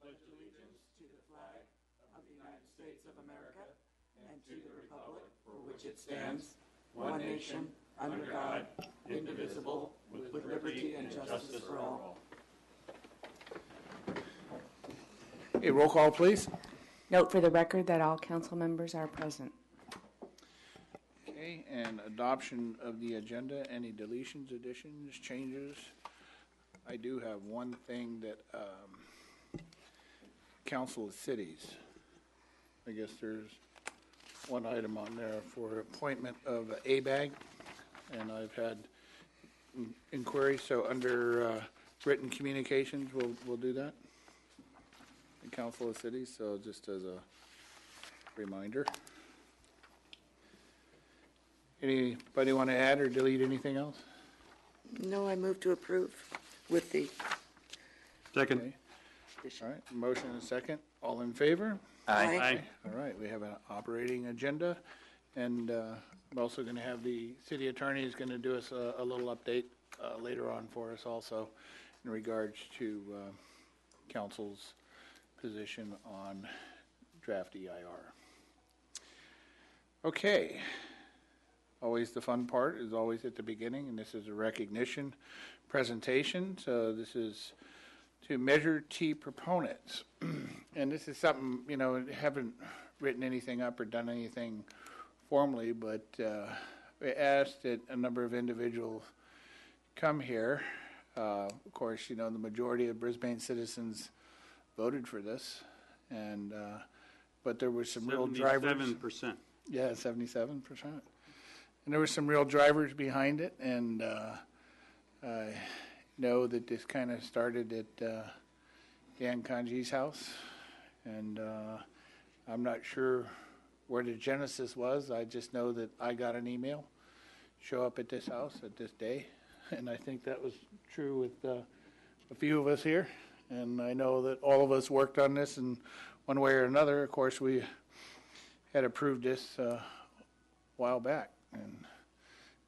pledge allegiance to the flag of the United States of America and to the republic for which it stands, one nation, under God, indivisible, with liberty and justice for all. Okay, roll call, please. Note for the record that all council members are present. Okay, and adoption of the agenda. Any deletions, additions, changes? I do have one thing that Council of Cities. I guess there's one item on there for appointment of ABAG, and I've had inquiries. So under written communications, we'll do that. The Council of Cities. So just as a reminder. Anybody want to add or delete anything else? No, I move to approve with the Second. Okay. All right, motion and a second. All in favor? Aye. Aye. All right, we have an operating agenda, and we're also going to have the city attorney is going to do us a little update later on for us also in regards to council's position on draft EIR. Okay. Always the fun part is always at the beginning, and this is a recognition presentation. So this is to Measure T proponents. And this is something, haven't written anything up or done anything formally, but we asked that a number of individuals come here. Of course, the majority of Brisbane citizens voted for this, and but there were some real drivers. 77%. Yeah, 77%. And there were some real drivers behind it, and I know that this kind of started at Dan Kanji's house, and I'm not sure where the genesis was. I just know that I got an email, show up at this house at this day, and I think that was true with a few of us here, and I know that all of us worked on this in one way or another. Of course, we had approved this a while back. And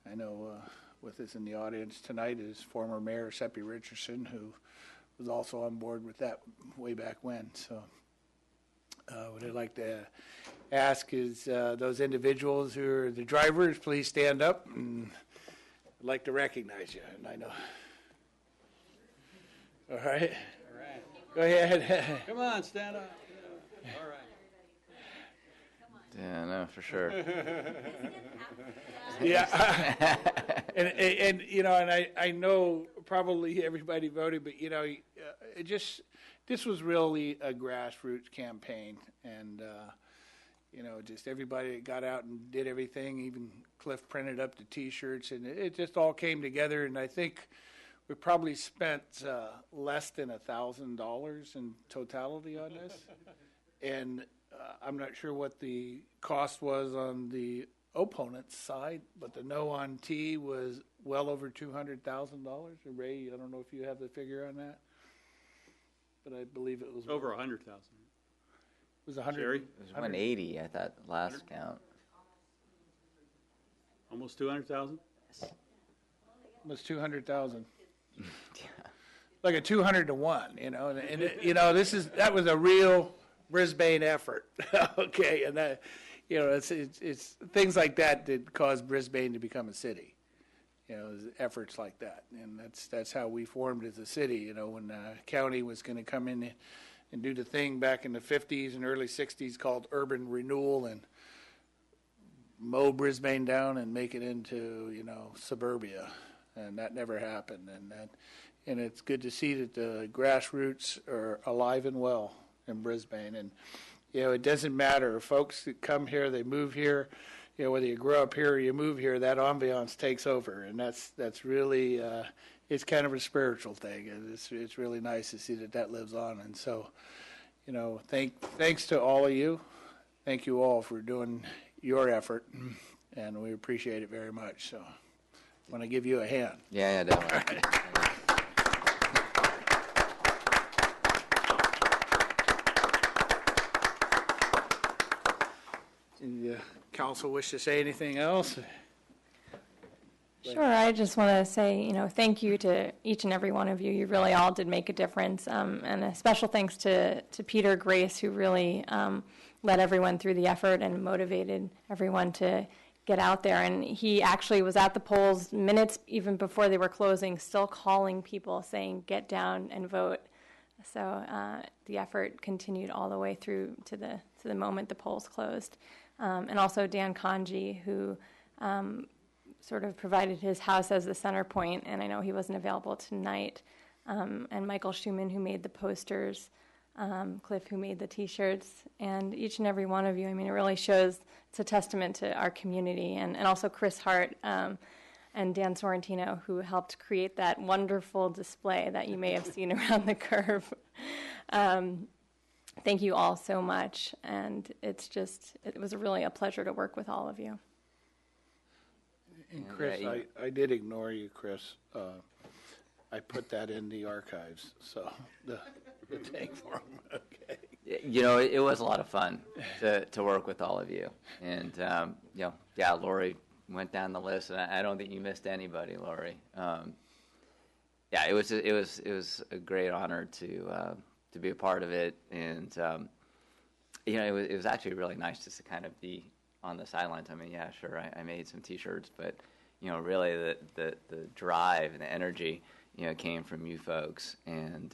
I know with us in the audience tonight is former Mayor Seppi Richardson, who was also on board with that way back when. So what I'd like to ask is those individuals who are the drivers, please stand up, and I'd like to recognize you. And I know. All right. All right. Go ahead. Come on, stand up. All right. Yeah, no, for sure. Yeah, and I know probably everybody voted, but this was really a grassroots campaign, and just everybody that got out and did everything. Even Cliff printed up the T-shirts, and it just all came together. And I think we probably spent less than $1,000 in totality on this, and I'm not sure what the cost was on the opponent's side, but the no on T was well over $200,000. Ray, I don't know if you have the figure on that, but I believe it was Over 100,000. It was 100. Jerry? It was 180, I thought, last count. Almost 200,000? Was 200,000. Yeah. Like a 200 to 1, and that was a real Brisbane effort. Okay, and that, it's things like that that caused Brisbane to become a city. Efforts like that, and that's how we formed as a city. When the county was going to come in and do the thing back in the 50s and early 60s called urban renewal and mow Brisbane down and make it into suburbia, and that never happened. And it's good to see that the grassroots are alive and well in Brisbane. And it doesn't matter, folks that come here, they move here, whether you grow up here or you move here, that ambiance takes over, and that's really it's kind of a spiritual thing, and it's really nice to see that lives on. And so thanks to all of you. Thank you all for doing your effort, and we appreciate it very much. So I want to give you a hand. Yeah, definitely. The council wish to say anything else? Sure. I just want to say, thank you to each and every one of you. You really all did make a difference. And a special thanks to Peter Grace, who really led everyone through the effort and motivated everyone to get out there. And he actually was at the polls minutes even before they were closing, still calling people saying, get down and vote. So the effort continued all the way through to the moment the polls closed. And also Dan Kanji, who sort of provided his house as the center point, and I know he wasn't available tonight. And Michael Schumann, who made the posters, Cliff, who made the T-shirts, and each and every one of you. I mean, it really shows, it's a testament to our community, and also Chris Hart and Dan Sorrentino, who helped create that wonderful display that you may have seen around the curve. Thank you all so much, and it was really a pleasure to work with all of you. And Chris, I did ignore you, Chris. I put that in the archives, so the tank form. Okay. You know, it was a lot of fun to work with all of you, and you know, yeah, Lori went down the list, and I don't think you missed anybody, Lori. Yeah, it was a great honor to be a part of it, and you know, it was actually really nice just to kind of be on the sidelines. I mean, yeah, sure, I made some T-shirts, but you know, really the drive and the energy, you know, came from you folks, and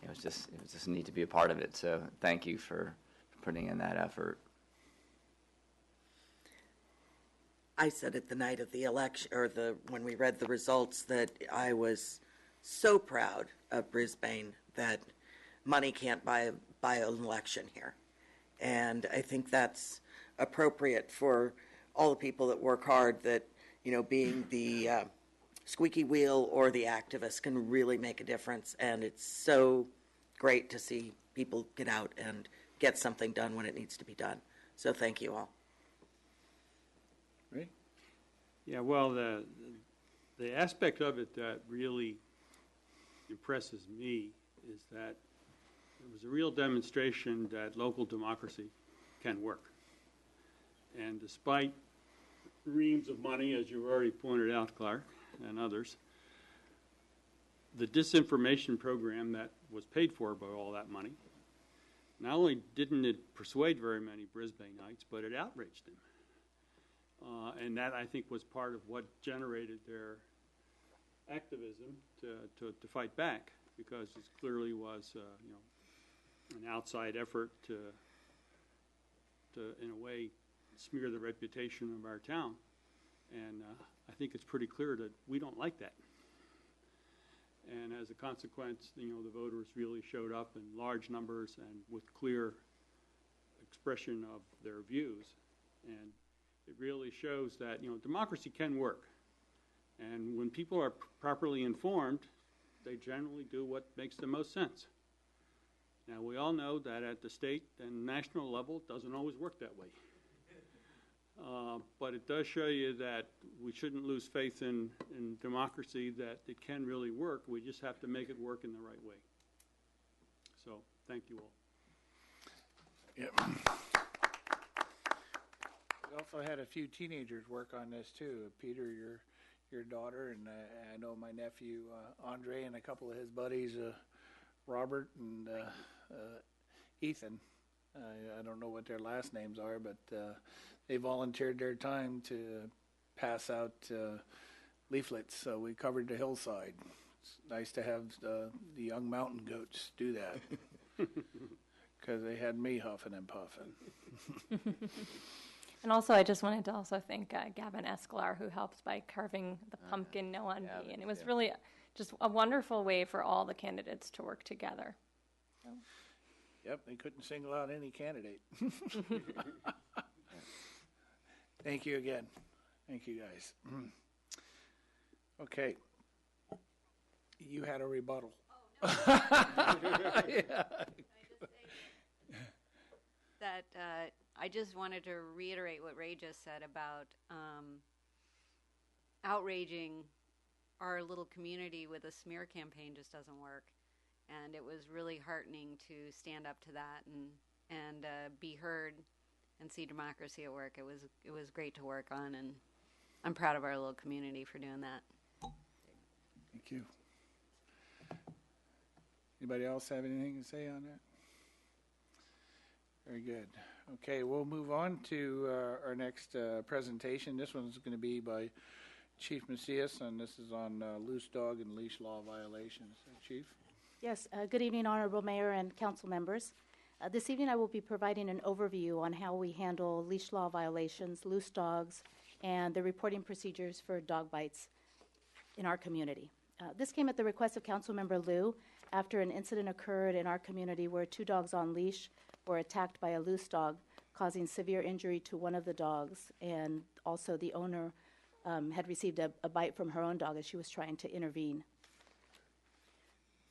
it was just neat to be a part of it. So thank you for putting in that effort. I said at the night of the election, or when we read the results, that I was so proud of Brisbane that money can't buy an election here. And I think that's appropriate for all the people that work hard, that, you know, being the squeaky wheel or the activist can really make a difference. And it's so great to see people get out and get something done when it needs to be done. So thank you all. Right? Yeah, well, the aspect of it that really impresses me is that it was a real demonstration that local democracy can work. And despite reams of money, as you already pointed out, Clark, and others, the disinformation program that was paid for by all that money, not only didn't it persuade very many Brisbaneites, but it outraged them. And that, I think, was part of what generated their activism to fight back, because it clearly was, you know, an outside effort to, in a way, smear the reputation of our town. And I think it's pretty clear that we don't like that. And as a consequence, you know, the voters really showed up in large numbers and with clear expression of their views. And it really shows that, you know, democracy can work. And when people are properly informed, they generally do what makes the most sense. Now, we all know that at the state and national level, it doesn't always work that way. But it does show you that we shouldn't lose faith in democracy, that it can really work. We just have to make it work in the right way. So, thank you all. Yep. We also had a few teenagers work on this too. Peter, your daughter, and I know my nephew Andre and a couple of his buddies, Robert and Ethan. I don't know what their last names are, but they volunteered their time to pass out leaflets. So we covered the hillside. It's nice to have the young mountain goats do that, because they had me huffing and puffing. And also, I just wanted to also thank Gavin Escalar, who helped by carving the pumpkin No on Me. And it was really just a wonderful way for all the candidates to work together. So. Yep, they couldn't single out any candidate. Thank you again. Thank you, guys. Okay. You had a rebuttal. Oh, no. Yeah. That I just wanted to reiterate what Ray just said about outraging our little community with a smear campaign just doesn't work. And it was really heartening to stand up to that and be heard and see democracy at work. It was great to work on, and I'm proud of our little community for doing that. Thank Thank you. Anybody else have anything to say on that? Very good. Okay, we'll move on to our next presentation. This one's going to be by Chief Macias, and this is on loose dog and leash law violations. Chief? Yes, good evening, Honorable Mayor and council members. This evening I will be providing an overview on how we handle leash law violations, loose dogs, and the reporting procedures for dog bites in our community. This came at the request of Councilmember Liu after an incident occurred in our community where 2 dogs on leash were attacked by a loose dog, causing severe injury to one of the dogs, and also the owner had received a bite from her own dog as she was trying to intervene.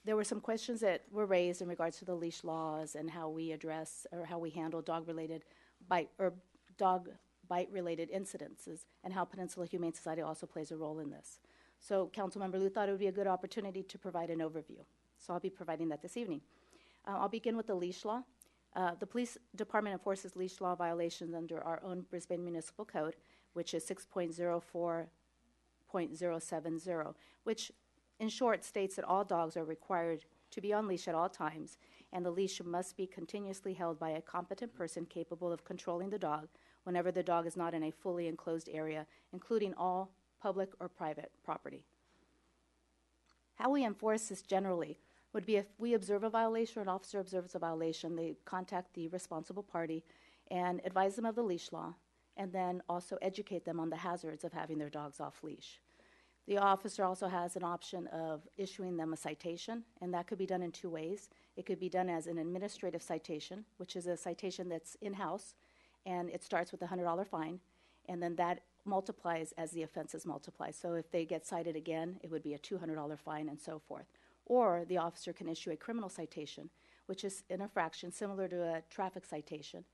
There were some questions that were raised in regards to the leash laws and how we address or how we handle dog-related bite or dog bite-related incidences, and how Peninsula Humane Society also plays a role in this. So Councilmember Liu thought it would be a good opportunity to provide an overview. So I'll be providing that this evening. I'll begin with the leash law. The police department enforces leash law violations under our own Brisbane Municipal Code, which is 6.04.070, which in short states that all dogs are required to be on leash at all times, and the leash must be continuously held by a competent person capable of controlling the dog whenever the dog is not in a fully enclosed area, including all public or private property. How we enforce this generally would be if we observe a violation or an officer observes a violation, they contact the responsible party and advise them of the leash law, and then also educate them on the hazards of having their dogs off leash. The officer also has an option of issuing them a citation, and that could be done in 2 ways. It could be done as an administrative citation, which is a citation that's in-house, and it starts with a $100 fine, and then that multiplies as the offenses multiply. So if they get cited again, it would be a $200 fine and so forth. Or the officer can issue a criminal citation, which is an infraction similar to a traffic citation,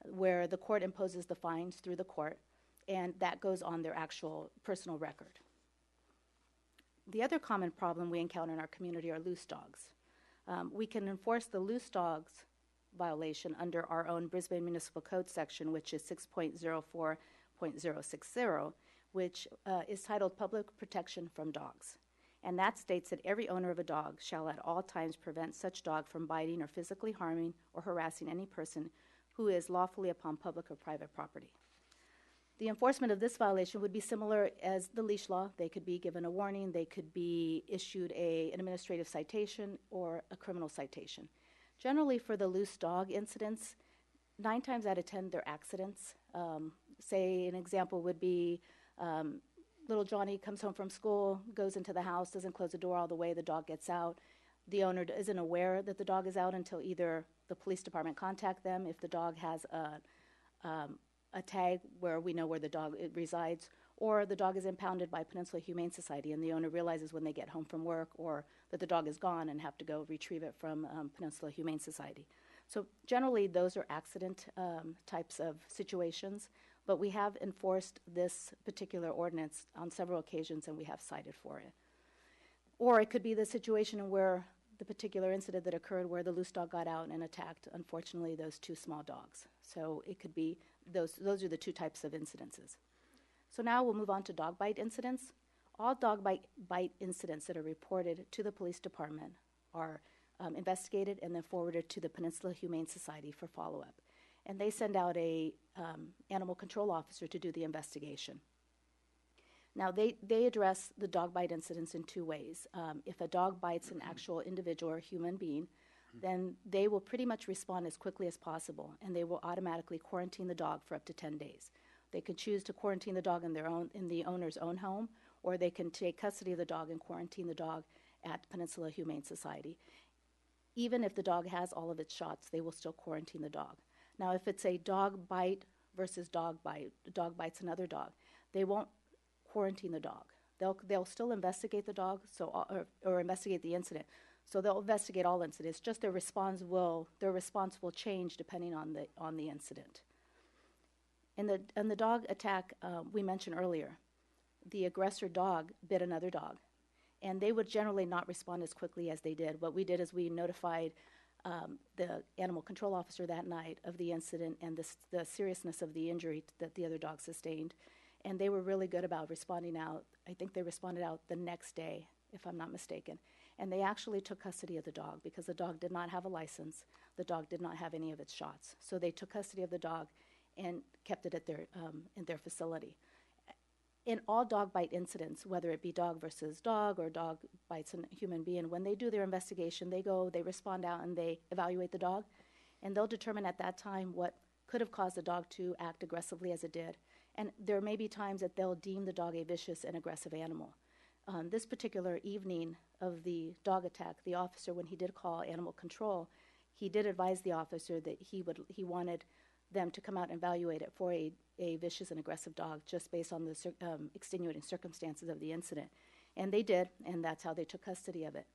where the court imposes the fines through the court, and that goes on their actual personal record. The other common problem we encounter in our community are loose dogs. We can enforce the loose dogs violation under our own Brisbane Municipal Code section, which is 6.04.060, which is titled Public Protection from Dogs. And that states that every owner of a dog shall at all times prevent such dog from biting or physically harming or harassing any person who is lawfully upon public or private property. The enforcement of this violation would be similar as the leash law. They could be given a warning, they could be issued an administrative citation or a criminal citation. Generally, for the loose dog incidents, 9 times out of 10, they're accidents. Say an example would be little Johnny comes home from school, goes into the house, doesn't close the door all the way, the dog gets out. The owner isn't aware that the dog is out until either the police department contact them if the dog has a tag where we know where the dog resides, or the dog is impounded by Peninsula Humane Society and the owner realizes when they get home from work or that the dog is gone and have to go retrieve it from Peninsula Humane Society. So generally those are accident types of situations, but we have enforced this particular ordinance on several occasions and we have cited for it. Or it could be the situation where the particular incident that occurred where the loose dog got out and attacked, unfortunately, those 2 small dogs. So it could be, those are the 2 types of incidences. So now we'll move on to dog bite incidents. All dog bite incidents that are reported to the police department are investigated and then forwarded to the Peninsula Humane Society for follow-up. And they send out a animal control officer to do the investigation. Now, they address the dog bite incidents in 2 ways. If a dog bites an actual individual or human being, then they will pretty much respond as quickly as possible, and they will automatically quarantine the dog for up to 10 days. They could choose to quarantine the dog in the owner's own home, or they can take custody of the dog and quarantine the dog at Peninsula Humane Society. Even if the dog has all of its shots, they will still quarantine the dog. Now, if it's a dog bite versus dog bite, the dog bites another dog, they won't quarantine the dog. They'll still investigate the dog, or investigate the incident. So they'll investigate all incidents. Just their response will change depending on the incident. In the dog attack we mentioned earlier, the aggressor dog bit another dog, and they would generally not respond as quickly as they did. What we did is we notified the animal control officer that night of the incident and the seriousness of the injury that the other dog sustained, and they were really good about responding out. I think they responded out the next day if I'm not mistaken. And they actually took custody of the dog because the dog did not have a license. The dog did not have any of its shots. So they took custody of the dog and kept it at in their facility. In all dog bite incidents, whether it be dog versus dog or dog bites a human being, when they do their investigation, they respond out and they evaluate the dog, and they'll determine at that time what could have caused the dog to act aggressively as it did. And there may be times that they'll deem the dog a vicious and aggressive animal. This particular evening of the dog attack, the officer, when he did call animal control, he did advise the officer that he wanted them to come out and evaluate it for a vicious and aggressive dog just based on the extenuating circumstances of the incident. And they did, and that's how they took custody of it.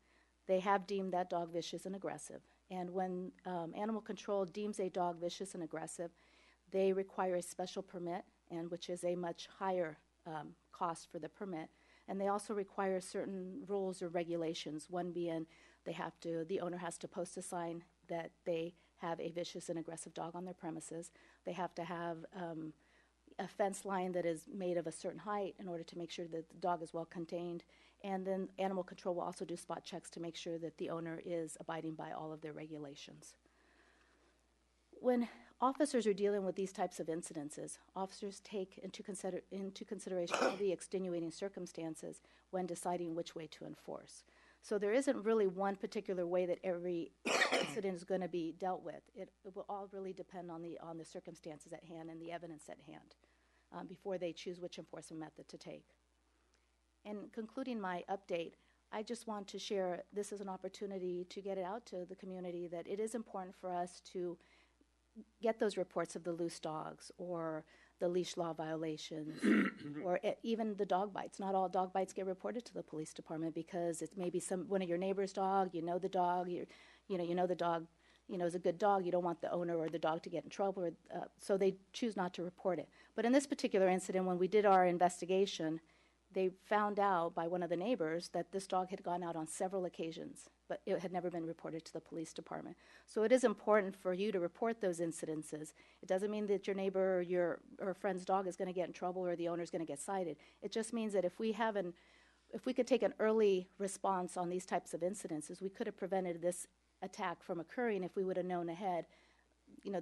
They have deemed that dog vicious and aggressive. And when animal control deems a dog vicious and aggressive, they require a special permit, and which is a much higher cost for the permit. And they also require certain rules or regulations, one being the owner has to post a sign that they have a vicious and aggressive dog on their premises. They have to have a fence line that is made of a certain height in order to make sure that the dog is well contained. And then animal control will also do spot checks to make sure that the owner is abiding by all of their regulations. When officers are dealing with these types of incidences, officers take into consideration all the extenuating circumstances when deciding which way to enforce. So there isn't really one particular way that every incident is going to be dealt with. It will all really depend on the circumstances at hand and the evidence at hand before they choose which enforcement method to take. In concluding my update, I just want to share this is an opportunity to get it out to the community that it is important for us to get those reports of the loose dogs or the leash law violations or even the dog bites. Not all dog bites get reported to the police department because it's maybe one of your neighbor's dog, you know the dog, you know the dog, is a good dog. You don't want the owner or the dog to get in trouble, so they choose not to report it. But in this particular incident, when we did our investigation, they found out by one of the neighbors that this dog had gone out on several occasions, but it had never been reported to the police department. So it is important for you to report those incidences. It doesn't mean that your neighbor or your friend's dog is going to get in trouble or the owner is going to get cited. It just means that if we could take an early response on these types of incidences, we could have prevented this attack from occurring if we would have known ahead,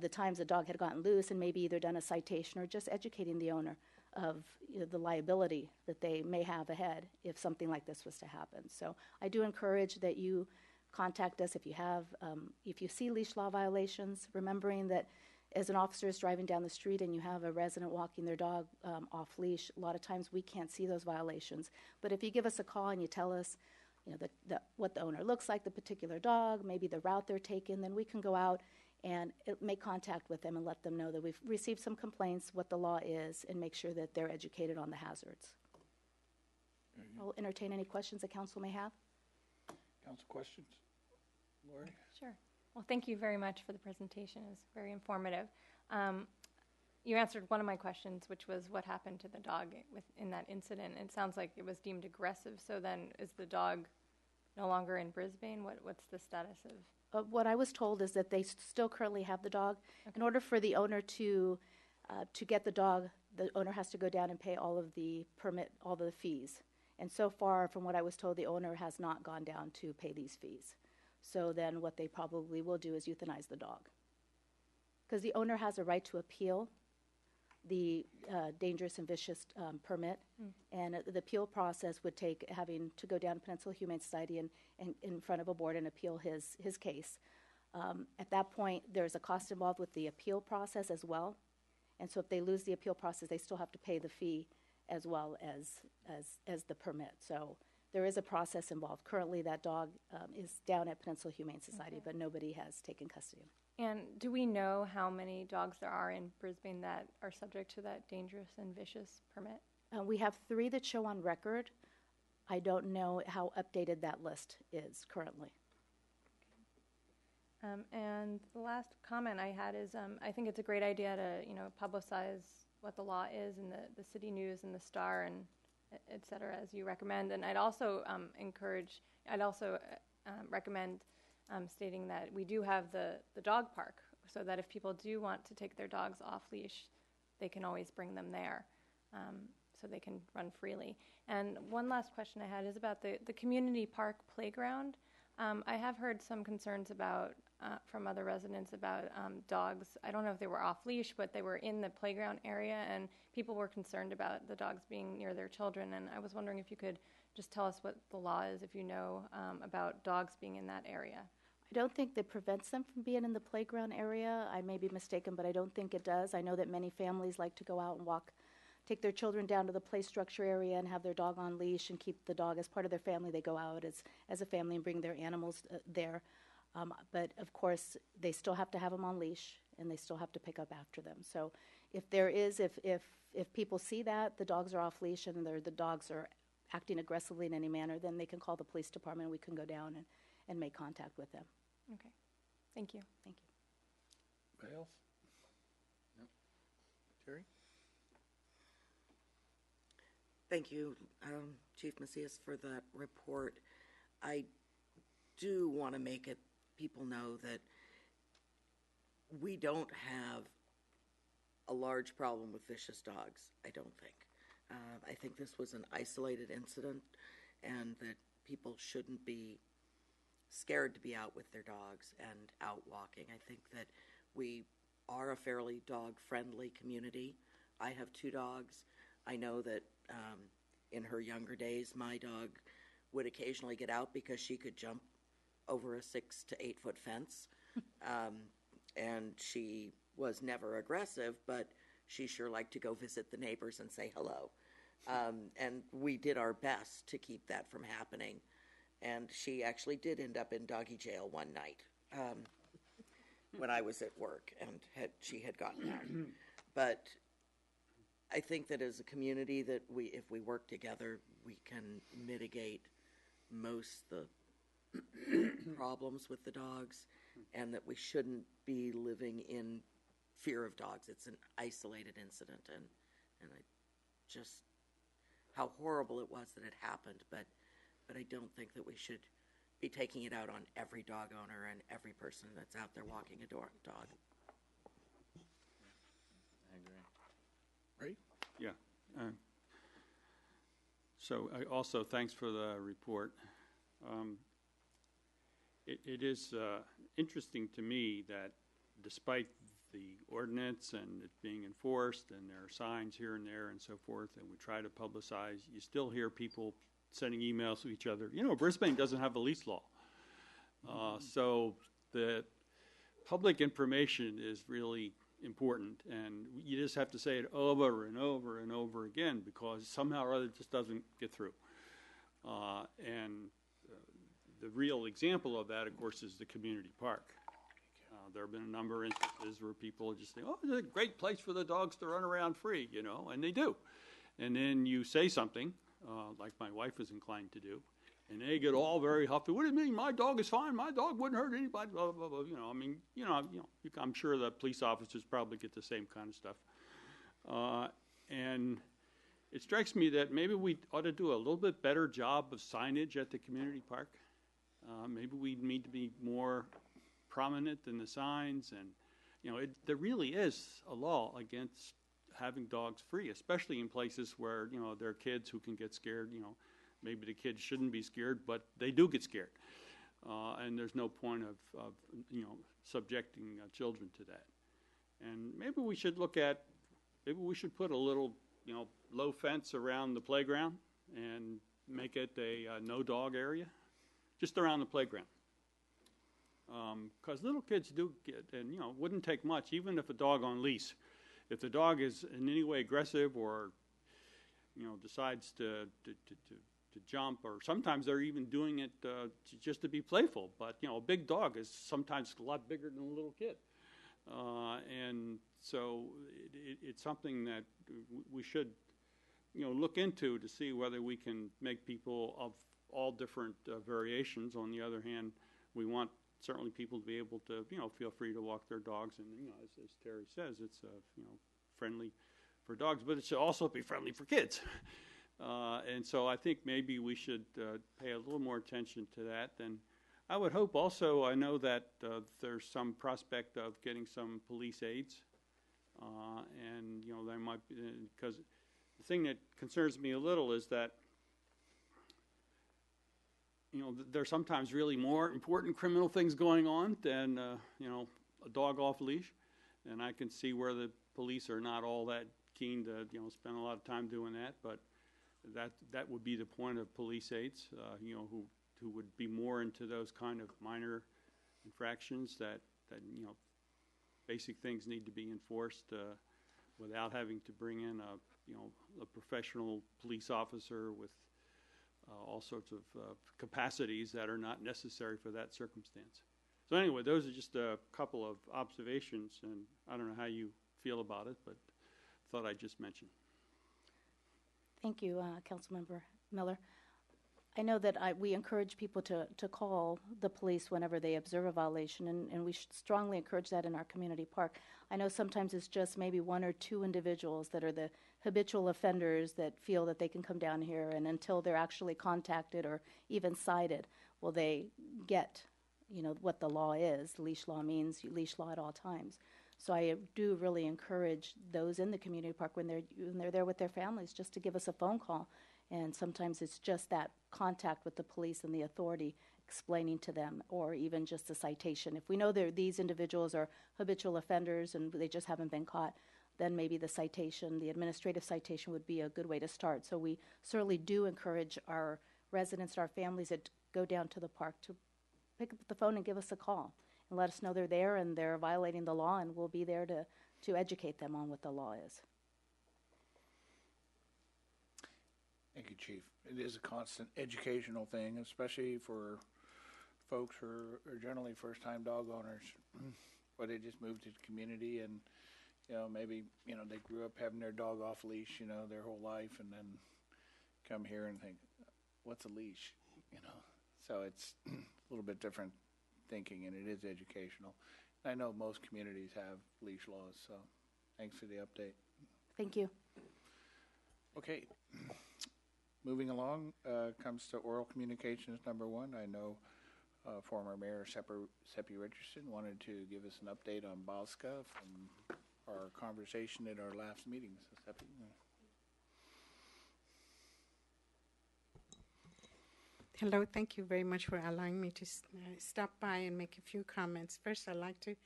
the times the dog had gotten loose and maybe either done a citation or just educating the owner of the liability that they may have ahead if something like this was to happen. So I do encourage that you contact us if you see leash law violations, remembering that as an officer is driving down the street and you have a resident walking their dog off leash, a lot of times we can't see those violations. But if you give us a call and you tell us what the owner looks like, the particular dog, maybe the route they're taking, then we can go out and make contact with them and let them know that we've received some complaints, what the law is, and make sure that they're educated on the hazards. I'll entertain any questions the council may have. Council questions? Lori? Sure. Well, thank you very much for the presentation. It was very informative. You answered one of my questions, which was what happened to the dog in that incident. It sounds like it was deemed aggressive. So then is the dog no longer in Brisbane? What's the status of? What I was told is that they still currently have the dog. Okay. In order for the owner to get the dog, the owner has to go down and pay all of the fees. And so far, from what I was told, the owner has not gone down to pay these fees. So then what they probably will do is euthanize the dog. Because the owner has a right to appeal the dangerous and vicious permit, and the appeal process would take having to go down to Peninsula Humane Society and in front of a board and appeal his case. At that point, there's a cost involved with the appeal process as well, and so if they lose the appeal process, they still have to pay the fee as well as the permit. So there is a process involved. Currently, that dog is down at Peninsula Humane Society, but nobody has taken custody of him. And do we know how many dogs there are in Brisbane that are subject to that dangerous and vicious permit? We have 3 that show on record. I don't know how updated that list is currently. And the last comment I had is I think it's a great idea to publicize what the law is in the City News and the Star and et cetera, as you recommend. And I'd also recommend stating that we do have the dog park, so that if people do want to take their dogs off leash, they can always bring them there. so they can run freely. And one last question I had is about the community park playground. I have heard some concerns about from other residents about dogs. I don't know if they were off leash, but they were in the playground area, and people were concerned about the dogs being near their children. And I was wondering if you could just tell us what the law is, if you know, about dogs being in that area. I don't think that prevents them from being in the playground area. I may be mistaken, but I don't think it does. I know that many families like to go out and walk, take their children down to the play structure area and have their dog on leash and keep the dog as part of their family. They go out as a family and bring their animals there. But of course, they still have to have them on leash, and they still have to pick up after them. So if there is, if people see that the dogs are off leash and the dogs are acting aggressively in any manner, then they can call the police department. We can go down and make contact with them. Okay. Thank you. Thank you. Anybody else? No. Terry? Thank you, Chief Macias, for that report. I do want to make it people know that we don't have a large problem with vicious dogs, I don't think. I think this was an isolated incident, and that people shouldn't be scared to be out with their dogs and out walking. I think that we are a fairly dog-friendly community. I have 2 dogs. I know that in her younger days, my dog would occasionally get out because she could jump over a 6 to 8 foot fence. And she was never aggressive, but she sure liked to go visit the neighbors and say hello. And we did our best to keep that from happening. And she actually did end up in doggy jail one night when I was at work, and she had gotten out. But I think that as a community that if we work together, we can mitigate most the problems with the dogs, and that we shouldn't be living in fear of dogs. It's an isolated incident, and I just, how horrible it was that it happened, but I don't think that we should be taking it out on every dog owner and every person that's out there walking a dog. I agree. Right? Yeah. So also, thanks for the report. It is interesting to me that despite the ordinance and it being enforced, and there are signs here and there and so forth, and we try to publicize, you still hear people sending emails to each other. You know, Brisbane doesn't have a lease law. So the public information is really important, and you just have to say it over and over and over again, because somehow or other it just doesn't get through. The real example of that, of course, is the community park. There have been a number of instances where people just think, oh, it's a great place for the dogs to run around free, you know, and they do. And then you say something, like my wife is inclined to do, and they get all very huffy. What do you mean? My dog is fine. My dog wouldn't hurt anybody. Blah, blah, blah. You know, I mean, I'm sure the police officers probably get the same kind of stuff. And it strikes me that maybe we ought to do a little bit better job of signage at the community park. Maybe we need to be more prominent in the signs, and there really is a law against having dogs free, especially in places where there are kids who can get scared. Maybe the kids shouldn't be scared, but they do get scared, and there's no point of subjecting children to that. And maybe we should put a little low fence around the playground and make it a no dog area, just around the playground. Because little kids do get, and wouldn't take much, even if a dog on leash. If the dog is in any way aggressive or decides to jump, or sometimes they're even doing it just to be playful. But a big dog is sometimes a lot bigger than a little kid, and so it's something that we should look into to see whether we can make people of all different variations. On the other hand, we want certainly people to be able to feel free to walk their dogs, and as Terry says, it's friendly for dogs, but it should also be friendly for kids. And so I think maybe we should pay a little more attention to that. And I would hope also, I know that there's some prospect of getting some police aids, and there might be, because the thing that concerns me a little is that, there's sometimes really more important criminal things going on than, a dog off leash. And I can see where the police are not all that keen to, spend a lot of time doing that. But that would be the point of police aides, who would be more into those kind of minor infractions that basic things need to be enforced without having to bring in a professional police officer with all sorts of capacities that are not necessary for that circumstance. So anyway, those are just a couple of observations, and I don't know how you feel about it, but thought I'd just mention. Thank you, Councilmember Miller. I know that we encourage people to call the police whenever they observe a violation, and we should strongly encourage that in our community park. I know sometimes it's just maybe one or two individuals that are the habitual offenders that feel that they can come down here, and until they're actually contacted or even cited, will they get, what the law is. Leash law means leash law at all times. So I do really encourage those in the community park when they're there with their families just to give us a phone call. And sometimes it's just that contact with the police and the authority explaining to them, or even just a citation. If we know these individuals are habitual offenders and they just haven't been caught, then maybe the administrative citation would be a good way to start. So we certainly do encourage our residents and our families that go down to the park to pick up the phone and give us a call and let us know they're there and they're violating the law, and we'll be there to educate them on what the law is. Thank you, Chief. It is a constant educational thing, especially for folks who are generally first-time dog owners, where they just moved to the community and, maybe, they grew up having their dog off leash, their whole life, and then come here and think, what's a leash? So it's a little bit different thinking, and it is educational. I know most communities have leash laws, so thanks for the update. Thank you. Okay. Moving along, comes to oral communications number 1. I know former Mayor Seppi Richardson wanted to give us an update on Bosca from our conversation at our last meeting. So Seppi. Hello, thank you very much for allowing me to stop by and make a few comments. First, I'd like to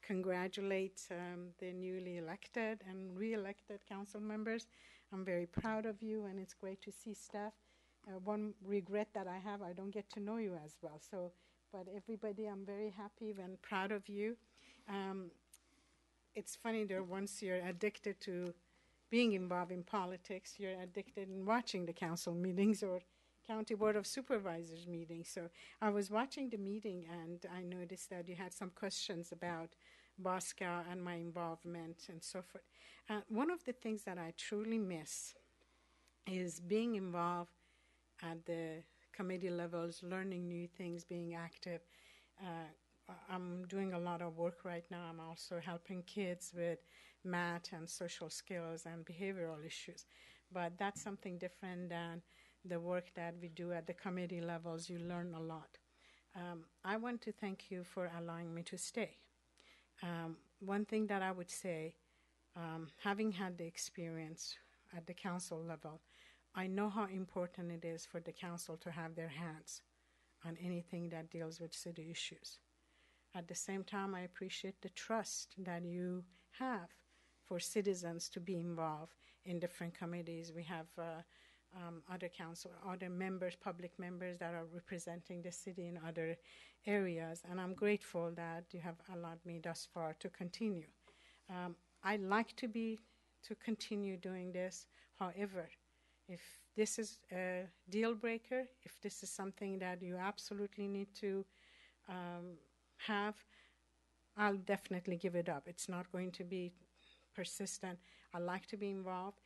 congratulate the newly elected and re-elected council members. I'm very proud of you, and it's great to see staff. One regret that I have, I don't get to know you as well. But everybody, I'm very happy and proud of you. It's funny that once you're addicted to being involved in politics, you're addicted in watching the council meetings or County Board of Supervisors meetings. So I was watching the meeting, and I noticed that you had some questions about Bosca and my involvement and so forth. One of the things that I truly miss is being involved at the committee levels, learning new things, being active. I'm doing a lot of work right now. I'm also helping kids with math and social skills and behavioral issues. But that's something different than the work that we do at the committee levels. You learn a lot. I want to thank you for allowing me to stay. One thing that I would say, having had the experience at the council level, I know how important it is for the council to have their hands on anything that deals with city issues. At the same time, I appreciate the trust that you have for citizens to be involved in different committees. We have other members, public members that are representing the city in other areas, and I'm grateful that you have allowed me thus far to continue. I'd like to continue doing this. However, if this is a deal breaker, if this is something that you absolutely need to have, I'll definitely give it up. It's not going to be persistent. I like to be involved.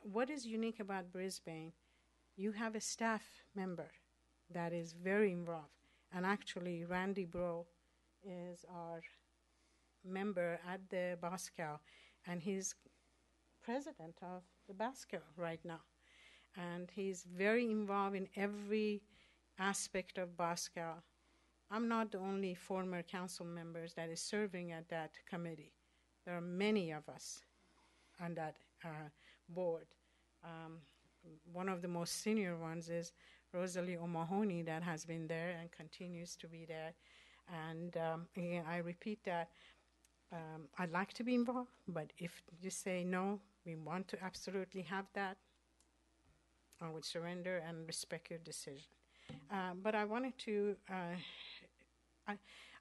What is unique about Brisbane, you have a staff member that is very involved. And actually, Randy Bro is our member at the Bosca, and he's president of the Bosca right now. And he's very involved in every aspect of Bosca. I'm not the only former council members that is serving at that committee. There are many of us on that board. One of the most senior ones is Rosalie O'Mahony, that has been there and continues to be there. And again, I repeat that I'd like to be involved, but if you say no, we want to absolutely have that, I would surrender and respect your decision. But I wanted to,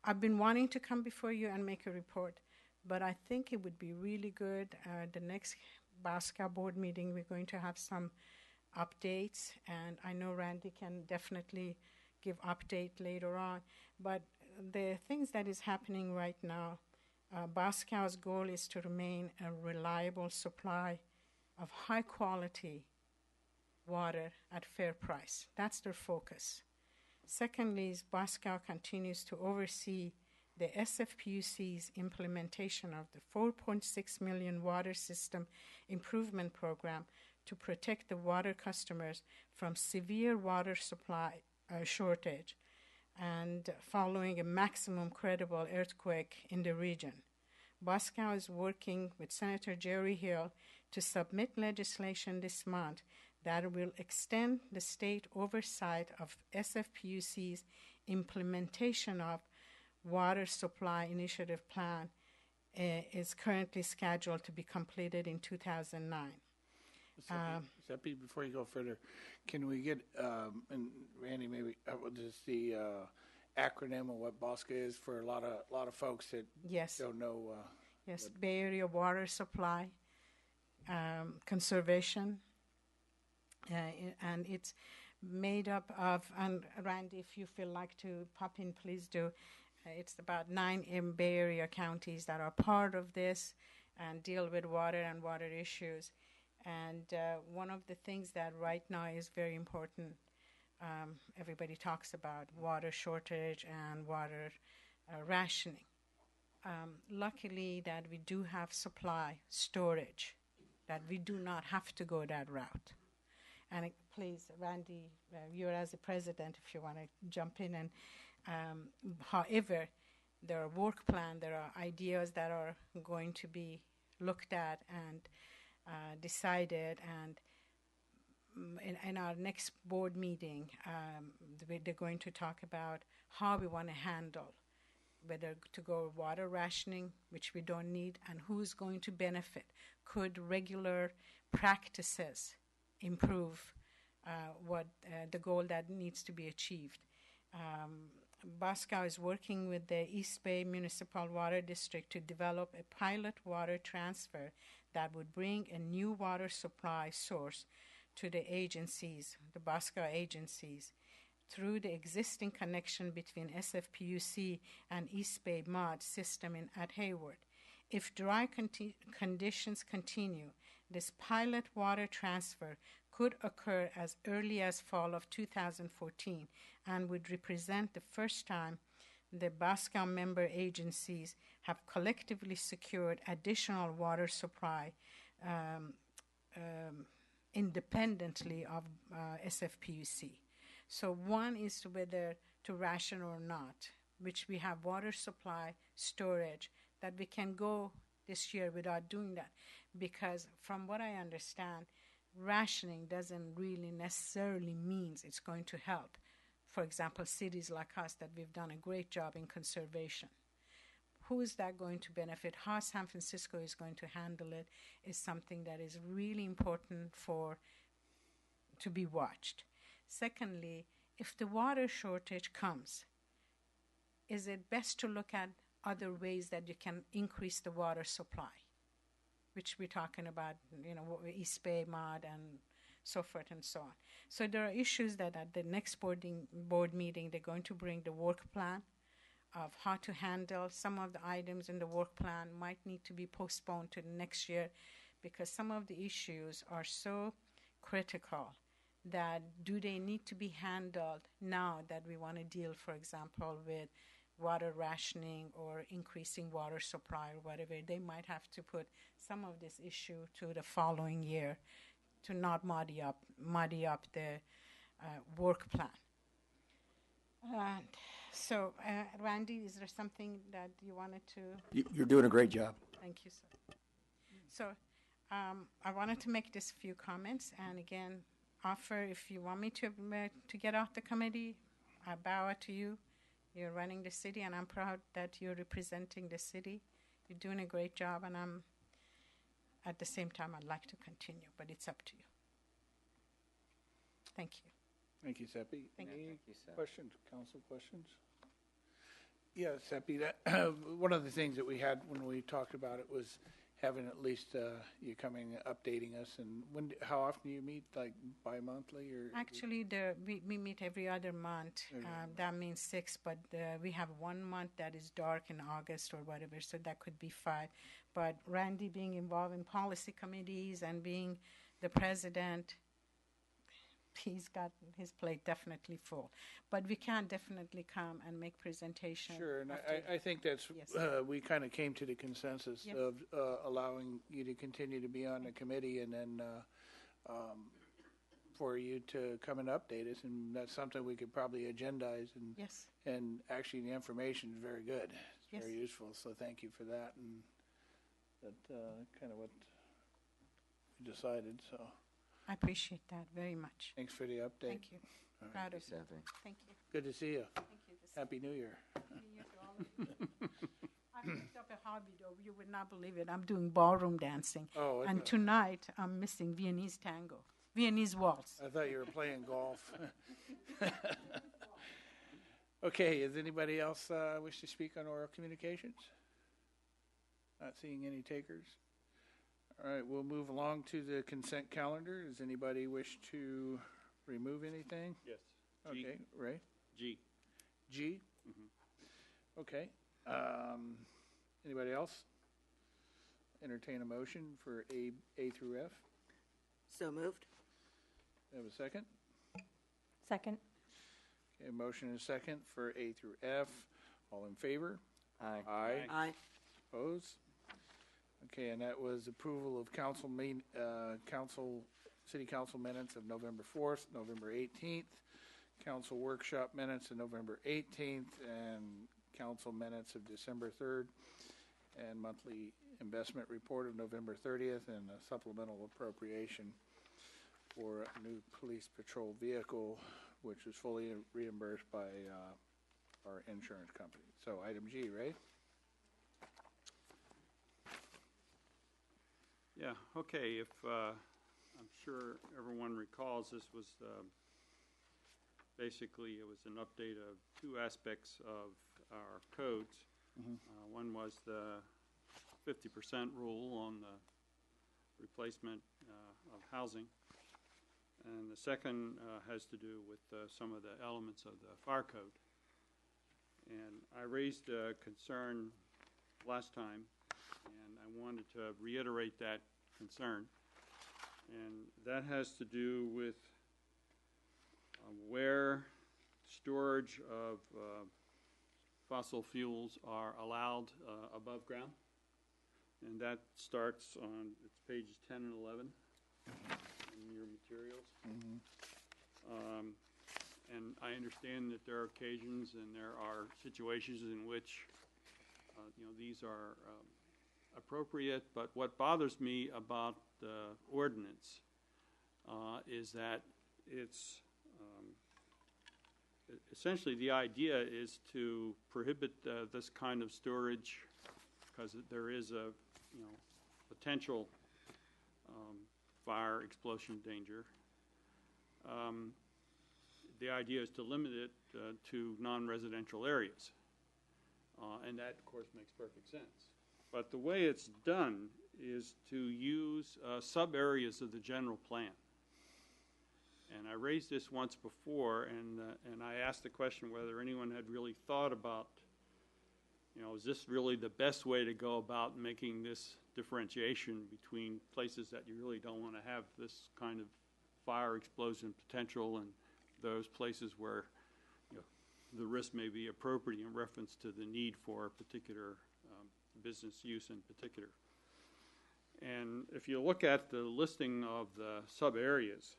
I've been wanting to come before you and make a report, but I think it would be really good. The next BASCA board meeting, we're going to have some updates, and I know Randy can definitely give update later on. But the things that is happening right now, BASCA's goal is to remain a reliable supply of high quality water at fair price. That's their focus. Secondly, is BASCA continues to oversee the SFPUC's implementation of the $4.6 million water system improvement program to protect the water customers from severe water supply shortage and following a maximum credible earthquake in the region. BASCA is working with Senator Jerry Hill to submit legislation this month that will extend the state oversight of SFPUC's implementation of Water Supply Initiative Plan is currently scheduled to be completed in 2009. Seppi, before you go further, can we get, and Randy, maybe, just the acronym of what BOSCA is for a lot of folks that Yes. don't know? Yes, Bay Area Water Supply Conservation, and it's made up of, and Randy, if you feel like to pop in, please do. It's about 9 Bay Area counties that are part of this and deal with water and water issues. And one of the things that right now is very important, everybody talks about water shortage and water rationing. Luckily that we do have supply storage, that we do not have to go that route. And please, Randy, you're as a president, if you want to jump in. And however, there are work plans, there are ideas that are going to be looked at and decided. And in our next board meeting, they're going to talk about how we want to handle whether to go water rationing, which we don't need, and who's going to benefit. Could regular practices improve what the goal that needs to be achieved? BASCA is working with the East Bay Municipal Water District to develop a pilot water transfer that would bring a new water supply source to the agencies, the BASCA agencies, through the existing connection between SFPUC and East Bay MOD system at Hayward. If dry conditions continue, this pilot water transfer could occur as early as fall of 2014 and would represent the first time the BASCA member agencies have collectively secured additional water supply independently of SFPUC. So one is whether to ration or not, which we have water supply storage that we can go this year without doing that. Because from what I understand, rationing doesn't really necessarily means it's going to help. For example, cities like us that we've done a great job in conservation. Who is that going to benefit? How San Francisco is going to handle it is something that is really important to be watched. Secondly, if the water shortage comes, is it best to look at other ways that you can increase the water supply, which we're talking about, East Bay MOD and so forth and so on. So there are issues that at the next board meeting, they're going to bring the work plan of how to handle. Some of the items in the work plan might need to be postponed to next year because some of the issues are so critical that do they need to be handled now that we want to deal, for example, with water rationing or increasing water supply or whatever. They might have to put some of this issue to the following year to not muddy up the work plan. So, Randy, is there something that you wanted to? You're doing a great job. Thank you, sir. So, I wanted to make this few comments, and again, offer if you want me to get off the committee, I bow to you. You're running the city, and I'm proud that you're representing the city. You're doing a great job, and at the same time, I'd like to continue, but it's up to you. Thank you. Thank you, Seppi. Thank you. Any Thank you, Seth. questions, council questions? Yeah, Seppi, that, one of the things that we had when we talked about it was having at least you coming, updating us, and how often do you meet, like bi-monthly or? Actually, we meet every other month. That means 6, but we have 1 month that is dark in August or whatever, so that could be 5. But Randy being involved in policy committees and being the president, he's got his plate definitely full. But we can definitely come and make presentation. Sure, and after- I think that's, Yes. we kind of came to the consensus Yes. of allowing you to continue to be on the committee and then for you to come and update us, and that's something we could probably agendize, Yes. and actually the information is very good. It's Yes. very useful, so thank you for that, and that's kind of what we decided, so I appreciate that very much. thanks for the update. Thank you. All right. Proud of you. Seppi. Thank you. Good to see you. Thank you. Happy New Year. Happy New Year to all of you. I picked up a hobby, though. You would not believe it. I'm doing ballroom dancing. Oh, I And thought- tonight, I'm missing Viennese tango, Viennese waltz. I thought you were playing golf. Okay, does anybody else wish to speak on oral communications? Not seeing any takers. All right, we'll move along to the consent calendar. Does anybody wish to remove anything? Yes. G. Okay, Ray? G. G? Okay. Anybody else? Entertain a motion for A through F. So moved. Have a second? Second. Okay, motion and a second for A through F. All in favor? Aye. Aye. Aye. Opposed? Okay, and that was approval of city council minutes of November 4th, November 18th, council workshop minutes of November 18th, and council minutes of December 3rd, and monthly investment report of November 30th, and a supplemental appropriation for a new police patrol vehicle, which is fully reimbursed by our insurance company. So item G, right? Yeah, okay, if, I'm sure everyone recalls, this was, basically, it was an update of 2 aspects of our codes. One was the 50% rule on the replacement of housing, and the second has to do with some of the elements of the fire code. And I raised a concern last time, and I wanted to reiterate that concern. And that has to do with where storage of fossil fuels are allowed above ground. And that starts on, it's pages 10 and 11 in your materials. And I understand that there are occasions and there are situations in which these are appropriate, but what bothers me about the ordinance is that it's essentially the idea is to prohibit this kind of storage because there is a potential fire explosion danger. The idea is to limit it to non-residential areas. And that, of course, makes perfect sense. But the way it's done is to use sub-areas of the general plan. And I raised this once before, and I asked the question whether anyone had really thought about, is this really the best way to go about making this differentiation between places that you really don't want to have this kind of fire explosion potential and those places where the risk may be appropriate in reference to the need for a particular business use in particular. And if you look at the listing of the sub-areas,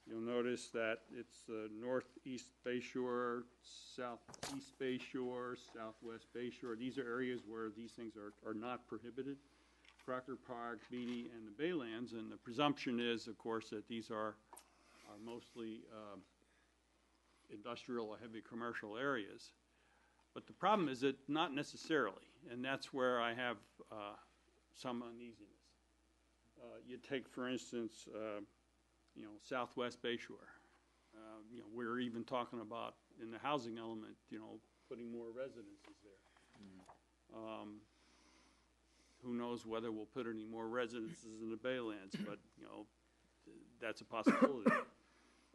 you'll notice that it's the northeast Bayshore, southeast Bayshore, southwest Bayshore. These are areas where these things are not prohibited. Crocker Park, Beatty, and the Baylands, and the presumption is, of course, that these are mostly industrial or heavy commercial areas. But the problem is that not necessarily, and that's where I have some uneasiness. You take, for instance, Southwest Bayshore. We're even talking about, in the housing element, putting more residences there. Who knows whether we'll put any more residences in the Baylands, but, that's a possibility.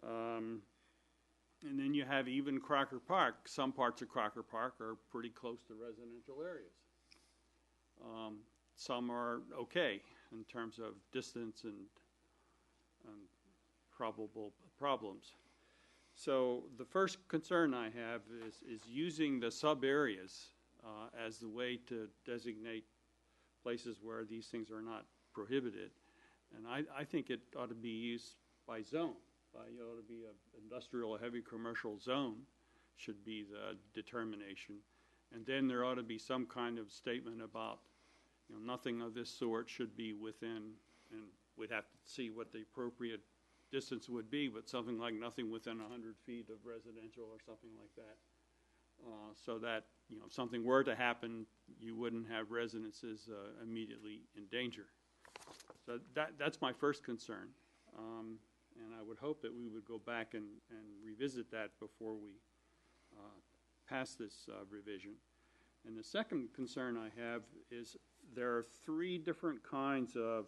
And then you have even Crocker Park. Some parts of Crocker Park are pretty close to residential areas. Some are okay in terms of distance and probable problems. So the first concern I have is using the sub-areas as the way to designate places where these things are not prohibited. And I think it ought to be used by zone. It ought to be an industrial or heavy commercial zone should be the determination. And then there ought to be some kind of statement about, nothing of this sort should be within, and we'd have to see what the appropriate distance would be, but something like nothing within 100 feet of residential or something like that. So that, if something were to happen, you wouldn't have residences immediately in danger. So that's my first concern. And I would hope that we would go back and revisit that before we pass this revision. And the second concern I have is there are three different kinds of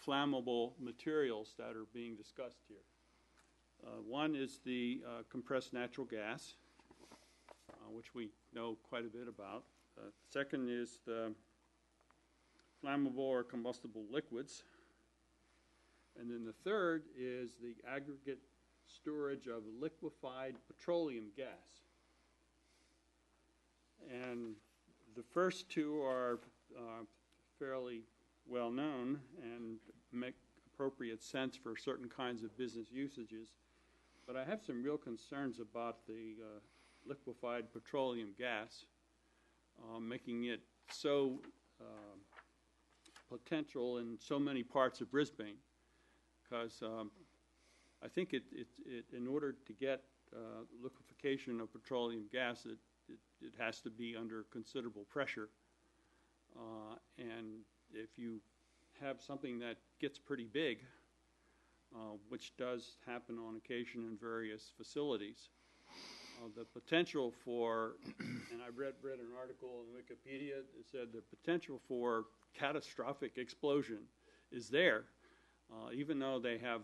flammable materials that are being discussed here. One is the compressed natural gas, which we know quite a bit about. Second is the flammable or combustible liquids. And then the third is the aggregate storage of liquefied petroleum gas. And the first two are fairly well known and make appropriate sense for certain kinds of business usages. But I have some real concerns about the liquefied petroleum gas, making it so potential in so many parts of Brisbane. Because I think in order to get liquefaction of petroleum gas, it has to be under considerable pressure. And if you have something that gets pretty big, which does happen on occasion in various facilities, the potential for, and I read an article in Wikipedia that said the potential for catastrophic explosion is there. Even though they have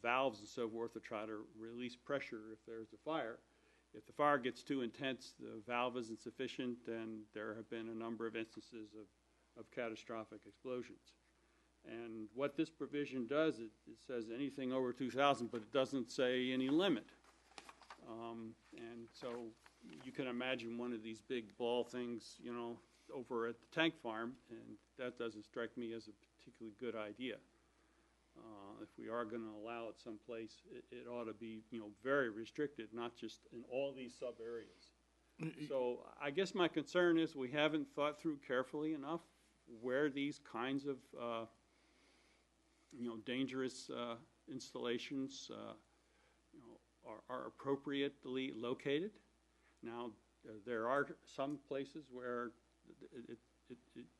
valves and so forth to try to release pressure if there's a fire. If the fire gets too intense, the valve isn't sufficient, and there have been a number of instances of catastrophic explosions. And what this provision does, it says anything over 2,000, but it doesn't say any limit. And so you can imagine one of these big ball things, over at the tank farm, and that doesn't strike me as a particularly good idea. If we are going to allow it someplace, it ought to be, very restricted, not just in all these sub-areas. So I guess my concern is we haven't thought through carefully enough where these kinds of, dangerous installations, are appropriately located. Now, there are some places where it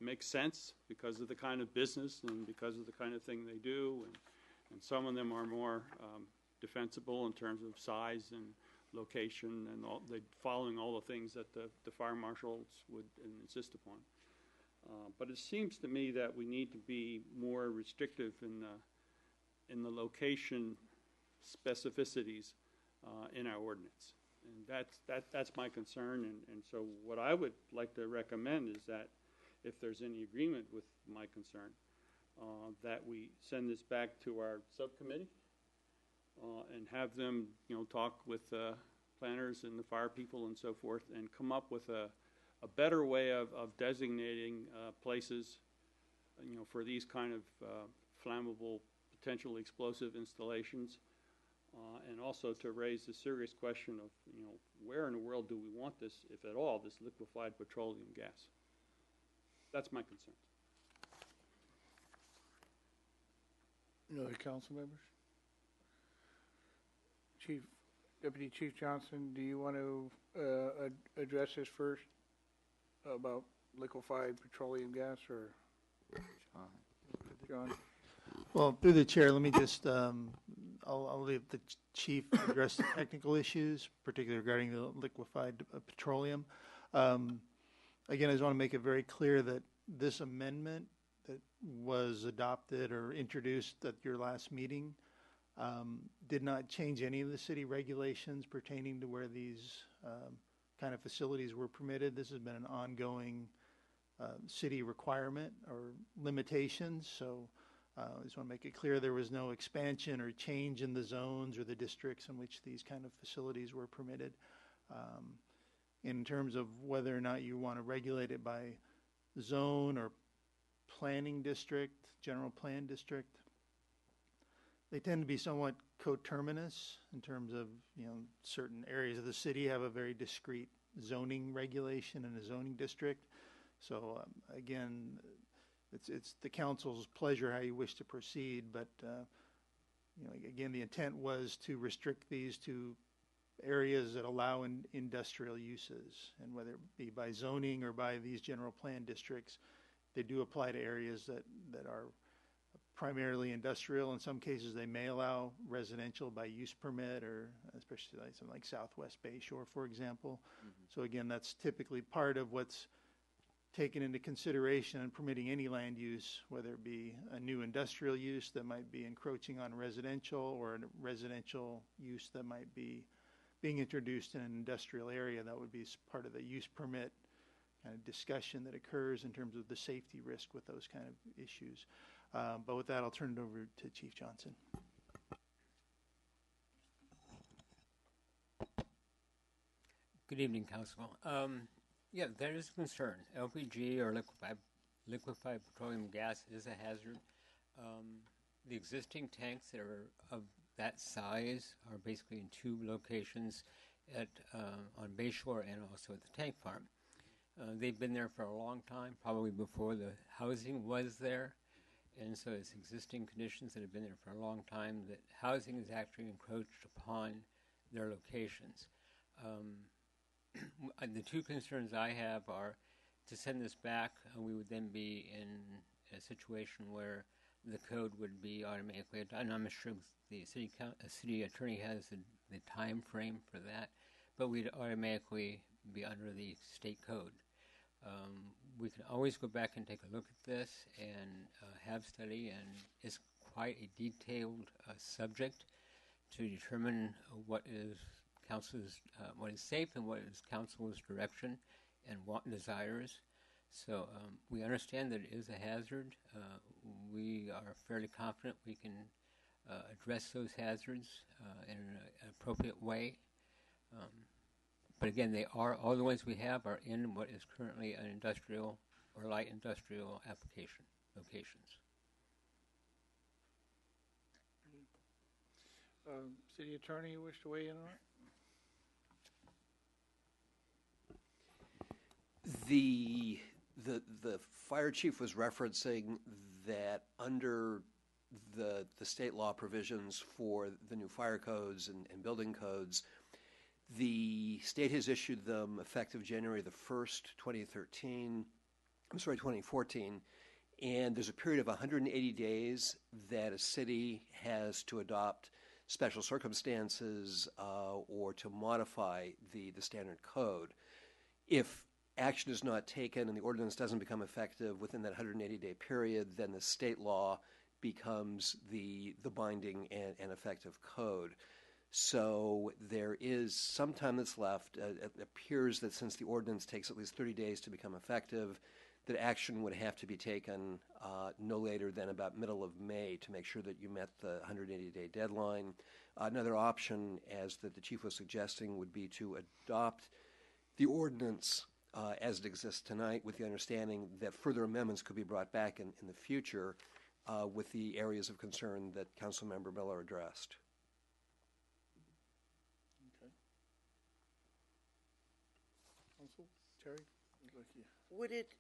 makes sense because of the kind of business and because of the kind of thing they do, and some of them are more defensible in terms of size and location and following all the things that the fire marshals would insist upon. But it seems to me that we need to be more restrictive in the location specificities in our ordinance, and that's my concern. And so what I would like to recommend is that if there's any agreement with my concern, that we send this back to our subcommittee and have them, talk with planners and the fire people and so forth, and come up with a better way of designating places, for these kind of flammable, potentially explosive installations, and also to raise the serious question of, where in the world do we want this, if at all, this liquefied petroleum gas? That's my concern. Any other council members? Deputy Chief Johnson, do you want to address this first about liquefied petroleum gas, or John? Well, through the chair, let me just, I'll leave the chief address the technical issues, particularly regarding the liquefied petroleum. Again, I just want to make it very clear that this amendment that was adopted or introduced at your last meeting did not change any of the city regulations pertaining to where these kind of facilities were permitted. This has been an ongoing city requirement or limitations. So I just want to make it clear there was no expansion or change in the zones or the districts in which these kind of facilities were permitted. In terms of whether or not you want to regulate it by zone or planning district, general plan district, they tend to be somewhat coterminous in terms of, certain areas of the city have a very discrete zoning regulation and a zoning district. So again, it's the council's pleasure how you wish to proceed, but again, the intent was to restrict these to areas that allow industrial uses, and whether it be by zoning or by these general plan districts, they do apply to areas that are primarily industrial. In some cases, they may allow residential by use permit, or especially like something like Southwest Bayshore, for example. So again, that's typically part of what's taken into consideration in permitting any land use, whether it be a new industrial use that might be encroaching on residential, or a residential use that might be being introduced in an industrial area. That would be part of the use permit kind of discussion that occurs in terms of the safety risk with those kind of issues. But with that, I'll turn it over to Chief Johnson. Good evening, Council. Yeah, there is concern. LPG, or liquefied petroleum gas, is a hazard. The existing tanks that are of that size are basically in two locations on Bayshore and also at the tank farm. They've been there for a long time, probably before the housing was there. And so it's existing conditions that have been there for a long time that housing is actually encroached upon their locations. The two concerns I have are to send this back, we would then be in a situation where the code would be automatically, and I'm sure the city attorney has the time frame for that, but we'd automatically be under the state code. We can always go back and take a look at this and have study, and it's quite a detailed subject to determine what is what is safe and what is council's direction and desires. So we understand that it is a hazard. We are fairly confident we can address those hazards in an appropriate way. But again, all the ones we have are in what is currently an industrial or light industrial locations. City Attorney, you wish to weigh in on it? The fire chief was referencing that under the state law provisions for the new fire codes and building codes, the state has issued them effective January the 1st, 2014, and there's a period of 180 days that a city has to adopt special circumstances or to modify the standard code. If action is not taken and the ordinance doesn't become effective within that 180-day period, then the state law becomes the binding and effective code. So there is some time that's left. It appears that since the ordinance takes at least 30 days to become effective, that action would have to be taken no later than about middle of May to make sure that you met the 180-day deadline. Another option, as the chief was suggesting, would be to adopt the ordinance as it exists tonight, with the understanding that further amendments could be brought back in the future with the areas of concern that Councilmember Miller addressed. Okay. Council, Terry, Would it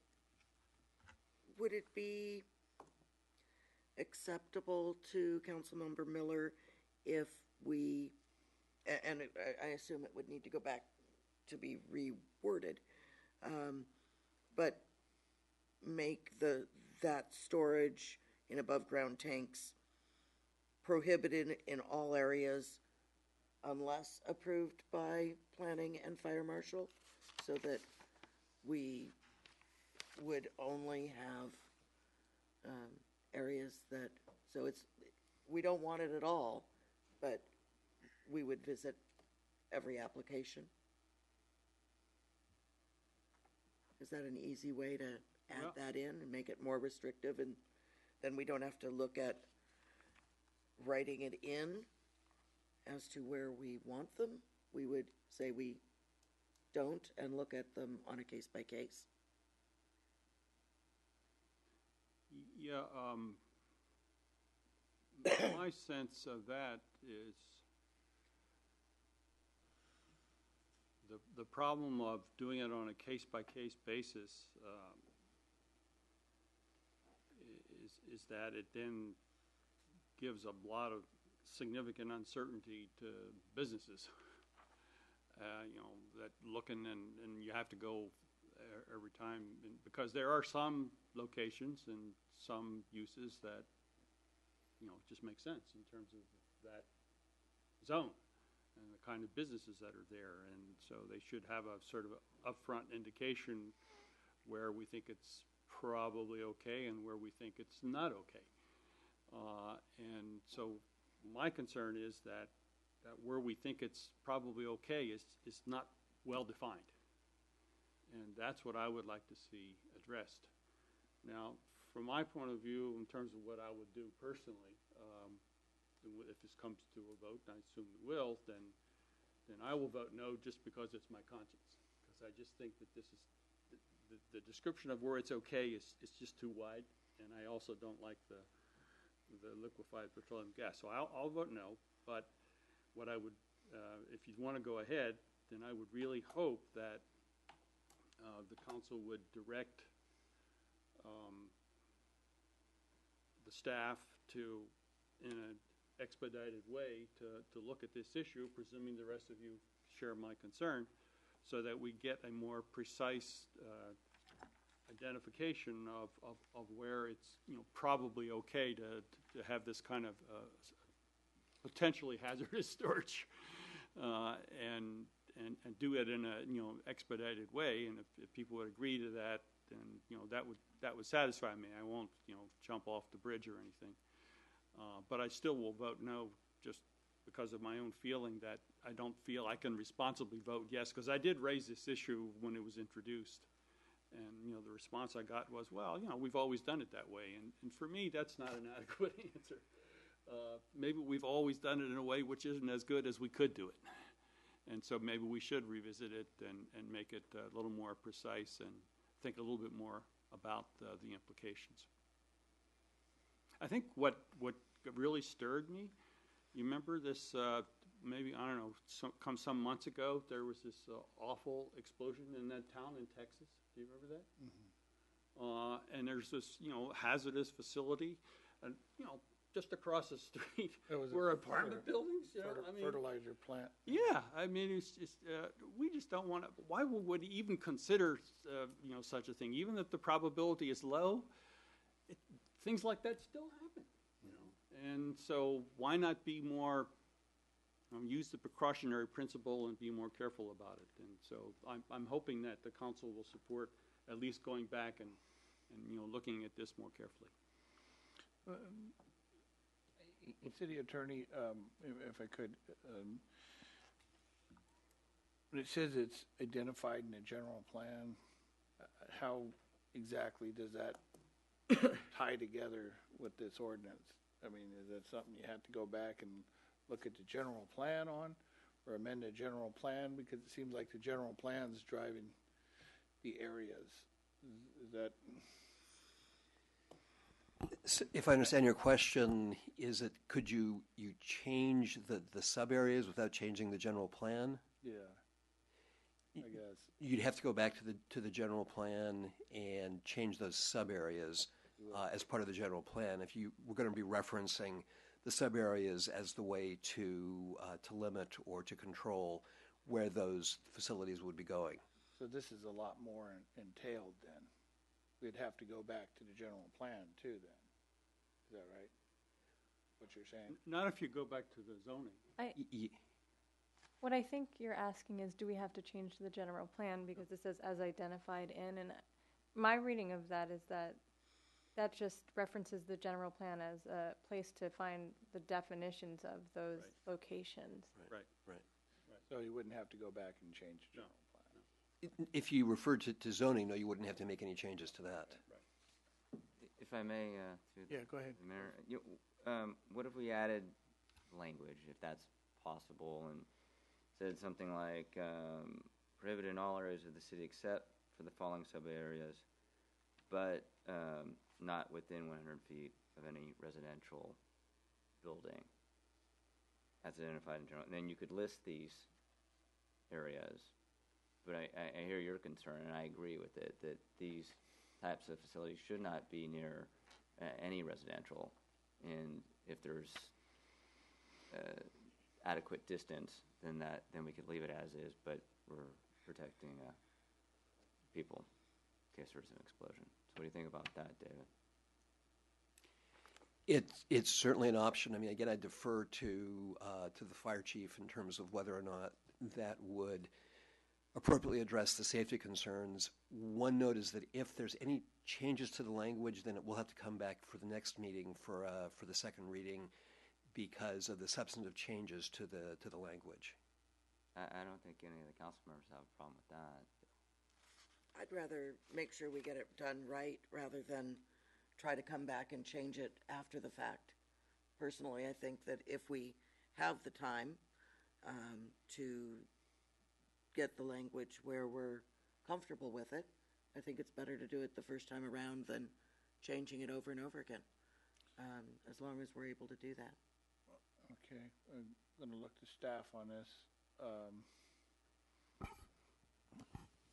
would it be acceptable to Councilmember Miller if we, and I assume it would need to go back to be reworded, but make that storage in above-ground tanks prohibited in all areas unless approved by planning and fire marshal, so that we would only have areas that, so it's, we don't want it at all, but we would visit every application. Is that an easy way to add that in and make it more restrictive, and then we don't have to look at writing it in as to where we want them? We would say we don't and look at them on a case by case. Yeah, my sense of that is the problem of doing it on a case-by-case basis is that it then gives a lot of significant uncertainty to businesses. That looking and you have to go every time, because there are some locations and some uses that just make sense in terms of that zone and the kind of businesses that are there, and so they should have a sort of upfront indication where we think it's probably okay and where we think it's not okay. And so my concern is that where we think it's probably okay is not well defined. And that's what I would like to see addressed. Now, from my point of view, in terms of what I would do personally, if this comes to a vote, and I assume it will, then I will vote no, just because it's my conscience. Because I just think that this is, the description of where it's okay is just too wide, and I also don't like the liquefied petroleum gas. So I'll vote no, but what I would, if you want to go ahead, then I would really hope that the council would direct the staff to, in an expedited way, to look at this issue, presuming the rest of you share my concern, so that we get a more precise identification of where it's probably okay to have this kind of potentially hazardous storage, and do it in a expedited way. And if people would agree to that, then that would satisfy me. I won't jump off the bridge or anything, but I still will vote no, just because of my own feeling that I don't feel I can responsibly vote yes, because I did raise this issue when it was introduced. And, the response I got was, well, we've always done it that way. And for me, that's not an adequate answer. Maybe we've always done it in a way which isn't as good as we could do it. And so maybe we should revisit it and make it a little more precise and think a little bit more about the implications. I think what really stirred me, you remember this, maybe, I don't know, some months ago, there was this awful explosion in that town in Texas. Do you remember that? Mm-hmm. And there's this, hazardous facility, and, just across the street were apartment buildings. Fertilizer plant. Yeah, I mean, it's just, we just don't want to, why would we even consider, such a thing? Even if the probability is low, things like that still happen, And so why not be more, use the precautionary principle and be more careful about it? And so I'm hoping that the council will support at least going back and looking at this more carefully. City Attorney, if I could, when it says it's identified in the general plan, how exactly does that tie together with this ordinance? I mean, is that something you have to go back and look at the general plan on, or amend the general plan? Because it seems like the general plan's driving the areas. Is that... If I understand your question, is it, could you change the sub-areas without changing the general plan? Yeah. I guess. You'd have to go back to the general plan and change those sub-areas as part of the general plan. If you were going to be referencing the sub-areas as the way to limit or to control where those facilities would be going. So this is a lot more entailed then. We'd have to go back to the general plan too then. Is that right? What you're saying? Not if you go back to the zoning. What I think you're asking is, do we have to change the general plan because it says as identified in, and my reading of that is that that just references the general plan as a place to find the definitions of those locations. Right. So you wouldn't have to go back and change the general plan? If you referred to zoning, no, you wouldn't have to make any changes to that. If I may, Yeah, go ahead. Mayor, what if we added language, if that's possible, and said something like prohibited in all areas of the city except for the following sub-areas, but not within 100 feet of any residential building as identified in general. And then you could list these areas. But I hear your concern, and I agree with it, that these types of facilities should not be near any residential. And if there's adequate distance, then we could leave it as is, but we're protecting people in case there's an explosion. So what do you think about that, David? It's certainly an option. I mean, again, I defer to the fire chief in terms of whether or not that would appropriately address the safety concerns. One note is that if there's any changes to the language, then it will have to come back for the next meeting for the second reading because of the substantive changes to the language. I don't think any of the council members have a problem with that. I'd rather make sure we get it done right rather than try to come back and change it after the fact. Personally, I think that if we have the time to get the language where we're comfortable with it, I think it's better to do it the first time around than changing it over and over again, as long as we're able to do that. Okay, I'm going to look to staff on this.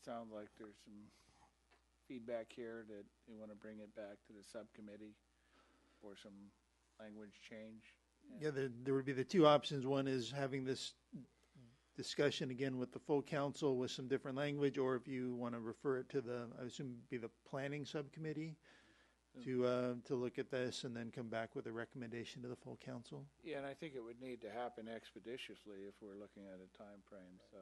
Sounds like there's some feedback here that you want to bring it back to the subcommittee for some language change. Yeah, there would be the two options. One is having this discussion again with the full council with some different language, or if you want to refer it to I assume it'd be the planning subcommittee to look at this and then come back with a recommendation to the full council. Yeah, and I think it would need to happen expeditiously if we're looking at a time frame. So,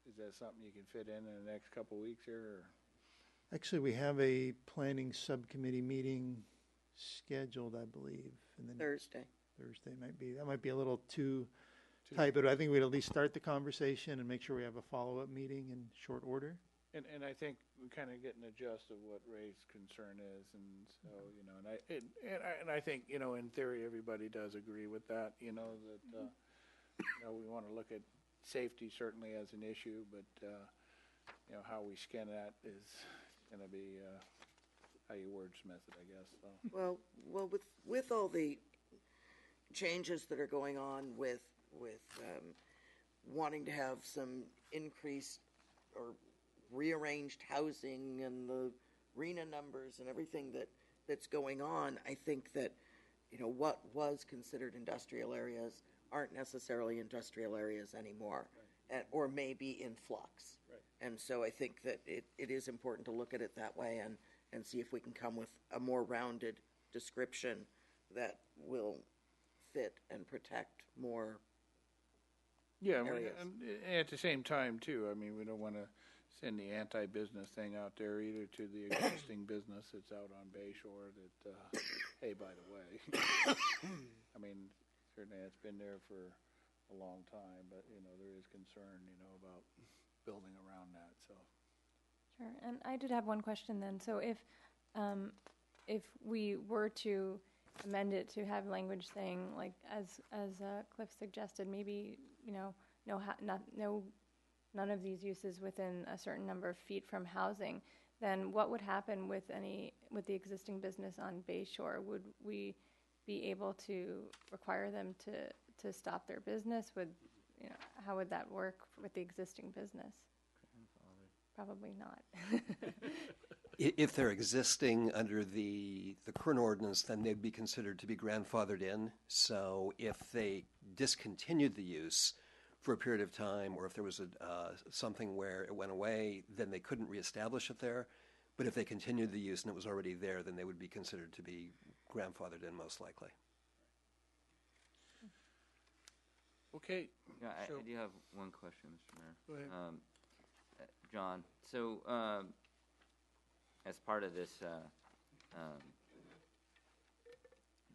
is that something you can fit in the next couple weeks here? Or? Actually, we have a planning subcommittee meeting scheduled, I believe, and then Thursday might be a little too tight, but I think we'd at least start the conversation and make sure we have a follow-up meeting in short order. And I think we're kind of getting a gist of what Ray's concern is, and so and I think in theory everybody does agree with that. That we want to look at safety certainly as an issue, but how we skin that is going to be how you wordsmith it, I guess. So. Well, with all the changes that are going on with wanting to have some increased or rearranged housing and the RENA numbers and everything that's going on, I think that what was considered industrial areas aren't necessarily industrial areas anymore, right. Or maybe in flux. Right. And so I think that it is important to look at it that way and see if we can come with a more rounded description that will fit and protect more areas. And at the same time, too, I mean, we don't want to send the anti-business thing out there either to the existing business that's out on Bayshore that, hey, by the way, I mean, certainly it's been there for a long time, but, there is concern, about building around that, so. Sure, and I did have one question then. So if we were to amend it to have language saying, like, as Cliff suggested, maybe, none of these uses within a certain number of feet from housing, then what would happen with the existing business on Bayshore? Would we be able to require them to stop their business? how would that work with the existing business? Probably not. If they're existing under the current ordinance, then they'd be considered to be grandfathered in. So if they discontinued the use for a period of time, or if there was something where it went away, then they couldn't reestablish it there. But if they continued the use and it was already there, then they would be considered to be grandfathered in, most likely. Okay. Yeah, So- I do have one question, Mr. Mayor. Go ahead. John, so as part of this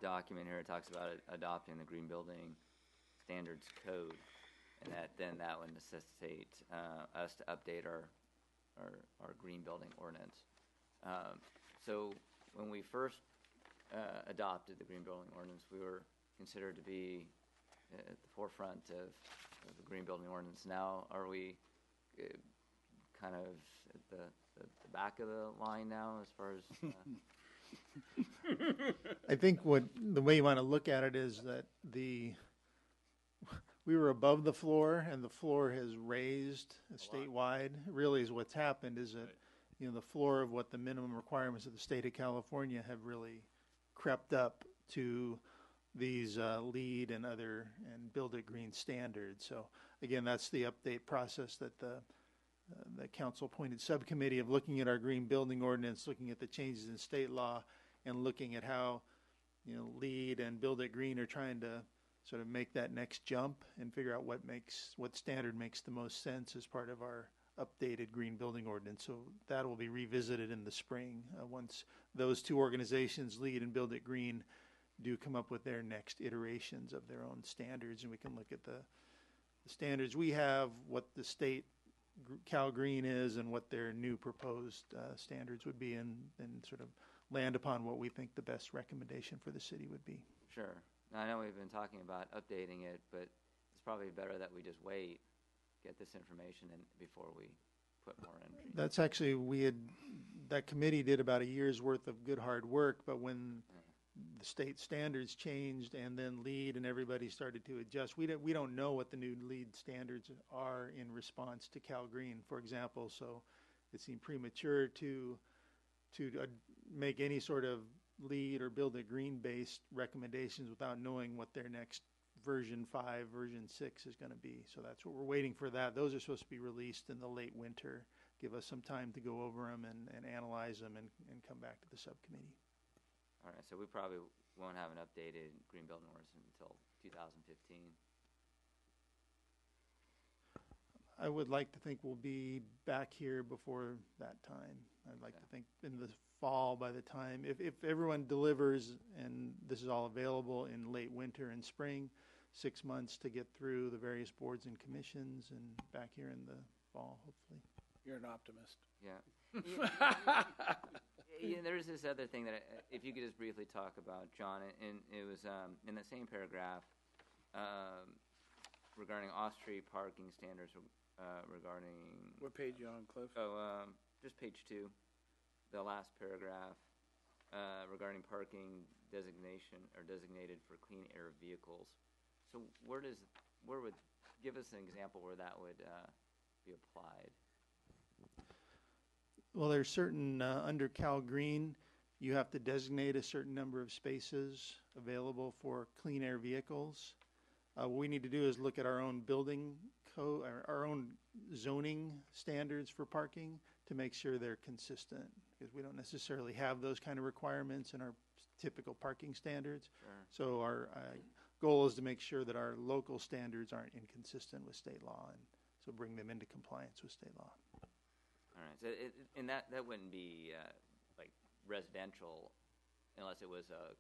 document here, it talks about adopting the Green Building Standards Code, and that would necessitate us to update our green building ordinance. So when we first adopted the green building ordinance, we were considered to be at the forefront of the green building ordinance. Now, are we kind of at the back of the line now as far as... I think the way you want to look at it is that we were above the floor, and the floor has raised statewide. Really, is what's happened is that the floor of what the minimum requirements of the state of California have really crept up to these LEED and Build It Green standards. So again, that's the update process that the council-appointed subcommittee of looking at our green building ordinance, looking at the changes in state law, and looking at how LEED and Build It Green are trying to sort of make that next jump and figure out what standard makes the most sense as part of our updated green building ordinance. So that will be revisited in the spring once those two organizations, LEED and Build It Green, do come up with their next iterations of their own standards, and we can look at the standards we have, what the state Cal Green is, and what their new proposed standards would be, and sort of land upon what we think the best recommendation for the city would be. Sure. Now, I know we've been talking about updating it, but it's probably better that we just wait, get this information in before we put more energy. That's actually, that committee did about a year's worth of good hard work, but when the state standards changed and then LEED and everybody started to adjust, we don't know what the new LEED standards are in response to Cal Green, for example, so it seemed premature to make any sort of LEED or Build It Green based recommendations without knowing what their next version 5, version 6 is going to be. So that's what we're waiting for. That those are supposed to be released in the late winter. Give us some time to go over them and analyze them and come back to the subcommittee. All right, so we probably won't have an updated green building ordinance until 2015. I would like to think we'll be back here before that time. I'd like to think in the fall, by the time, if everyone delivers and this is all available in late winter and spring, 6 months to get through the various boards and commissions, and back here in the fall, hopefully. You're an optimist. Yeah. There's this other thing that if you could just briefly talk about, John, and it was in the same paragraph regarding off-street parking standards regarding... What page you on, Cliff? Oh, just page 2, the last paragraph regarding parking designation or designated for clean air vehicles. So where would, give us an example where that would be applied? Well, there's certain, under Cal Green, you have to designate a certain number of spaces available for clean air vehicles. What we need to do is look at our own building code, our own zoning standards for parking to make sure they're consistent, because we don't necessarily have those kind of requirements in our typical parking standards. Sure. So our goal is to make sure that our local standards aren't inconsistent with state law, and so bring them into compliance with state law. All right, so and that wouldn't be like residential unless it was a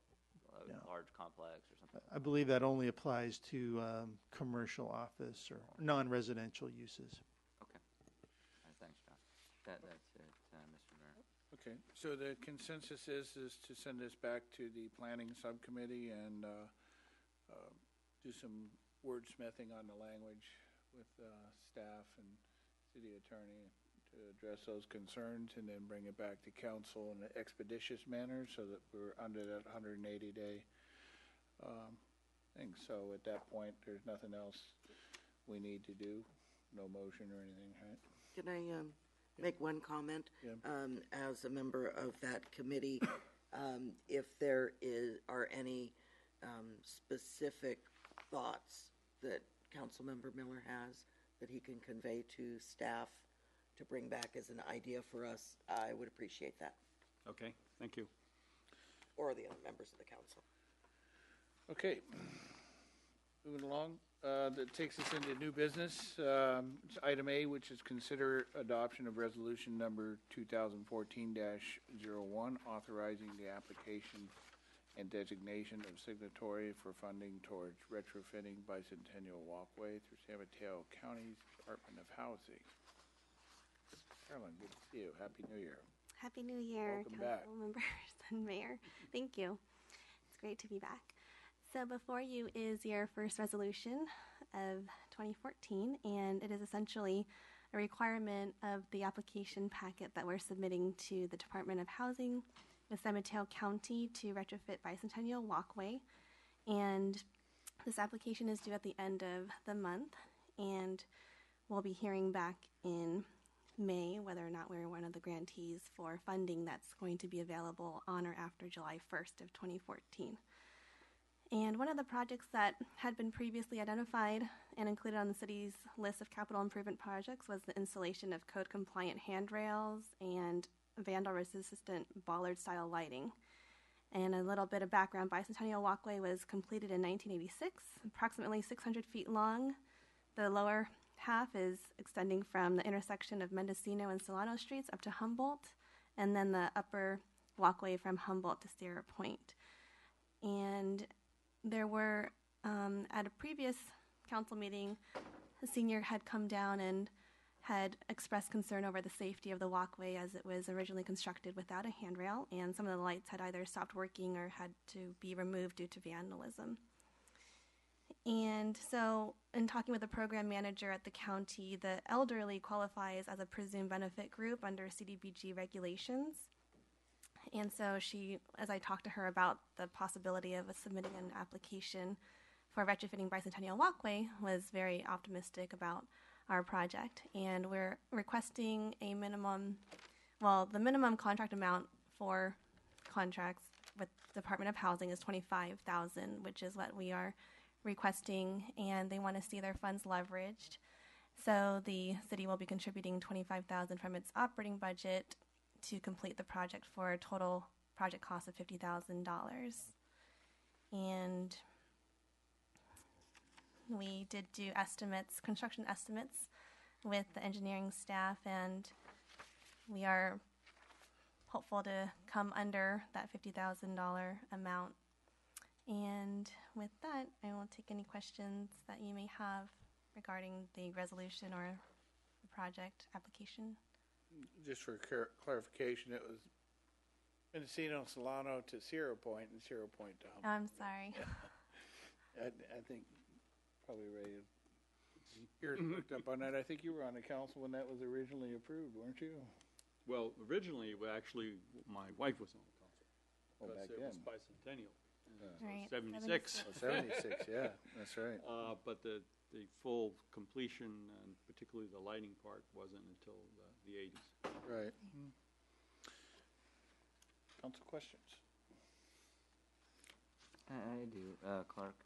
large complex or something. I believe that only applies to commercial office or non-residential uses. Okay. All right, thanks, John. That's it, Mr. Mayor. Okay, so the consensus is to send this back to the planning subcommittee and do some wordsmithing on the language with staff and city attorney to address those concerns, and then bring it back to council in an expeditious manner so that we're under that 180-day thing. So at that point, there's nothing else we need to do. No motion or anything, right? Can I make one comment? Yeah. As a member of that committee, if there are any specific thoughts that Councilmember Miller has that he can convey to staff to bring back as an idea for us, I would appreciate that, Okay, thank you. or the other members of the council. Okay. Moving along, that takes us into new business. It's item A, which is consider adoption of resolution number 2014-01, authorizing the application and designation of signatory for funding towards retrofitting Bicentennial Walkway through San Mateo County's Department of Housing. Carolyn, good to see you. Happy New Year. Happy New Year, Welcome back. council members and mayor. Thank you. It's great to be back. So before you is your first resolution of 2014, and it is essentially a requirement of the application packet that we're submitting to the Department of Housing with San Mateo County to retrofit Bicentennial Walkway. And this application is due at the end of the month, and we'll be hearing back in May whether or not we're one of the grantees for funding that's going to be available on or after July 1st of 2014. And one of the projects that had been previously identified and included on the city's list of capital improvement projects was the installation of code-compliant handrails and vandal-resistant bollard-style lighting. And a little bit of background, Bicentennial Walkway was completed in 1986, approximately 600 feet long. The lower half is extending from the intersection of Mendocino and Solano Streets up to Humboldt, and then the upper walkway from Humboldt to Sierra Point. And there were, at a previous council meeting, a senior had come down and had expressed concern over the safety of the walkway as it was originally constructed without a handrail, and some of the lights had either stopped working or had to be removed due to vandalism. And so, in talking with the program manager at the county, the elderly qualifies as a presumed benefit group under CDBG regulations. And so she, as I talked to her about the possibility of submitting an application for retrofitting Bicentennial Walkway, was very optimistic about our project. And we're requesting a minimum, well, the minimum contract amount for contracts with Department of Housing is $25,000, which is what we are requesting, and they want to see their funds leveraged. So the city will be contributing $25,000 from its operating budget to complete the project for a total project cost of $50,000. And we did do estimates, construction estimates with the engineering staff, and we are hopeful to come under that $50,000 amount. And with that, I will take any questions that you may have regarding the resolution or the project application. Just for clarification, it was Mendocino, Solano to Sierra Point, and Sierra Point to Humboldt. I'm sorry. I think probably Ray, you're hooked up on that. I think you were on the council when that was originally approved, weren't you? Well, originally, actually, my wife was on the council. Oh, back Because it was then. Bicentennial. Right, 76. Oh, 76, yeah, that's right. But the full completion, and particularly the lighting part, wasn't until the 80s. Right. Council questions? I do, Clark.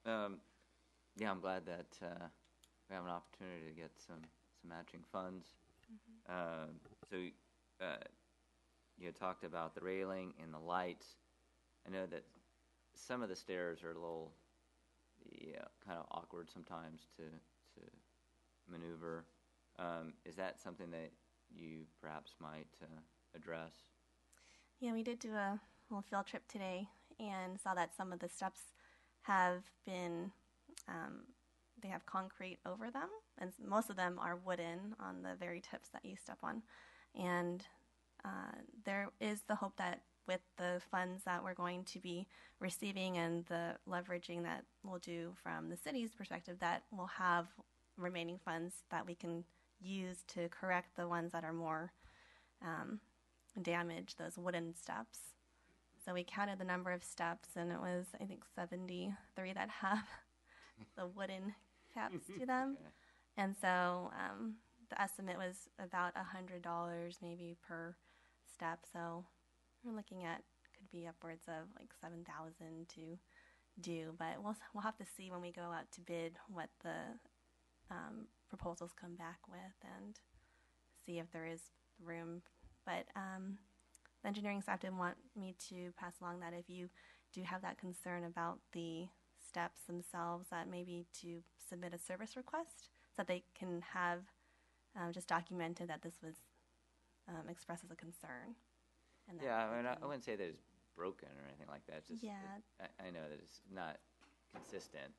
Yeah, I'm glad that we have an opportunity to get some matching funds. So you had talked about the railing and the lights. I know that some of the stairs are a little, kind of awkward sometimes to maneuver. Is that something that you perhaps might address? Yeah, we did do a little field trip today and saw that some of the steps have been, they have concrete over them, and most of them are wooden on the very tips that you step on. And there is the hope that with the funds that we're going to be receiving and the leveraging that we'll do from the city's perspective, that we'll have remaining funds that we can use to correct the ones that are more damaged, those wooden steps. So we counted the number of steps, and it was, I think, 73 that have the wooden steps to them. Okay. And so the estimate was about $100 maybe per step. So we're looking at could be upwards of like 7,000 to do, but we'll have to see when we go out to bid what the proposals come back with and see if there is room. But the engineering staff did want me to pass along that if you do have that concern about the steps themselves, that maybe to submit a service request so that they can have just documented that this was expressed as a concern. And that Yeah, I mean, they I can- wouldn't say that it's broken or anything like that. It's just, Yeah. I know that it's not consistent,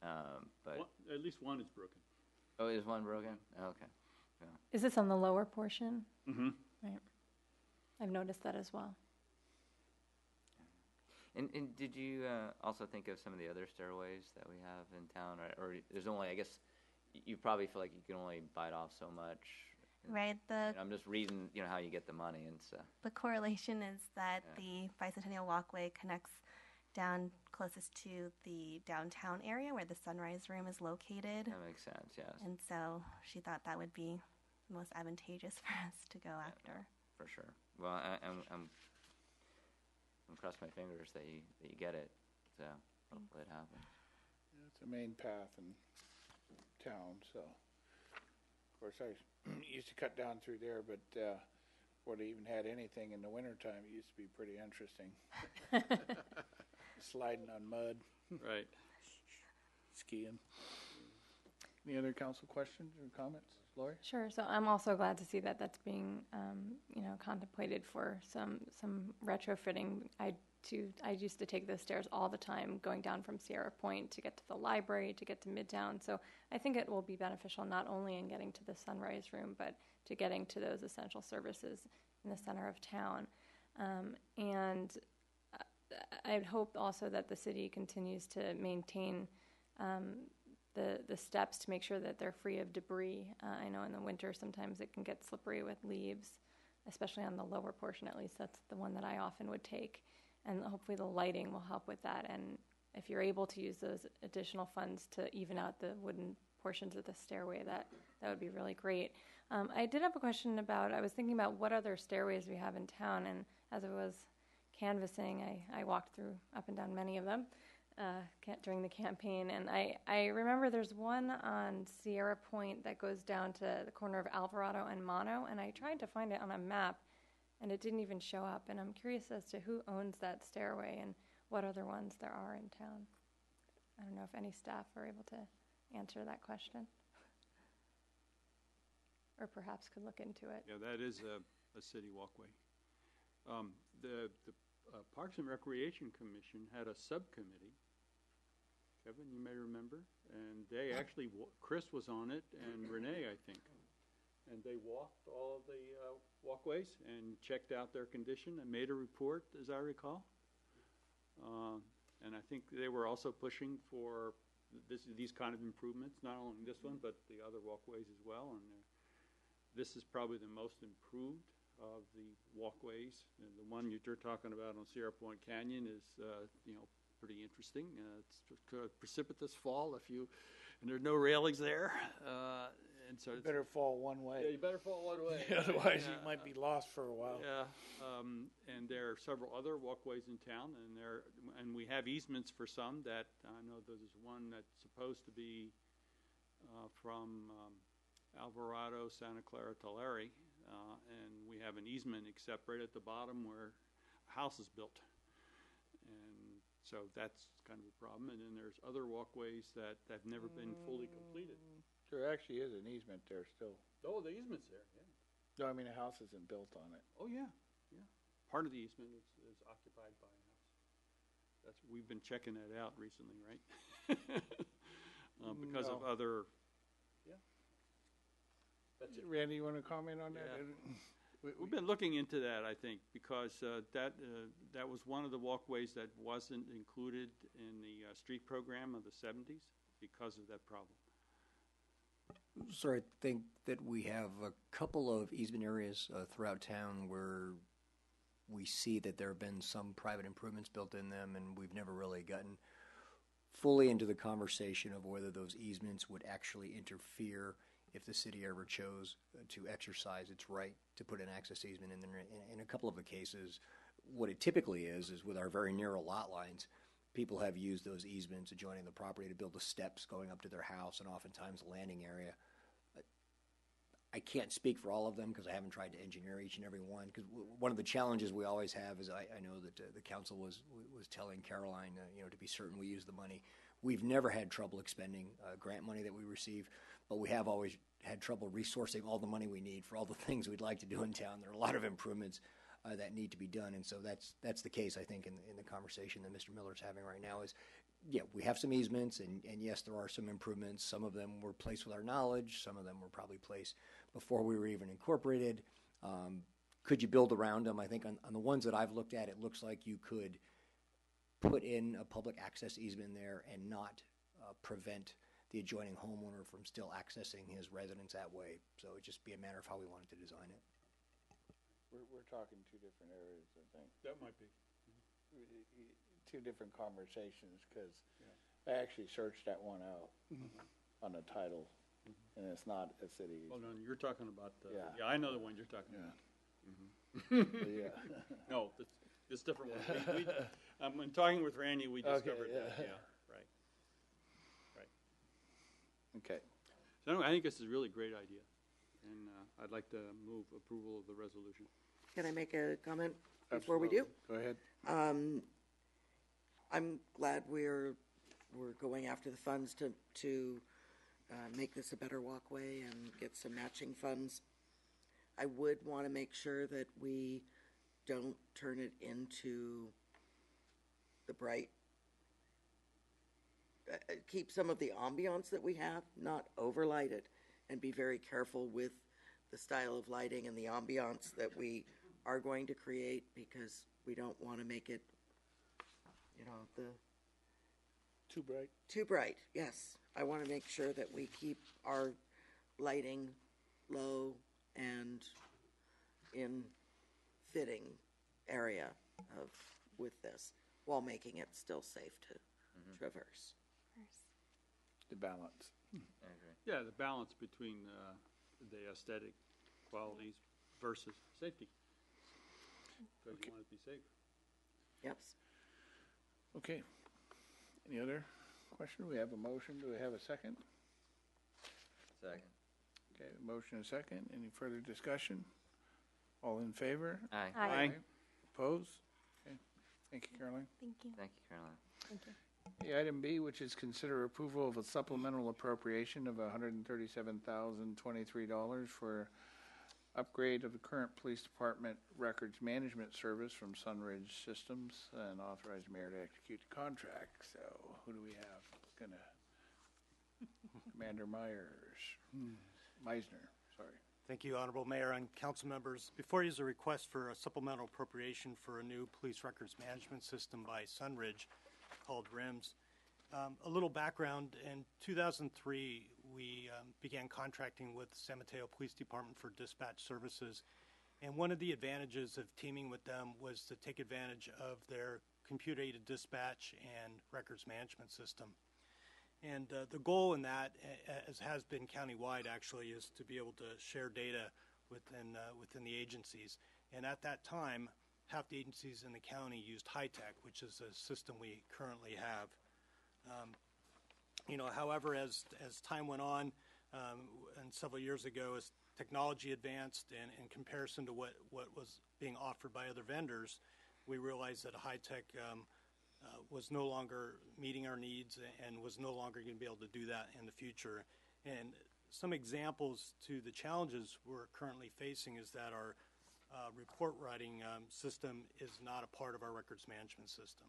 but, At least one is broken. oh, is one broken? Oh, okay. Is this on the lower portion? Mm-hmm. Right. I've noticed that as well. And did you also think of some of the other stairways that we have in town? Or there's only, I guess, you probably feel like you can only bite off so much. Right. And I'm just reading, how you get the money and stuff. The correlation is that Yeah. the Bicentennial Walkway connects down closest to the downtown area where the Sunrise Room is located. That makes sense, yes. And so she thought that would be most advantageous for us to go after. For sure. Well, I'm crossing my fingers that you get it. So hopefully it happens. It's a main path in town, so. Of course, I used to cut down through there, but before they even had anything in the wintertime, it used to be pretty interesting. Sliding on mud, Right. skiing. Any other council questions or comments? Lori? Sure. So I'm also glad to see that that's being, contemplated for some retrofitting. I used to take those stairs all the time, going down from Sierra Point to get to the library, to get to Midtown. So I think it will be beneficial not only in getting to the Sunrise Room, but to getting to those essential services in the center of town. And I'd hope also that the city continues to maintain the steps to make sure that they're free of debris. I know in the winter sometimes it can get slippery with leaves, especially on the lower portion. At least that's the one that I often would take. And hopefully the lighting will help with that. And if you're able to use those additional funds to even out the wooden portions of the stairway, that would be really great. I did have a question about, I was thinking about what other stairways we have in town, and as I was canvassing, I walked through up and down many of them during the campaign, and I remember there's one on Sierra Point that goes down to the corner of Alvarado and Mono, and I tried to find it on a map, and it didn't even show up, and I'm curious as to who owns that stairway and what other ones there are in town. I don't know if any staff are able to answer that question, or perhaps could look into it. Yeah, that is a city walkway. The Parks and Recreation Commission had a subcommittee. Kevin, you may remember, and they actually, Chris was on it, and Renee, I think. And they walked all of the walkways and checked out their condition and made a report, as I recall. And I think they were also pushing for these kind of improvements, not only this one, but the other walkways as well. And this is probably the most improved of the walkways. And the one you're talking about on Sierra Point Canyon is, pretty interesting. It's a precipitous fall and there's no railings there. And so You better fall one way. yeah, you better fall one way. Otherwise, Yeah. you might be lost for a while. Yeah, and there are several other walkways in town, and we have easements for some that, I know there's one that's supposed to be from Alvarado, Santa Clara, Tulare, and we have an easement except right at the bottom where a house is built. And so that's kind of a problem. And then there's other walkways that have never been fully completed. There actually is an easement there still. Oh, the easement's there, yeah. No, I mean, a house isn't built on it. Oh, yeah. Part of the easement is occupied by a house. We've been checking that out recently, right? Because of No. other, yeah. That's it. Randy, you want to comment on that? Yeah. We've been looking into that, I think, because that was one of the walkways that wasn't included in the street program of the 70s because of that problem. So I think that we have a couple of easement areas throughout town where we see that there have been some private improvements built in them, and we've never really gotten fully into the conversation of whether those easements would actually interfere if the city ever chose to exercise its right to put an access easement in there. In a couple of the cases, what it typically is with our very narrow lot lines, people have used those easements adjoining the property to build the steps going up to their house and oftentimes a landing area. I can't speak for all of them because I haven't tried to engineer each and every one. Because one of the challenges we always have is I know that the council was telling Caroline, to be certain we use the money. We've never had trouble expending grant money that we receive, but we have always had trouble resourcing all the money we need for all the things we'd like to do in town. There are a lot of improvements that need to be done, and so that's the case, I think, in the conversation that Mr. Miller's having right now is, yeah, we have some easements, and yes, there are some improvements. Some of them were placed with our knowledge. Some of them were probably placed before we were even incorporated. Could you build around them? I think on the ones that I've looked at, it looks like you could put in a public access easement there and not prevent the adjoining homeowner from still accessing his residence that way. So it'd just be a matter of how we wanted to design it. We're talking two different areas, I think. That might be. Two different conversations, because I actually searched that one out on the title, and it's not a city. Well, no, you're talking about the, Yeah. I know the one you're talking about. Yeah. No, it's different one. When talking with Randy, we discovered that, right. Okay. So anyway, I think this is a really great idea, and I'd like to move approval of the resolution. Can I make a comment before we do? Go ahead. I'm glad we're going after the funds to make this a better walkway and get some matching funds. I would want to make sure that we don't turn it into the bright, keep some of the ambiance that we have, not overlight it, and be very careful with the style of lighting and the ambiance that we are going to create, because we don't want to make it, Too bright. too bright. Yes, I want to make sure that we keep our lighting low and in fitting area with this, while making it still safe to traverse. The balance. Yeah, the balance between the aesthetic qualities versus safety. Because you want it to be safe. Yes. Okay. Any other question? We have a motion. Do we have a second? Second. Okay, motion and second. Any further discussion? All in favor? Aye. Aye. Opposed? Okay. Thank you, Caroline. Thank you. Thank you, Caroline. Thank you. Okay, item B, which is consider approval of a supplemental appropriation of $137,023 for upgrade of the current police department records management service from Sunridge Systems, and authorize mayor to execute the contract. So who do we have? Commander Meisner, sorry. Thank you, Honorable Mayor and council members. Before you is a request for a supplemental appropriation for a new police records management system by Sunridge called RIMS. A little background, in 2003, we began contracting with San Mateo Police Department for dispatch services, and one of the advantages of teaming with them was to take advantage of their computer-aided dispatch and records management system. And the goal in that, as has been countywide actually, is to be able to share data within the agencies. And at that time, half the agencies in the county used high-tech, which is a system we currently have. However, as time went on, and several years ago, as technology advanced, and in comparison to what was being offered by other vendors, we realized that high-tech was no longer meeting our needs and was no longer going to be able to do that in the future. And some examples to the challenges we're currently facing is that our report writing system is not a part of our records management system.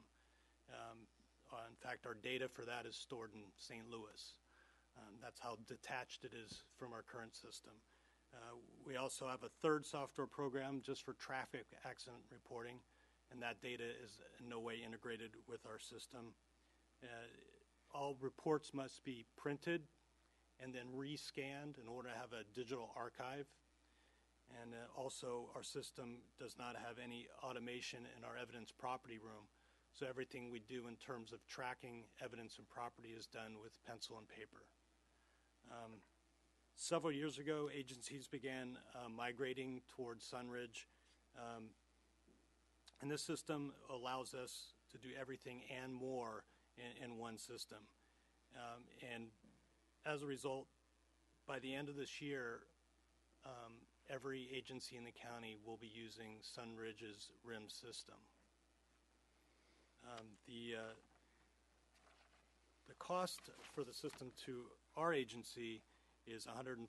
In fact, our data for that is stored in St. Louis. That's how detached it is from our current system. We also have a third software program just for traffic accident reporting, and that data is in no way integrated with our system. All reports must be printed and then rescanned in order to have a digital archive. And also, our system does not have any automation in our evidence property room, So everything we do in terms of tracking evidence and property is done with pencil and paper. Several years ago, agencies began migrating towards Sunridge. And this system allows us to do everything and more in one system. And as a result, by the end of this year, every agency in the county will be using Sunridge's RIM system. The cost for the system to our agency is $133,000.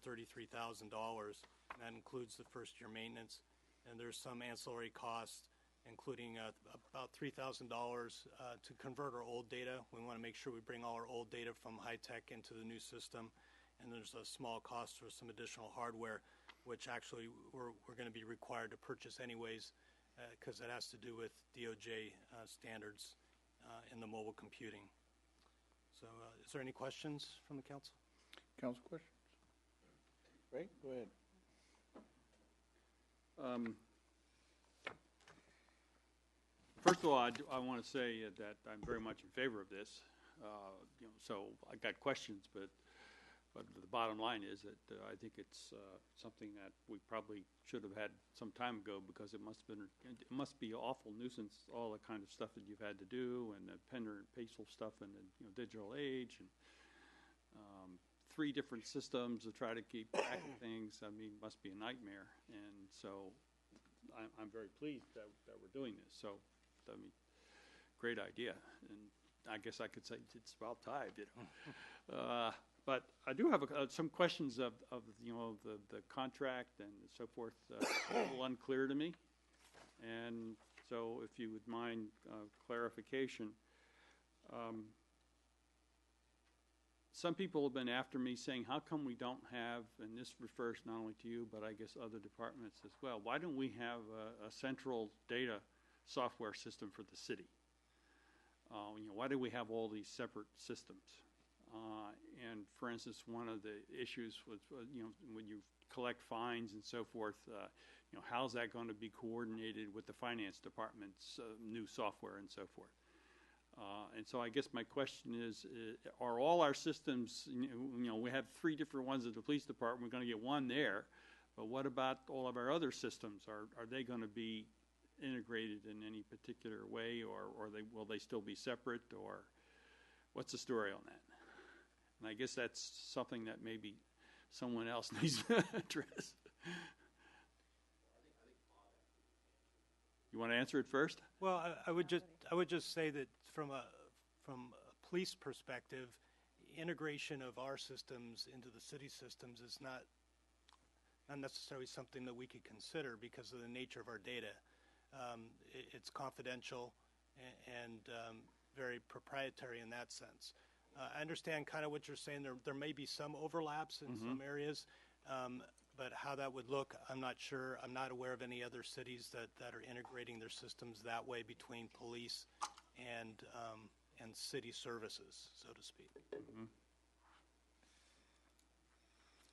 That includes the first year maintenance, and there's some ancillary costs, including about $3,000 to convert our old data. We want to make sure we bring all our old data from high tech into the new system, and there's a small cost for some additional hardware, which actually we're going to be required to purchase anyways, because it has to do with DOJ standards in the mobile computing. So is there any questions from the council? Council questions? Right, go ahead. First of all, I want to say that I'm very much in favor of this. So I got questions, but the bottom line is that I think it's something that we probably should have had some time ago, because it must be an awful nuisance, all the kind of stuff that you've had to do, and the pen and pencil stuff in the digital age, and 3 different systems to try to keep track of things. I mean, it must be a nightmare. And so I'm very pleased that we're doing this. So, I mean, great idea. And I guess I could say it's about time, But I do have some questions of the contract and so forth, a little unclear to me. And so if you would mind clarification. Some people have been after me saying, how come we don't have, and this refers not only to you, but I guess other departments as well, why don't we have a central data software system for the city? Why do we have all these separate systems? And for instance, one of the issues was, when you collect fines and so forth, how's that going to be coordinated with the finance department's new software and so forth? And so I guess my question is, are all our systems, we have 3 different ones at the police department, we're going to get one there, but what about all of our other systems? Are they going to be integrated in any particular way, or will they still be separate, or what's the story on that? And I guess that's something that maybe someone else needs to address. You want to answer it first? Well, I would just say that from a police perspective, integration of our systems into the city systems is not necessarily something that we could consider because of the nature of our data. It's confidential and very proprietary in that sense. I understand kind of what you're saying. There may be some overlaps in some areas, but how that would look, I'm not sure. I'm not aware of any other cities that are integrating their systems that way between police and city services, so to speak. Mm-hmm.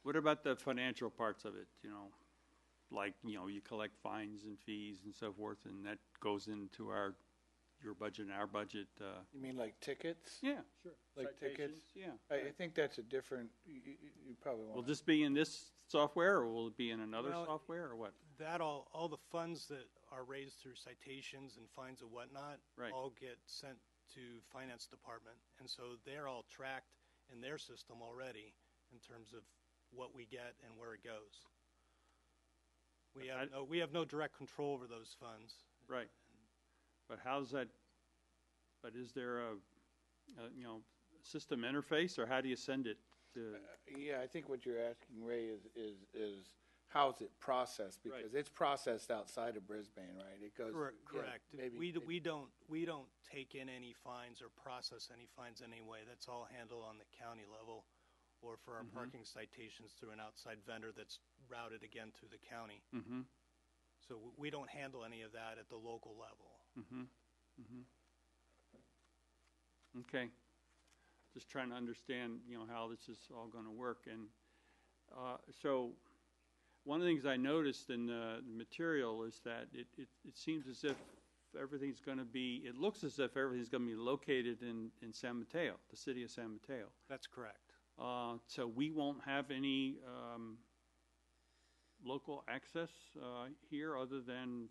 What about the financial parts of it? Like you collect fines and fees and so forth, and that goes into your budget and our budget. You mean like tickets? Yeah, sure. Like Citations, tickets? Yeah. I think that's a different, you probably want. Will this be in this software, or will it be in another software, or what? That all the funds that are raised through citations and fines and whatnot all get sent to finance department, and so they're all tracked in their system already in terms of what we get and where it goes. We have no direct control over those funds. Right. But how's that? But is there a system interface, or how do you send it to? Yeah, I think what you're asking, Ray, is how's it processed? Because it's processed outside of Brisbane, right? It goes correct. Yeah, we don't take in any fines or process any fines anyway. That's all handled on the county level, or for our parking citations through an outside vendor that's routed again through the county. Mm-hmm. So we don't handle any of that at the local level. Mm-hmm. Mm-hmm. Okay. Just trying to understand, how this is all going to work. And so one of the things I noticed in the material is that it seems as if everything's going to be, it looks as if everything's going to be located in San Mateo, the city of San Mateo. That's correct. So we won't have any local access here other than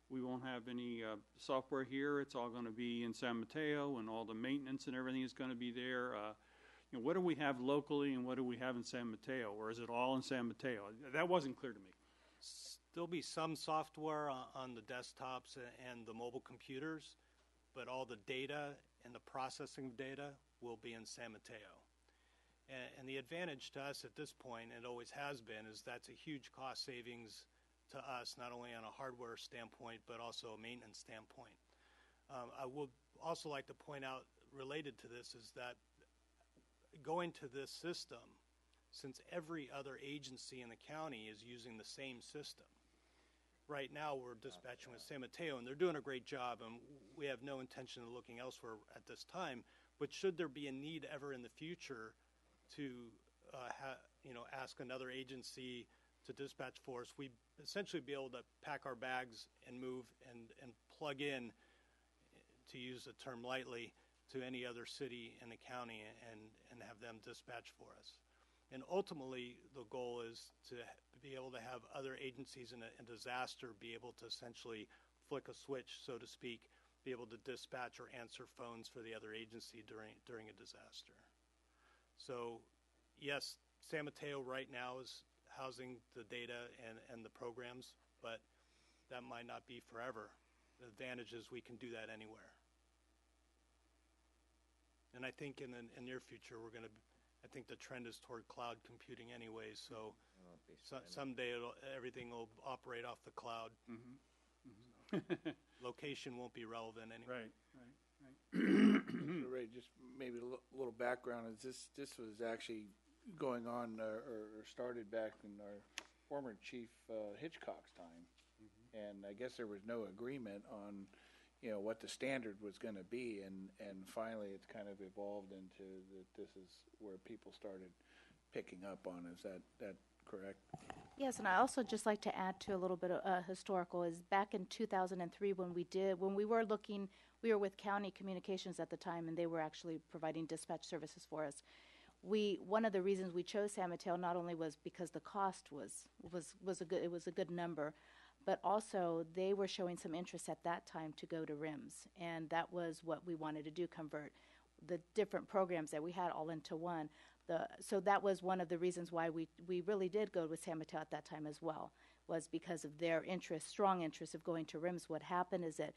we won't have any software here. It's all going to be in San Mateo, and all the maintenance and everything is going to be there. What do we have locally and what do we have in San Mateo? Or is it all in San Mateo? That wasn't clear to me. There'll be some software on the desktops and the mobile computers, but all the data and the processing of data will be in San Mateo. And the advantage to us at this point, and always has been, is that's a huge cost savings to us, not only on a hardware standpoint, but also a maintenance standpoint. I would also like to point out, related to this, is that going to this system, since every other agency in the county is using the same system. Right now, we're dispatching with San Mateo, and they're doing a great job, and we have no intention of looking elsewhere at this time. But should there be a need ever in the future to ask another agency to dispatch for us, we essentially be able to pack our bags and move and plug in, to use the term lightly, to any other city in the county and have them dispatch for us. And ultimately, the goal is to be able to have other agencies in a disaster be able to essentially flick a switch, so to speak, be able to dispatch or answer phones for the other agency during a disaster. So, yes, San Mateo right now is housing the data and the programs, but that might not be forever. The advantage is we can do that anywhere. And I think in the near future, I think the trend is toward cloud computing anyway, so someday everything will operate off the cloud. Location won't be relevant anymore. Right. So Ray, just maybe a little background is this was actually going on or started back in our former Chief Hitchcock's time, and I guess there was no agreement on what the standard was going to be, and finally it's kind of evolved into that this is where people started picking up on. Is that correct? Yes, and I also just like to add to a little bit of historical is back in 2003 when we were with County Communications at the time, and they were actually providing dispatch services for us. One of the reasons we chose San Mateo not only was because the cost was a good number, but also they were showing some interest at that time to go to RIMS, and that was what we wanted to do, convert the different programs that we had all into one. So that was one of the reasons why we really did go with San Mateo at that time as well, was because of their strong interest of going to RIMS. What happened is that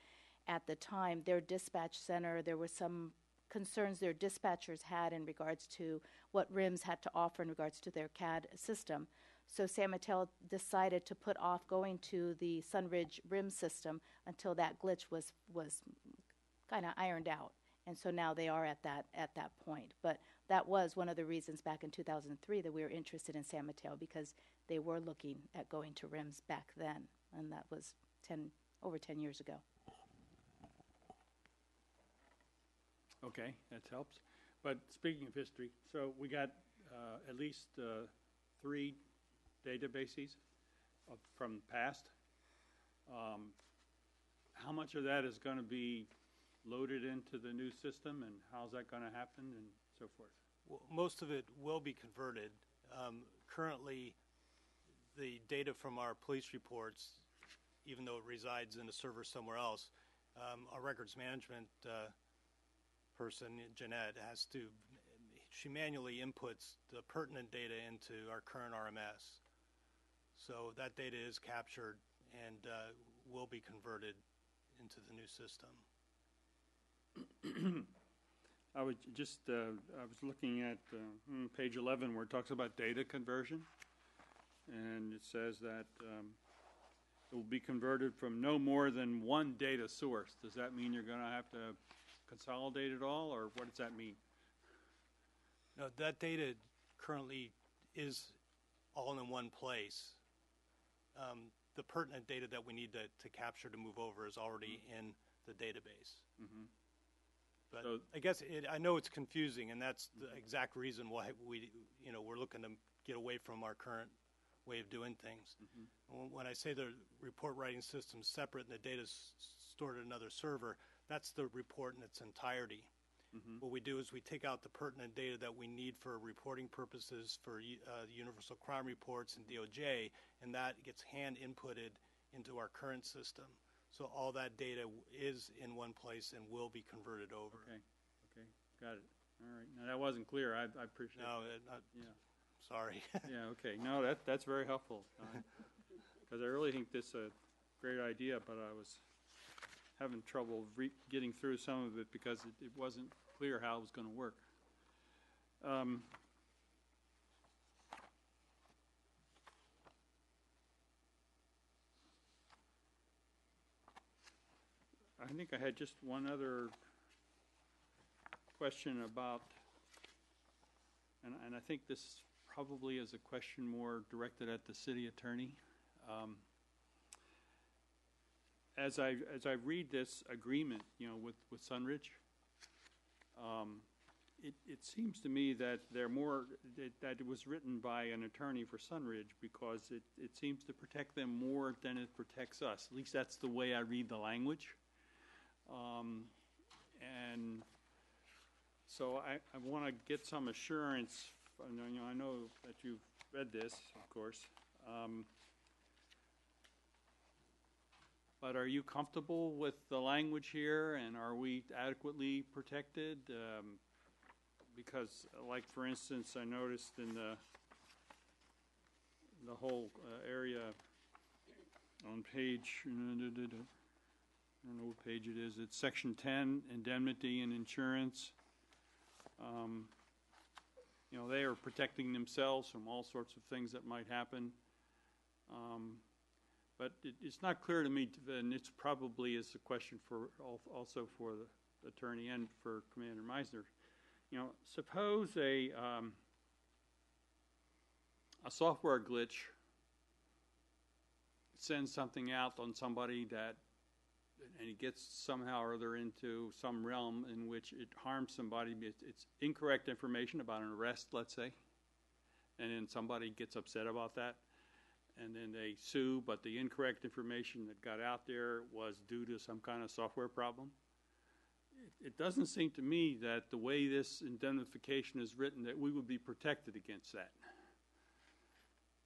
at the time, their dispatch center, there were some concerns their dispatchers had in regards to what RIMS had to offer in regards to their CAD system. So San Mateo decided to put off going to the Sunridge RIMS system until that glitch was kind of ironed out. And so now they are at that point. But that was one of the reasons back in 2003 that we were interested in San Mateo, because they were looking at going to RIMS back then, and that was over 10 years ago. Okay, that helps. But speaking of history, so we got at least 3 databases from the past. How much of that is going to be loaded into the new system, and how's that going to happen, and so forth? Well, most of it will be converted. Currently, the data from our police reports, even though it resides in a server somewhere else, our records management person, Jeanette, she manually inputs the pertinent data into our current RMS. So that data is captured and will be converted into the new system. I was looking at page 11 where it talks about data conversion, and it says that it will be converted from no more than one data source. Does that mean you're going to have to consolidate it all, or what does that mean? No, that data currently is all in one place. The pertinent data that we need to capture to move over is already in the database. But so, I guess I know it's confusing, and that's the exact reason why we're looking to get away from our current way of doing things. When I say the report writing system is separate and the data is stored in another server, that's the report in its entirety. What we do is we take out the pertinent data that we need for reporting purposes for universal crime reports and DOJ, and that gets hand inputted into our current system. So all that data is in one place and will be converted over. Okay, got it. All right. Now, that wasn't clear. I appreciate that. Sorry. Yeah, okay. No, that's very helpful. Because I really think this is a great idea, but I was having trouble getting through some of it because it wasn't clear how it was going to work. I think I had just one other question about, and I think this probably is a question more directed at the city attorney. As I read this agreement, with Sunridge, it seems to me that that it was written by an attorney for Sunridge because it seems to protect them more than it protects us. At least that's the way I read the language. And so I want to get some assurance. I know that you've read this, of course. But are you comfortable with the language here, and are we adequately protected? Because, like, for instance, I noticed in the whole area on page, I don't know what page it is, it's section 10, indemnity and insurance. They are protecting themselves from all sorts of things that might happen. But it's not clear to me, and it's probably is a question for also for the attorney and for Commander Meisner. Suppose a software glitch sends something out on somebody and it gets somehow or other into some realm in which it harms somebody. It's incorrect information about an arrest, let's say, and then somebody gets upset about that. And then they sue, but the incorrect information that got out there was due to some kind of software problem. It doesn't seem to me that the way this indemnification is written that we would be protected against that.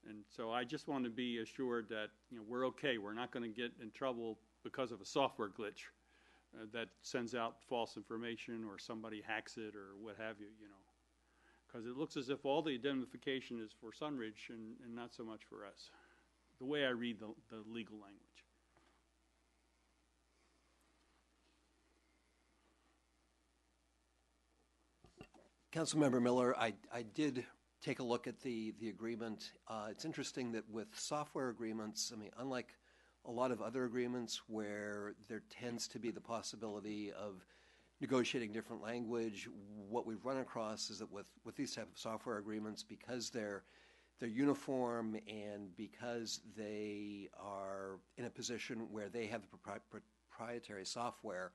And so I just want to be assured that we're okay. We're not going to get in trouble because of a software glitch that sends out false information or somebody hacks it or what have you, Because it looks as if all the indemnification is for Sunridge and not so much for us, the way I read the legal language. Councilmember Miller, I did take a look at the agreement. It's interesting that with software agreements, unlike a lot of other agreements where there tends to be the possibility of negotiating different language, what we've run across is that with these type of software agreements, because they're uniform and because they are in a position where they have the proprietary software,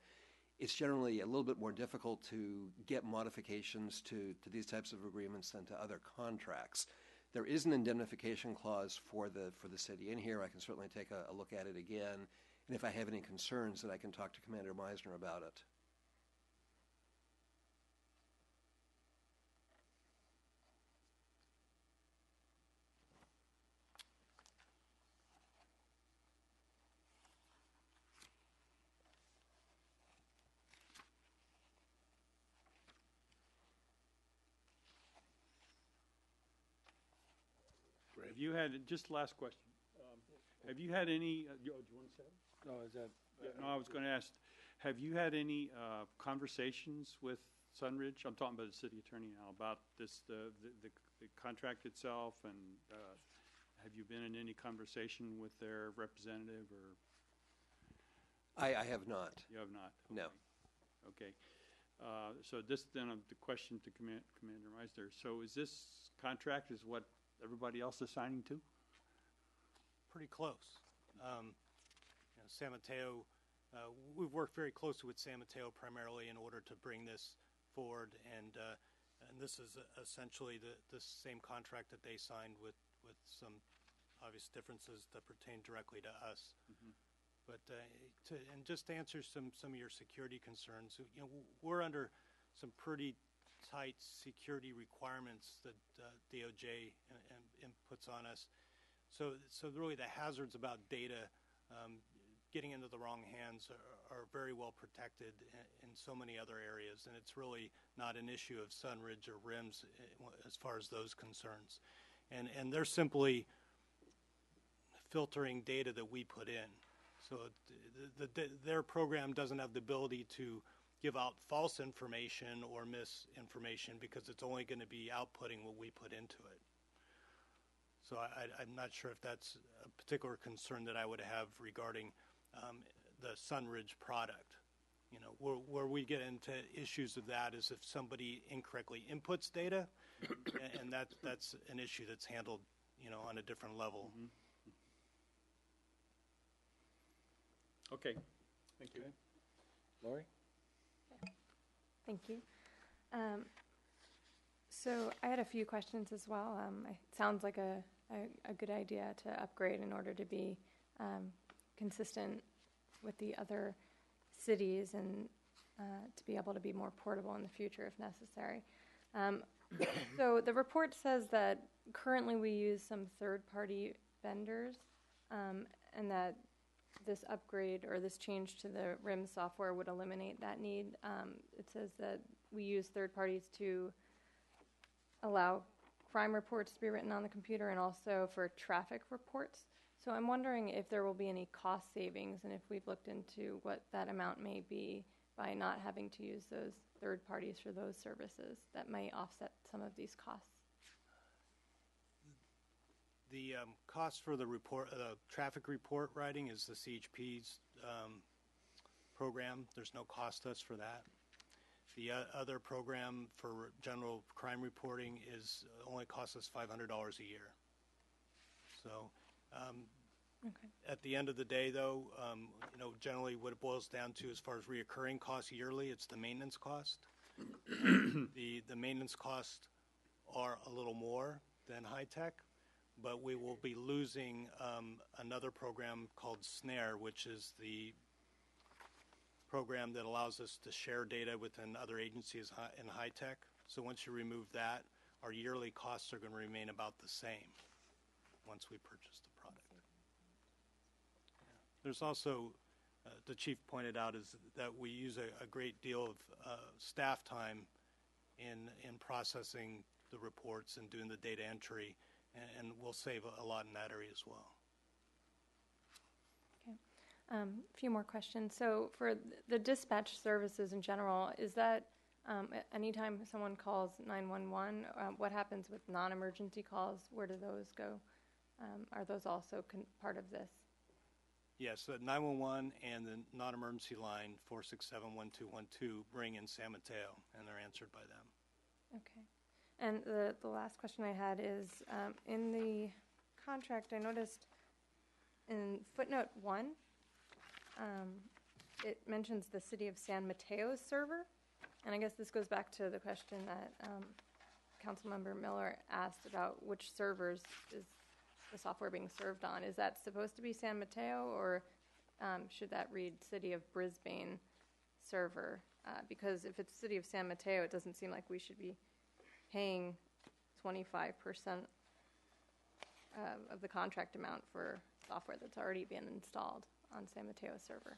it's generally a little bit more difficult to get modifications to these types of agreements than to other contracts. There is an indemnification clause for the city in here. I can certainly take a look at it again, and if I have any concerns, then I can talk to Commander Meisner about it. Have you had, just last question, have you had any, do you want to say it? No, is that? No, I was going to ask, have you had any conversations with Sunridge? I'm talking about the city attorney now, about this, the contract itself, and have you been in any conversation with their representative, or? I have not. You have not? No. Okay. So this then, the question to Commander Meisner. So is this contract is what everybody else is signing to? Pretty close. San Mateo, we've worked very closely with San Mateo primarily in order to bring this forward, and this is essentially the same contract that they signed with some obvious differences that pertain directly to us. But and just to answer some of your security concerns, we're under some pretty tight security requirements that DOJ inputs on us. So really the hazards about data getting into the wrong hands are very well protected in so many other areas, and it's really not an issue of Sunridge or RIMS as far as those concerns. And they're simply filtering data that we put in. So their program doesn't have the ability to give out false information or misinformation because it's only going to be outputting what we put into it. So I'm not sure if that's a particular concern that I would have regarding the Sunridge product. Where we get into issues of that is if somebody incorrectly inputs data, and that's an issue that's handled, on a different level. Okay, thank you. Lori? Thank you. So I had a few questions as well. It sounds like a good idea to upgrade in order to be consistent with the other cities and to be able to be more portable in the future if necessary. So the report says that currently we use some third-party vendors and that this upgrade or this change to the RIMS software would eliminate that need. It says that we use third parties to allow crime reports to be written on the computer and also for traffic reports. So I'm wondering if there will be any cost savings and if we've looked into what that amount may be by not having to use those third parties for those services that may offset some of these costs. The cost for the traffic report writing is the CHP's program. There's no cost to us for that. The other program for general crime reporting only costs us $500 a year. So at the end of the day, though, generally what it boils down to as far as reoccurring costs yearly, it's the maintenance cost. The maintenance costs are a little more than high tech, but we will be losing another program called SNARE, which is the program that allows us to share data within other agencies in high tech. So once you remove that, our yearly costs are going to remain about the same once we purchase the product. There's also, the chief pointed out, is that we use a great deal of staff time in processing the reports and doing the data entry, and we'll save a lot in that area as well. Okay. A few more questions. So for the dispatch services in general, is that anytime someone calls 911, what happens with non-emergency calls? Where do those go? Are those also part of this? Yes, 911 and the non-emergency line 467-1212 bring in San Mateo, and they're answered by them. Okay. And the last question I had is, in the contract, I noticed in footnote 1, it mentions the City of San Mateo's server. And I guess this goes back to the question that Councilmember Miller asked about which servers is the software being served on. Is that supposed to be San Mateo, or should that read City of Brisbane server? Because if it's City of San Mateo, it doesn't seem like we should be paying 25% of the contract amount for software that's already been installed on San Mateo's server.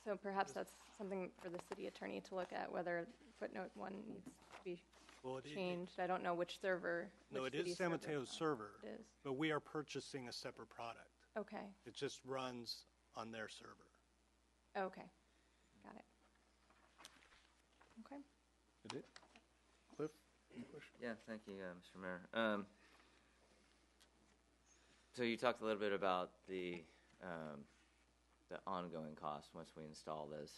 So perhaps that's something for the city attorney to look at, whether footnote 1 needs to be changed. I don't know which server. No, it is San Mateo's server. It is. But we are purchasing a separate product. Okay. It just runs on their server. Okay. Got it. Okay. Is it? Cliff, any questions? Yeah, thank you, Mr. Mayor. So you talked a little bit about the ongoing costs once we install this,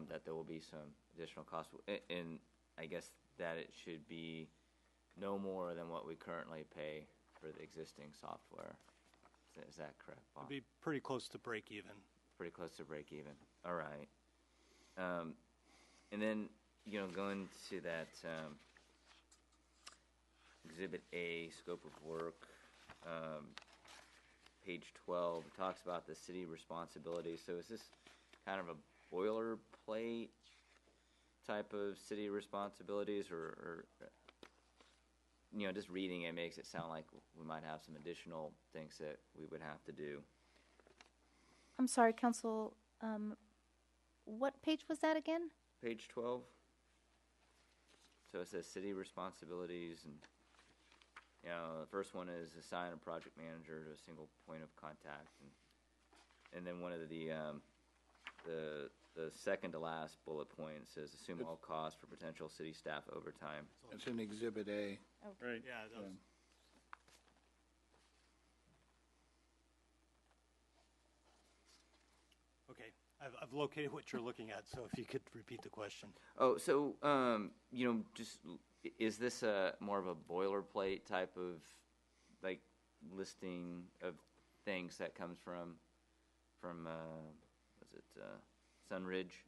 that there will be some additional costs, and I guess that it should be no more than what we currently pay for the existing software. Is that correct, Bob? It'd be pretty close to break even. Pretty close to break even. All right. And then, going to that Exhibit A, scope of work, page 12, it talks about the city responsibility. So is this kind of a boilerplate type of city responsibilities, or just reading it makes it sound like we might have some additional things that we would have to do. I'm sorry, Council, what page was that again? Page 12. So it says city responsibilities, and the first one is assign a project manager to a single point of contact, and then one of the second to last bullet point says assume all costs for potential city staff overtime. It's in Exhibit A. Right. Yeah, that was, okay. I've located what you're looking at, so if you could repeat the question. Oh, so just is this a more of a boilerplate type of like listing of things that comes from Sunridge?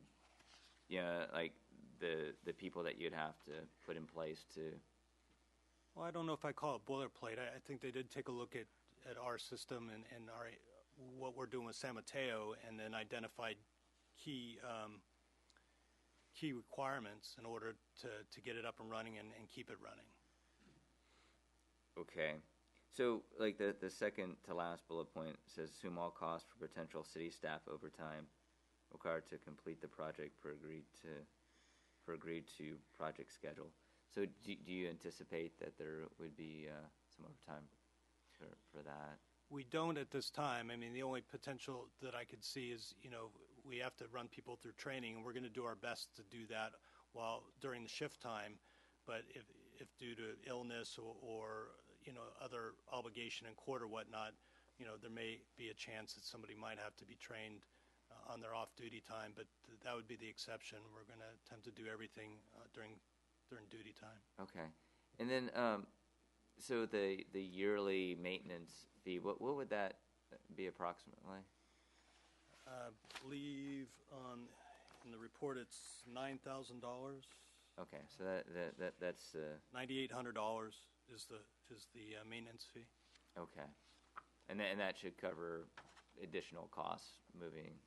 Yeah, like the people that you'd have to put in place to. Well, I don't know if I call it boilerplate. I think they did take a look at our system and our what we're doing with San Mateo, and then identified key requirements in order to get it up and running and keep it running. Okay. So, like the second to last bullet point says, assume all costs for potential city staff overtime required to complete the project per agreed to project schedule. So, do you anticipate that there would be some overtime for that? We don't at this time. I mean, the only potential that I could see is, we have to run people through training, and we're going to do our best to do that during the shift time. But if due to illness or other obligation in court or whatnot, there may be a chance that somebody might have to be trained on their off-duty time. But that would be the exception. We're going to attempt to do everything during duty time. Okay, and then so the yearly maintenance fee, what would that be approximately? I believe in the report it's $9,000. Okay, so that's $9,800 is the maintenance fee. Okay, and that should cover additional costs moving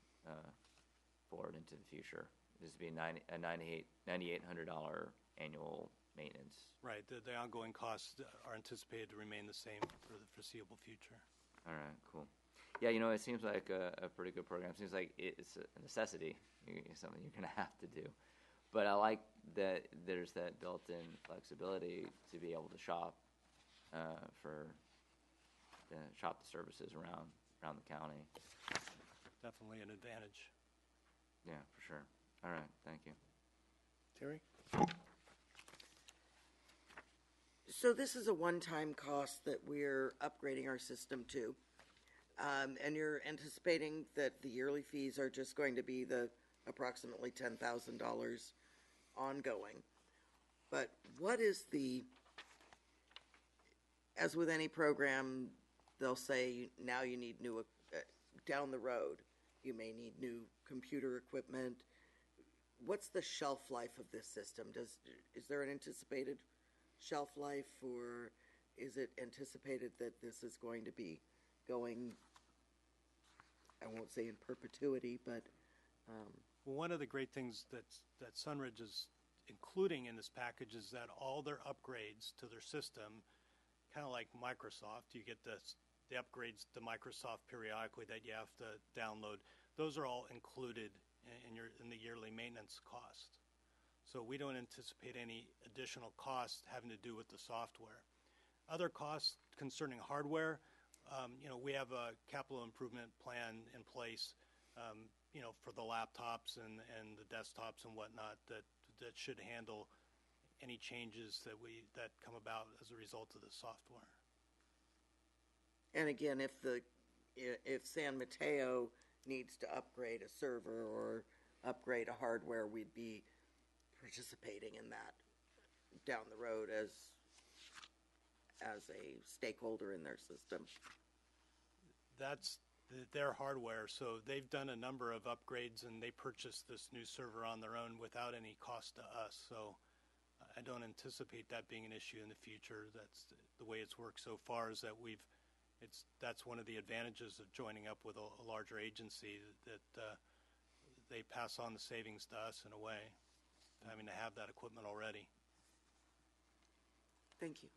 forward into the future. This would be a $9,800 annual maintenance. Right. The ongoing costs are anticipated to remain the same for the foreseeable future. All right, cool. Yeah, it seems like a pretty good program. It seems like it's a necessity, something you're going to have to do. But I like that there's that built-in flexibility to be able to shop shop the services around the county. Definitely an advantage. Yeah, for sure. All right, thank you. Terry? So this is a one-time cost that we're upgrading our system to. And you're anticipating that the yearly fees are just going to be the approximately $10,000 ongoing. But what is as with any program, they'll say now you need new, down the road, you may need new computer equipment. What's the shelf life of this system? Is there an anticipated shelf life, or is it anticipated that this is going to be going, I won't say in perpetuity, but well, one of the great things that Sunridge is including in this package is that all their upgrades to their system, kind of like Microsoft, you get the upgrades to Microsoft periodically that you have to download. Those are all included in the yearly maintenance cost. So we don't anticipate any additional costs having to do with the software. Other costs concerning hardware, we have a capital improvement plan in place, for the laptops and the desktops and whatnot that should handle any changes that come about as a result of the software. and again, if San Mateo needs to upgrade a server or upgrade a hardware, we'd be participating in that down the road as a stakeholder in their system. That's their hardware, so they've done a number of upgrades and they purchased this new server on their own without any cost to us. So I don't anticipate that being an issue in the future. That's the way it's worked so far, is that we've that's one of the advantages of joining up with a larger agency, that they pass on the savings to us in a way, having to have that equipment already. Thank you.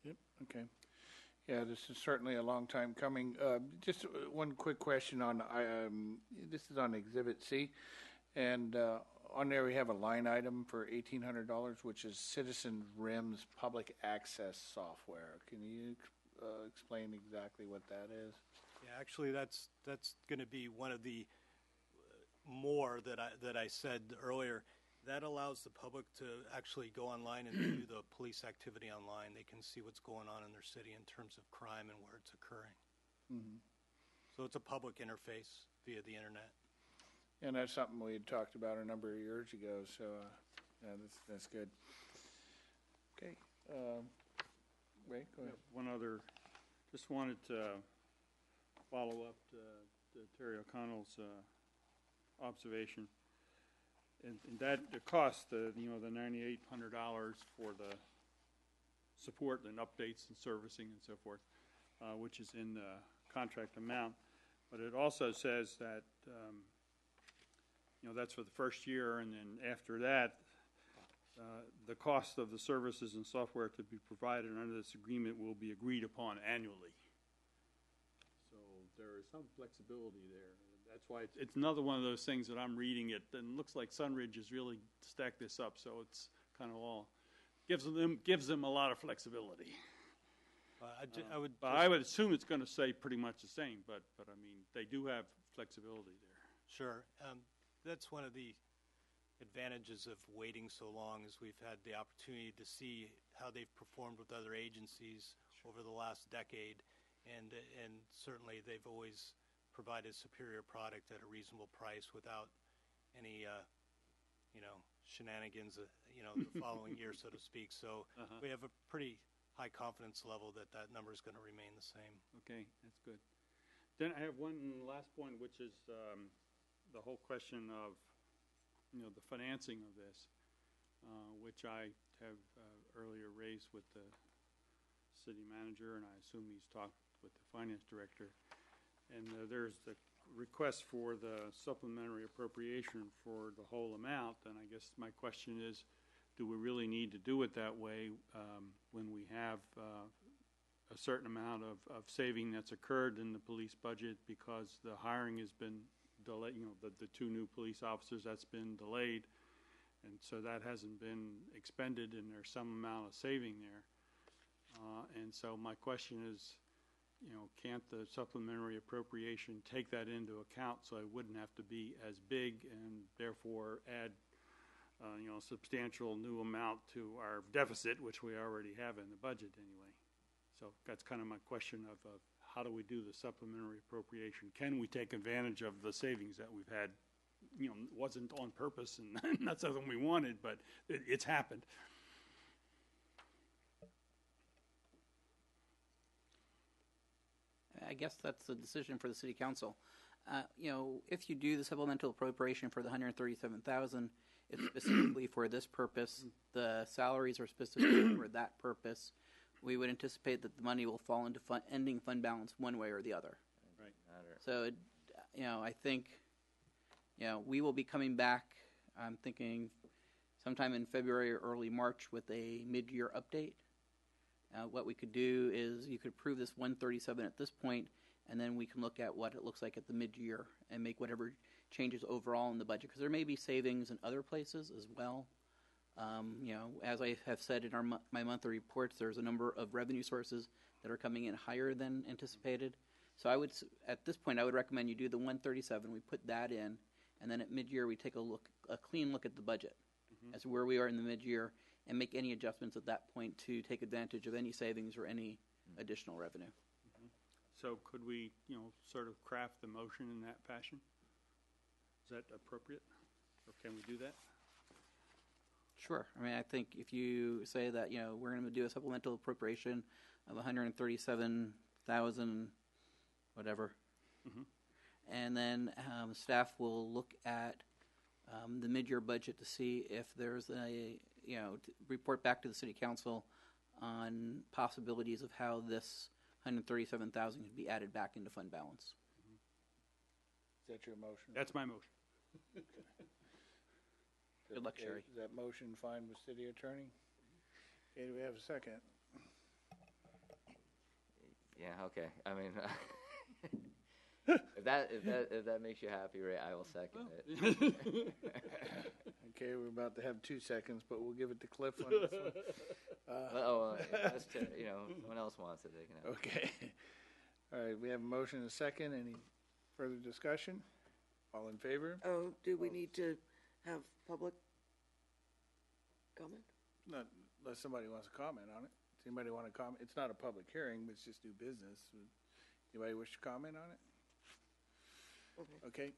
Yep, okay. Yeah, this is certainly a long time coming. Just one quick question on, this is on Exhibit C, and on there we have a line item for $1,800, which is Citizen RIMS Public Access Software. Can you explain exactly what that is? Yeah, actually, that's going to be one of the more that I said earlier. That allows the public to actually go online and view the police activity online. They can see what's going on in their city in terms of crime and where it's occurring. Mm-hmm. So it's a public interface via the internet. And that's something we had talked about a number of years ago, so yeah, that's good. Okay. Ray, go ahead. One other, just wanted to follow up to Terry O'Connell's observation. And that the cost, the $9,800 for the support and updates and servicing and so forth, which is in the contract amount. But it also says that that's for the first year, and then after that, the cost of the services and software to be provided under this agreement will be agreed upon annually. So there is some flexibility there. That's why it's another one of those things that I'm reading it, and it looks like Sunridge has really stacked this up, so it's kind of all gives them a lot of flexibility. I would assume it's going to stay pretty much the same, but I mean they do have flexibility there. Sure, that's one of the advantages of waiting so long, is we've had the opportunity to see how they've performed with other agencies over the last decade, and certainly they've always provided superior product at a reasonable price without any, shenanigans, the following year, so to speak. So we have a pretty high confidence level that number is going to remain the same. Okay, that's good. Then I have one last point, which is the whole question of, the financing of this, which I have earlier raised with the city manager, and I assume he's talked with the finance director. And there's the request for the supplementary appropriation for the whole amount. And I guess my question is, do we really need to do it that way when we have a certain amount of saving that's occurred in the police budget because the hiring has been delayed, the two new police officers, that's been delayed. And so that hasn't been expended, and there's some amount of saving there. And so my question is, can't the supplementary appropriation take that into account so it wouldn't have to be as big and therefore add, a substantial new amount to our deficit, which we already have in the budget anyway? So that's kind of my question of how do we do the supplementary appropriation? Can we take advantage of the savings that we've had? Wasn't on purpose and not something we wanted, but it's happened. I guess that's the decision for the city council. If you do the supplemental appropriation for the $137,000, it's specifically for this purpose. The salaries are specifically for that purpose. We would anticipate that the money will fall into ending fund balance one way or the other. Right. So, I think, we will be coming back. I'm thinking sometime in February or early March with a mid-year update. What we could do is you could approve this 137 at this point, and then we can look at what it looks like at the mid-year and make whatever changes overall in the budget, because there may be savings in other places as well. As I have said in my monthly reports, there's a number of revenue sources that are coming in higher than anticipated. So at this point, I would recommend you do the 137. We put that in, and then at mid-year we take a clean look at the budget as to where we are in the mid-year, and make any adjustments at that point to take advantage of any savings or any additional revenue. So could we, sort of craft the motion in that fashion? Is that appropriate, or can we do that? Sure. I mean, I think if you say that, we're going to do a supplemental appropriation of $137,000, whatever, and then staff will look at the mid-year budget to see if there's to report back to the city council on possibilities of how this 137,000 could be added back into fund balance. Is that your motion? That's my motion. Good luck, Okay, Sherry. Is that motion fine with city attorney? Okay, do we have a second? Yeah, okay. I mean, if that makes you happy, Ray, I will second it. Okay, we're about to have 2 seconds, but we'll give it to Cliff on this one. That's someone else wants it, they can have it. Okay. All right, we have a motion and a second. Any further discussion? All in favor? Oh, do we need to have public comment? Not unless somebody wants to comment on it. Does anybody want to comment? It's not a public hearing, but it's just new business. Anybody wish to comment on it? Okay.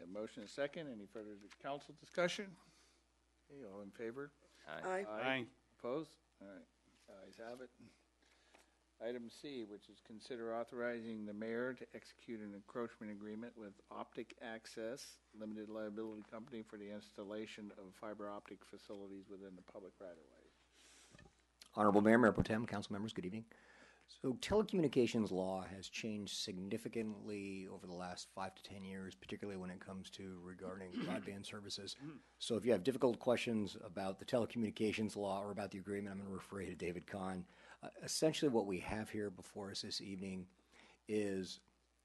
A motion and a second. Any further council discussion? Okay, all in favor? Aye. Aye. Opposed? All right. Ayes have it. Item C, which is consider authorizing the mayor to execute an encroachment agreement with Optic Access Limited Liability Company for the installation of fiber optic facilities within the public right-of-way. Honorable Mayor, Mayor Pro Tem, council members, good evening. So telecommunications law has changed significantly over the last 5 to 10 years, particularly when it comes to regarding broadband services. So if you have difficult questions about the telecommunications law or about the agreement, I'm going to refer you to David Kahn. Essentially what we have here before us this evening is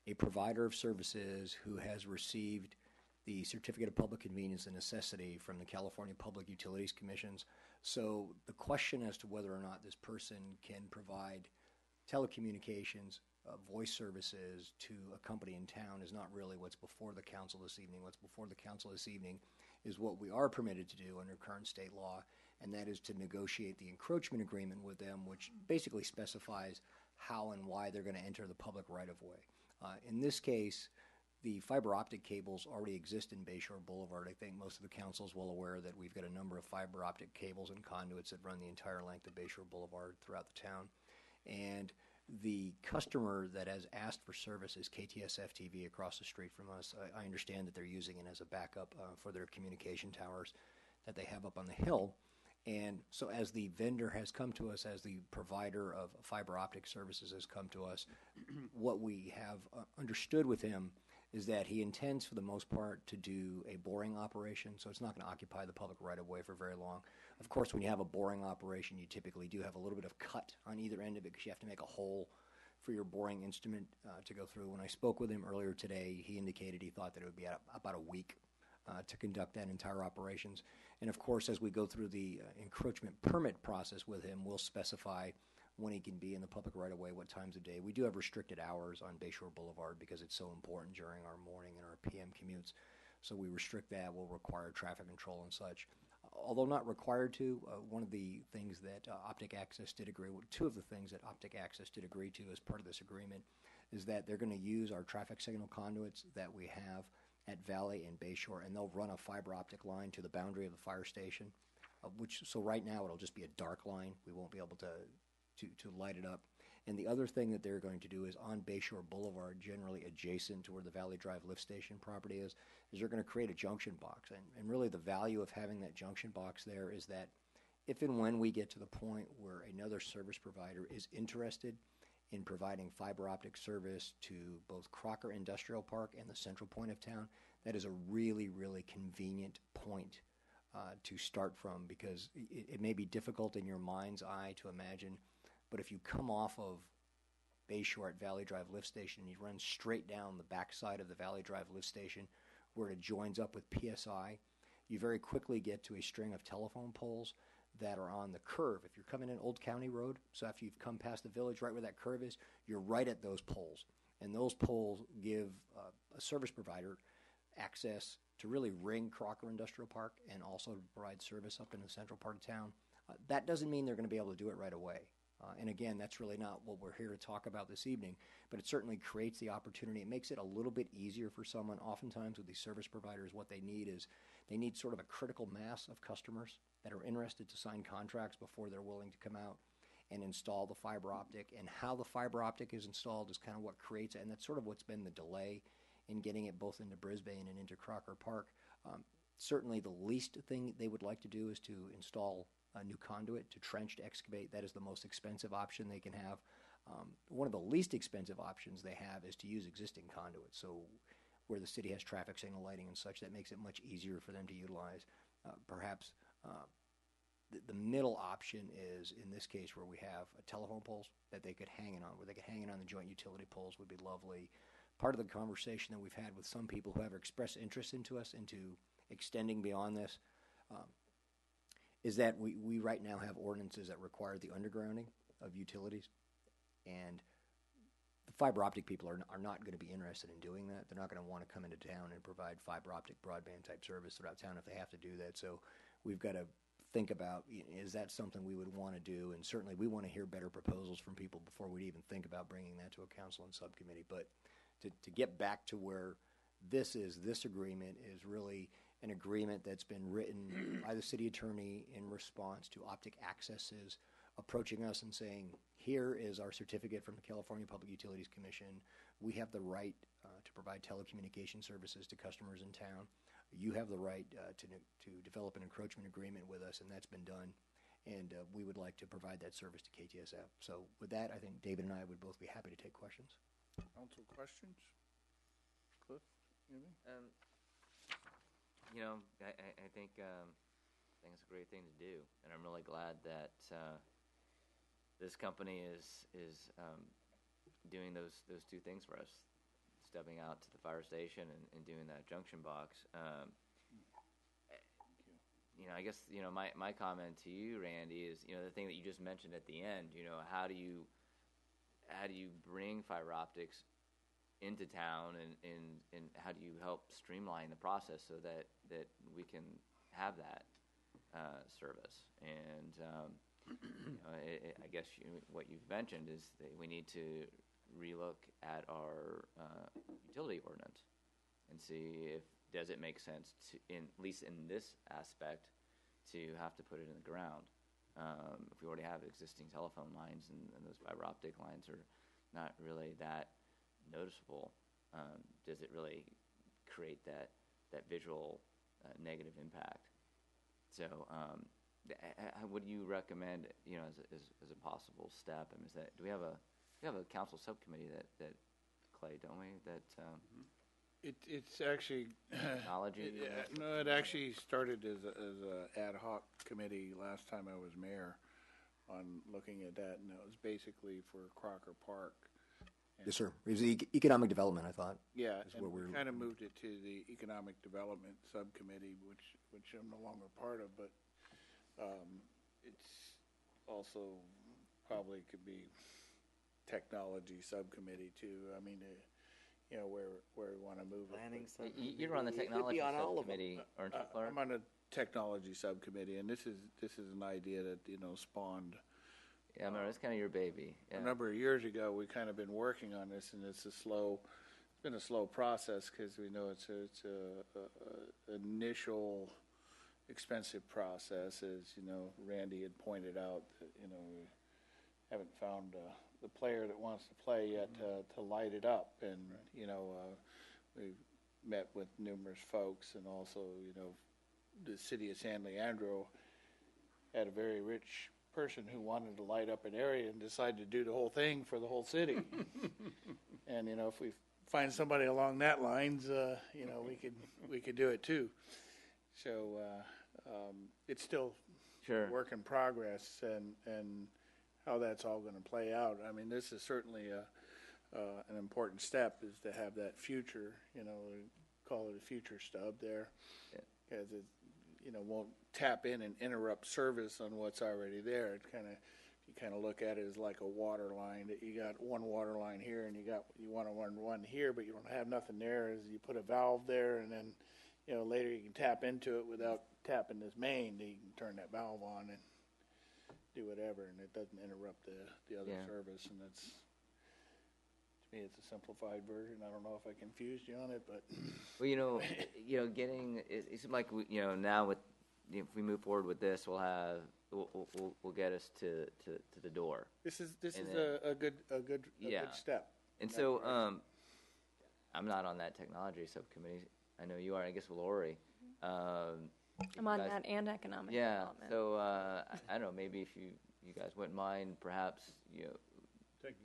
a provider of services who has received the Certificate of Public Convenience and Necessity from the California Public Utilities Commissions. So the question as to whether or not this person can provide telecommunications, voice services to a company in town is not really what's before the council this evening. What's before the council this evening is what we are permitted to do under current state law, and that is to negotiate the encroachment agreement with them, which basically specifies how and why they're going to enter the public right-of-way. In this case, the fiber optic cables already exist in Bayshore Boulevard. I think most of the council is well aware that we've got a number of fiber optic cables and conduits that run the entire length of Bayshore Boulevard throughout the town. And the customer that has asked for service is KTSF TV across the street from us. I understand that they're using it as a backup for their communication towers that they have up on the hill. And so as the vendor has come to us, as the provider of fiber optic services has come to us, what we have understood with him is that he intends for the most part to do a boring operation, so it's not going to occupy the public right-of-way for very long. Of course, when you have a boring operation, you typically do have a little bit of cut on either end of it because you have to make a hole for your boring instrument to go through. When I spoke with him earlier today, he indicated he thought that it would be about a week to conduct that entire operations. And of course, as we go through the encroachment permit process with him, we'll specify when he can be in the public right-of-way, what times of day. We do have restricted hours on Bayshore Boulevard because it's so important during our morning and our PM commutes. So we restrict that. We'll require traffic control and such. Although not required to, one of the things that Optic Access did agree with, two of the things that Optic Access did agree to as part of this agreement is that they're going to use our traffic signal conduits that we have at Valley and Bayshore, and they'll run a fiber optic line to the boundary of the fire station, so right now it'll just be a dark line. We won't be able to light it up. And the other thing that they're going to do is on Bayshore Boulevard, generally adjacent to where the Valley Drive lift station property is they're going to create a junction box. And really the value of having that junction box there is that if and when we get to the point where another service provider is interested in providing fiber optic service to both Crocker Industrial Park and the central point of town, that is a really, really convenient point to start from, because it may be difficult in your mind's eye to imagine, but if you come off of Bayshore at Valley Drive lift station and you run straight down the backside of the Valley Drive lift station where it joins up with PSI, you very quickly get to a string of telephone poles that are on the curve. If you're coming in Old County Road, so after you've come past the village, right where that curve is, you're right at those poles. And those poles give a service provider access to really ring Crocker Industrial Park and also to provide service up in the central part of town. That doesn't mean they're going to be able to do it right away. And again, that's really not what we're here to talk about this evening, but it certainly creates the opportunity. It makes it a little bit easier for someone. Oftentimes with these service providers, what they need is they need sort of a critical mass of customers that are interested to sign contracts before they're willing to come out and install the fiber optic. And how the fiber optic is installed is kind of what creates it, and that's sort of what's been the delay in getting it both into Brisbane and into Crocker Park. Certainly the least thing they would like to do is to install a new conduit, to trench, to excavate. That is the most expensive option they can have. One of the least expensive options they have is to use existing conduits. So where the city has traffic signal lighting and such, that makes it much easier for them to utilize. Perhaps the middle option is, in this case, where we have telephone poles that they could hang it on, where they could hang it on the joint utility poles would be lovely. Part of the conversation that we've had with some people who have expressed interest into extending beyond this is that we right now have ordinances that require the undergrounding of utilities, and the fiber optic people are not going to be interested in doing that. They're not going to want to come into town and provide fiber optic broadband type service throughout town if they have to do that. So we've got to think about, is that something we would want to do? And certainly we want to hear better proposals from people before we'd even think about bringing that to a council and subcommittee. But to get back to where this agreement is really an agreement that's been written by the city attorney in response to Optic Access's approaching us and saying, here is our certificate from the California Public Utilities Commission. We have the right to provide telecommunication services to customers in town. You have the right to develop an encroachment agreement with us, and that's been done. And we would like to provide that service to KTSF. So with that, I think David and I would both be happy to take questions. Council questions? Cliff, anything? I think it's a great thing to do, and I'm really glad that this company is doing those two things for us, stepping out to the fire station and doing that junction box. I guess my comment to you, Randy, is the thing that you just mentioned at the end. How do you bring fiber optics into town, and how do you help streamline the process so that we can have that service? And I guess what you've mentioned is that we need to relook at our utility ordinance and see if does it make sense to, at least in this aspect, to have to put it in the ground. If we already have existing telephone lines and those fiber optic lines are not really that noticeable, does it really create that visual negative impact? So what do you recommend as a possible step? I mean, do we have a council subcommittee that Clay, don't we, that It's actually technology? No, it actually started as a ad hoc committee last time I was mayor on looking at that, and it was basically for Crocker Park. Yes, sir. It was economic development, I thought. Yeah, and we kind of moved it to the economic development subcommittee, which I'm no longer part of, but it's also probably could be technology subcommittee too. I mean, where we want to move it. You're on the technology subcommittee, aren't you, Clark? I'm on a technology subcommittee, and this is an idea that spawned. Yeah, no, it's kind of your baby. Yeah. A number of years ago, we kind of been working on this, and it's been a slow process because we know it's a initial expensive process. As Randy had pointed out, that we haven't found the player that wants to play yet to light it up, and we've met with numerous folks, and also the city of San Leandro had a very rich person who wanted to light up an area and decided to do the whole thing for the whole city. And if we find somebody along that lines, we could do it too. So it's still a work in progress, and how that's all going to play out. I mean, this is certainly an important step, is to have that future, call it a future stub there, because it won't tap in and interrupt service on what's already there. It you kind of look at it as like a water line, that you got one water line here and you want to run one here, but you don't have nothing there. As you put a valve there, and then later you can tap into it without tapping this main. You can turn that valve on and do whatever, and it doesn't interrupt the other service. And that's, to me, it's a simplified version. I don't know if I confused you on it, but well, getting it's like now with if we move forward with this, we'll get us to the door. This is a good step. And so I'm not on that technology subcommittee. I know you are. I guess Lori. I'm on that and economic development. So I don't know. Maybe if you guys wouldn't mind, perhaps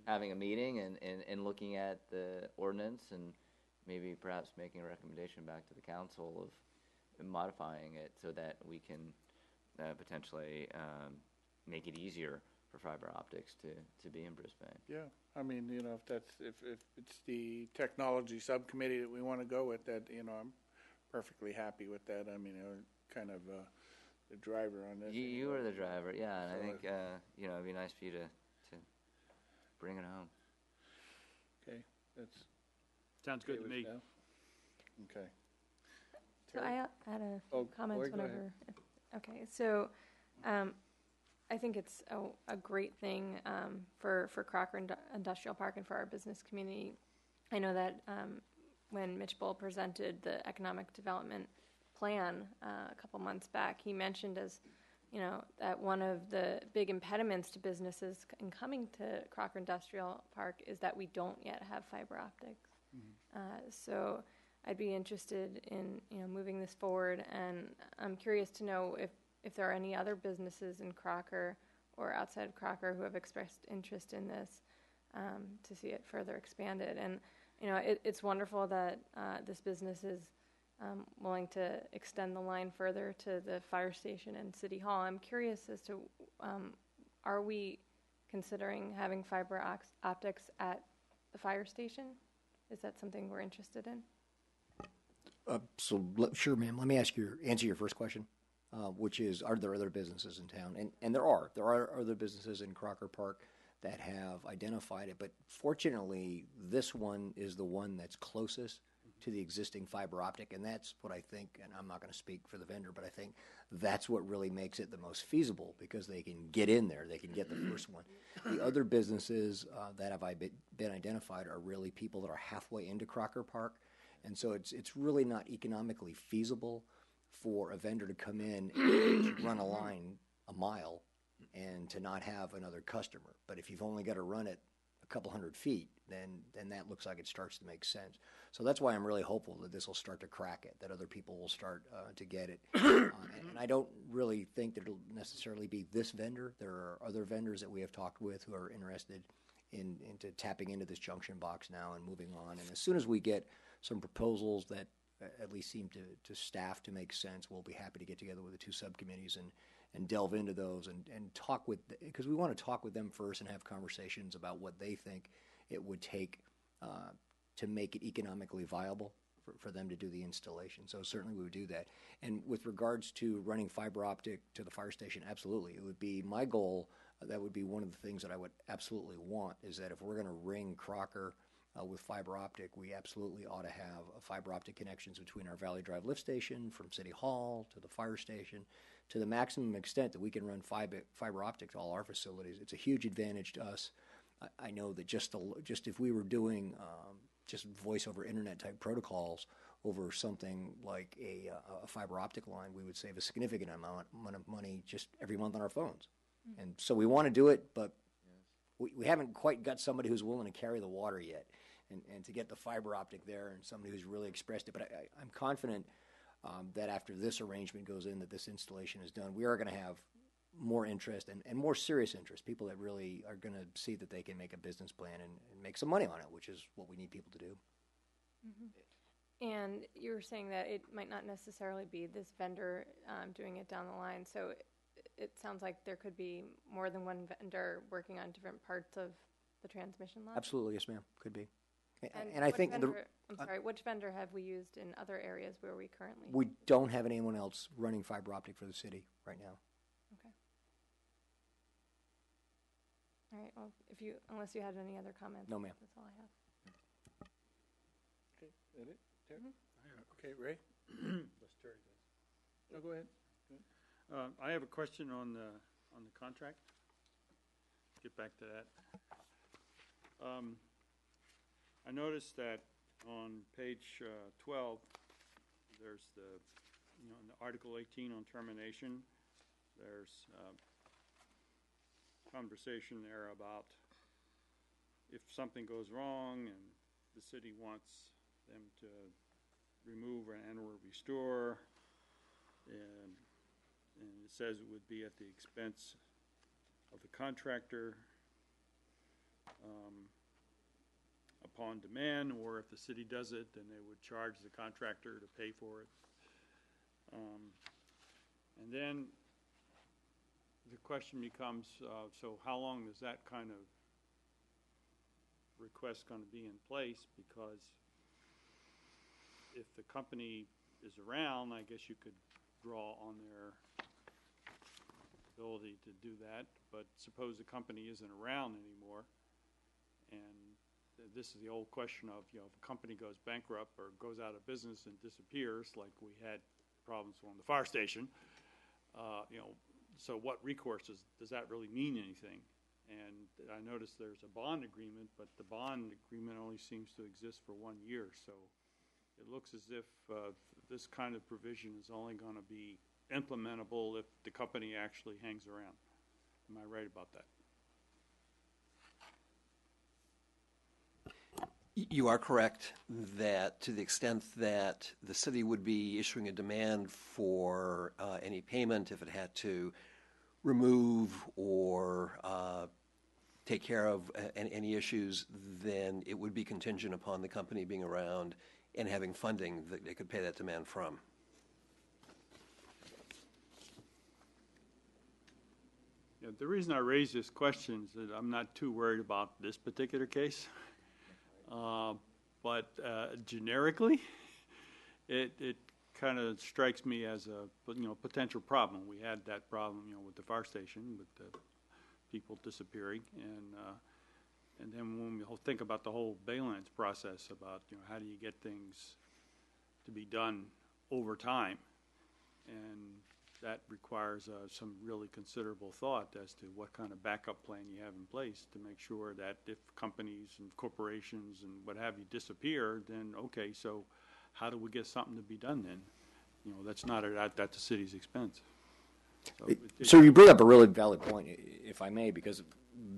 having a meeting and looking at the ordinance and maybe perhaps making a recommendation back to the council of modifying it so that we can potentially make it easier for fiber optics to be in Brisbane. Yeah, I mean, if it's the technology subcommittee that we want to go with, that, I'm perfectly happy with that. I mean, kind of the driver on this. You were the driver, yeah, and I think, it'd be nice for you to bring it home. Okay, that's. Sounds good to me. Okay. So I had a comment Lori, go ahead. whenever. Okay, so I think it's a great thing for Crocker Industrial Park and for our business community. I know that when Mitch Bull presented the economic development plan a couple months back, he mentioned that one of the big impediments to businesses in coming to Crocker Industrial Park is that we don't yet have fiber optics. So I'd be interested in moving this forward, and I'm curious to know if there are any other businesses in Crocker or outside of Crocker who have expressed interest in this, to see it further expanded. And it's wonderful that this business is willing to extend the line further to the fire station and City Hall. I'm curious as to, are we considering having fiber optics at the fire station? Is that something we're interested in? Sure, ma'am. Let me answer your first question, which is, are there other businesses in town? And there are. There are other businesses in Crocker Park that have identified it, but fortunately, this one is the one that's closest to the existing fiber optic, and that's what I think, and I'm not going to speak for the vendor, but I think that's what really makes it the most feasible, because they can get in there, they can get the first one. The other businesses that have been identified are really people that are halfway into Crocker Park, and so it's really not economically feasible for a vendor to come in and to run a line a mile and to not have another customer. But if you've only got to run it a couple hundred feet, then that looks like it starts to make sense. So that's why I'm really hopeful that this will start to crack it, that other people will start to get it. And I don't really think that it'll necessarily be this vendor. There are other vendors that we have talked with who are interested into tapping into this junction box now and moving on. And as soon as we get some proposals that at least seem to staff to make sense, we'll be happy to get together with the two subcommittees and delve into those and talk with, because we want to talk with them first and have conversations about what they think it would take to make it economically viable for them to do the installation. So certainly we would do that. And with regards to running fiber optic to the fire station, absolutely. It would be my goal. That would be one of the things that I would absolutely want, is that if we're going to ring Crocker with fiber optic, we absolutely ought to have fiber optic connections between our Valley Drive lift station, from City Hall to the fire station, to the maximum extent that we can run fiber optic to all our facilities. It's a huge advantage to us. I know that just if we were doing just voice over internet type protocols over something like a fiber optic line, we would save a significant amount of money just every month on our phones. Mm-hmm. And so we want to do it, but we haven't quite got somebody who's willing to carry the water yet, and to get the fiber optic there, and somebody who's really expressed it. But I'm confident that after this arrangement goes in, that this installation is done, we are going to have more interest and more serious interest, people that really are going to see that they can make a business plan and make some money on it, which is what we need people to do. Mm-hmm. And you were saying that it might not necessarily be this vendor doing it down the line, so it sounds like there could be more than one vendor working on different parts of the transmission line? Absolutely, yes ma'am, could be. And I think which vendor have we used in other areas where we currently? We don't have anyone else running fiber optic for the city right now. Okay. All right. Well, unless you had any other comments. No, ma'am. That's all I have. Okay. Is that it? Terry? Okay, Ray. Let's Terry goes. No, go ahead. I have a question on the contract. Get back to that. I noticed that on page 12, there's in Article 18 on termination, there's conversation there about if something goes wrong and the city wants them to remove and/or restore, and it says it would be at the expense of the contractor. upon demand, or if the city does it, then they would charge the contractor to pay for it. And then the question becomes, so how long is that kind of request going to be in place? Because if the company is around, I guess you could draw on their ability to do that. But suppose the company isn't around anymore, and this is the old question of, if a company goes bankrupt or goes out of business and disappears, like we had problems on the fire station, so what recourse does that really mean anything? And I noticed there's a bond agreement, but the bond agreement only seems to exist for 1 year. So it looks as if this kind of provision is only going to be implementable if the company actually hangs around. Am I right about that? You are correct that to the extent that the city would be issuing a demand for any payment, if it had to remove or take care of any issues, then it would be contingent upon the company being around and having funding that they could pay that demand from. Yeah, the reason I raise this question is that I'm not too worried about this particular case. But generically, it kind of strikes me as a potential problem. We had that problem with the fire station with the people disappearing, and then when we think about the whole Baylands process about how do you get things to be done over time, and that requires some really considerable thought as to what kind of backup plan you have in place to make sure that if companies and corporations and what have you disappear, then okay, so how do we get something to be done then? That's not at the city's expense. So you bring up a really valid point, if I may, because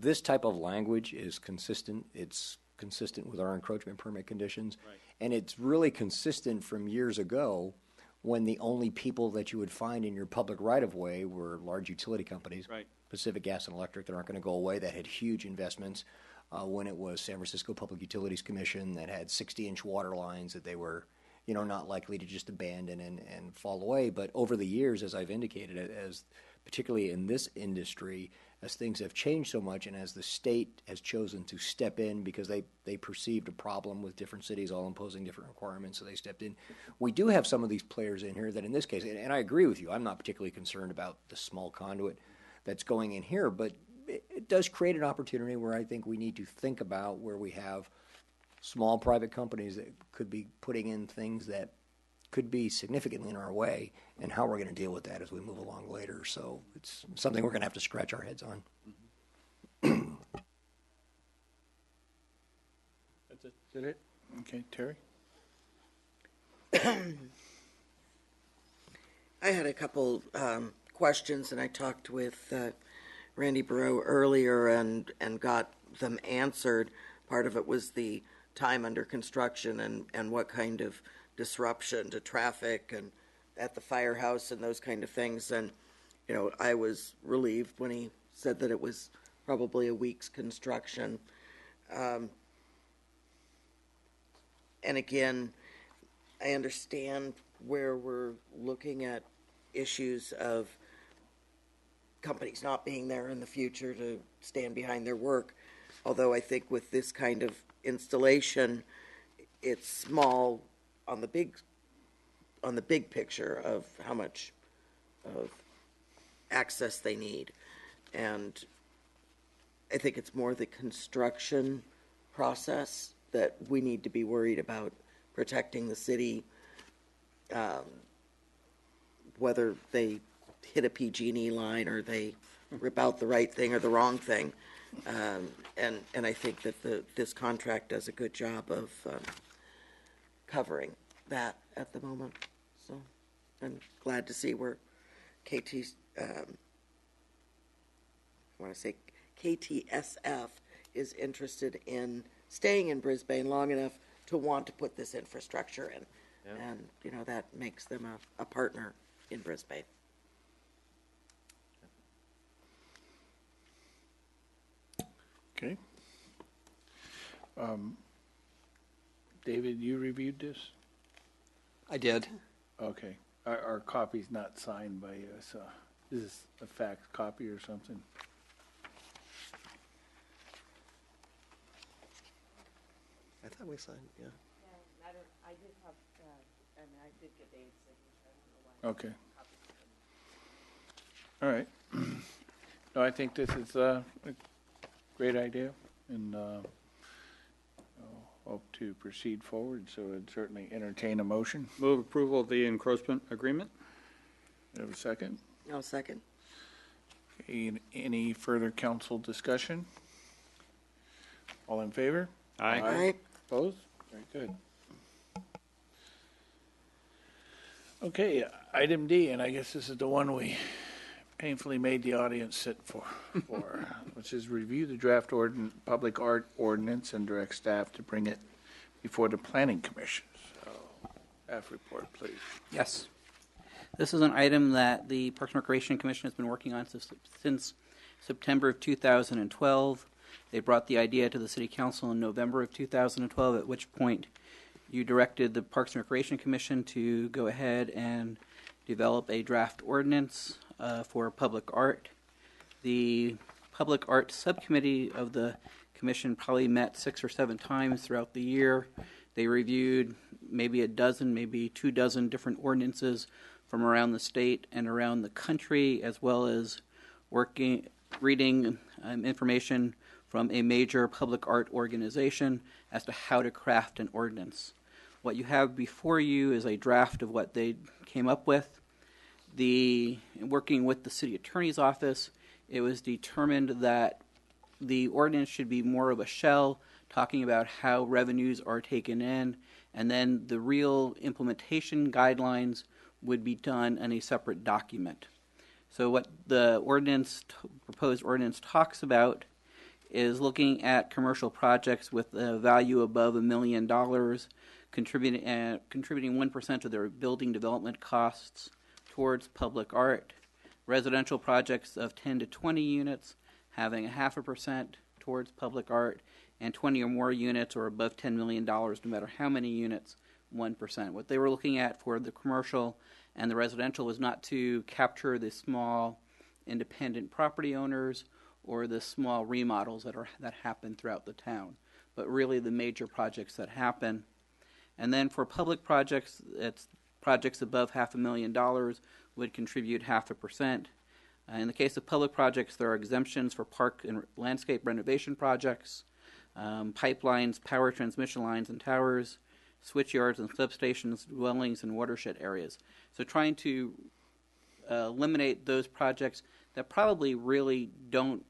this type of language is consistent. It's consistent with our encroachment permit conditions, right. And it's really consistent from years ago when the only people that you would find in your public right-of-way were large utility companies, right. Pacific Gas and Electric, that aren't going to go away, that had huge investments, when it was San Francisco Public Utilities Commission that had 60-inch water lines that they were not likely to just abandon and fall away. But over the years, as I've indicated, as particularly in this industry, as things have changed so much and as the state has chosen to step in because they perceived a problem with different cities all imposing different requirements, so they stepped in. We do have some of these players in here that in this case, and I agree with you, I'm not particularly concerned about the small conduit that's going in here, but it does create an opportunity where I think we need to think about where we have small private companies that could be putting in things that could be significantly in our way, and how we're going to deal with that as we move along later. So it's something we're going to have to scratch our heads on. That's it. Is that it? Okay, Terry? I had a couple questions, and I talked with Randy Barreau earlier and got them answered. Part of it was the time under construction and what kind of disruption to traffic and at the firehouse and those kind of things. And, I was relieved when he said that it was probably a week's construction. And again, I understand where we're looking at issues of companies not being there in the future to stand behind their work. Although I think with this kind of installation, it's small on the big picture of how much of access they need. And I think it's more the construction process that we need to be worried about protecting the city, whether they hit a PG&E line or they rip out the right thing or the wrong thing. And I think that this contract does a good job of covering that at the moment. So I'm glad to see where KTSF is interested in staying in Brisbane long enough to want to put this infrastructure in. Yeah. And, that makes them a partner in Brisbane. Okay. David, you reviewed this? I did. Okay. Our copy's not signed by you, so is this a fax copy or something? I thought we signed, yeah. I did have, I did get Dave's signature. I don't know why. Okay. All right. No, I think this is a great idea, and I'll hope to proceed forward, so I'd certainly entertain a motion. Move approval of the encroachment agreement. Have a second? I'll second. Okay, any further council discussion? All in favor? Aye. Aye. Opposed? Very good. Okay, item D, and I guess this is the one we painfully made the audience sit for, which is review the draft public art ordinance and direct staff to bring it before the planning commission. So, staff report, please. Yes. This is an item that the Parks and Recreation Commission has been working on since September of 2012. They brought the idea to the City Council in November of 2012, at which point you directed the Parks and Recreation Commission to go ahead and develop a draft ordinance for public art. The Public Art Subcommittee of the Commission probably met 6 or 7 times throughout the year. They reviewed maybe a dozen, maybe 2 dozen different ordinances from around the state and around the country, as well as reading information from a major public art organization as to how to craft an ordinance. What you have before you is a draft of what they came up with. Working with the city attorney's office, it was determined that the ordinance should be more of a shell, talking about how revenues are taken in, and then the real implementation guidelines would be done in a separate document. So what the proposed ordinance talks about is looking at commercial projects with a value above $1 million, contributing 1% of their building development costs towards public art. Residential projects of 10 to 20 units having 0.5% towards public art, and 20 or more units or above $10 million, no matter how many units, 1%. What they were looking at for the commercial and the residential was not to capture the small independent property owners or the small remodels that happen throughout the town, but really the major projects that happen. And then for public projects, it's projects above $500,000 would contribute 0.5%. In the case of public projects, there are exemptions for park and landscape renovation projects, pipelines, power transmission lines and towers, switchyards and substations, dwellings, and watershed areas. So trying to eliminate those projects that probably really don't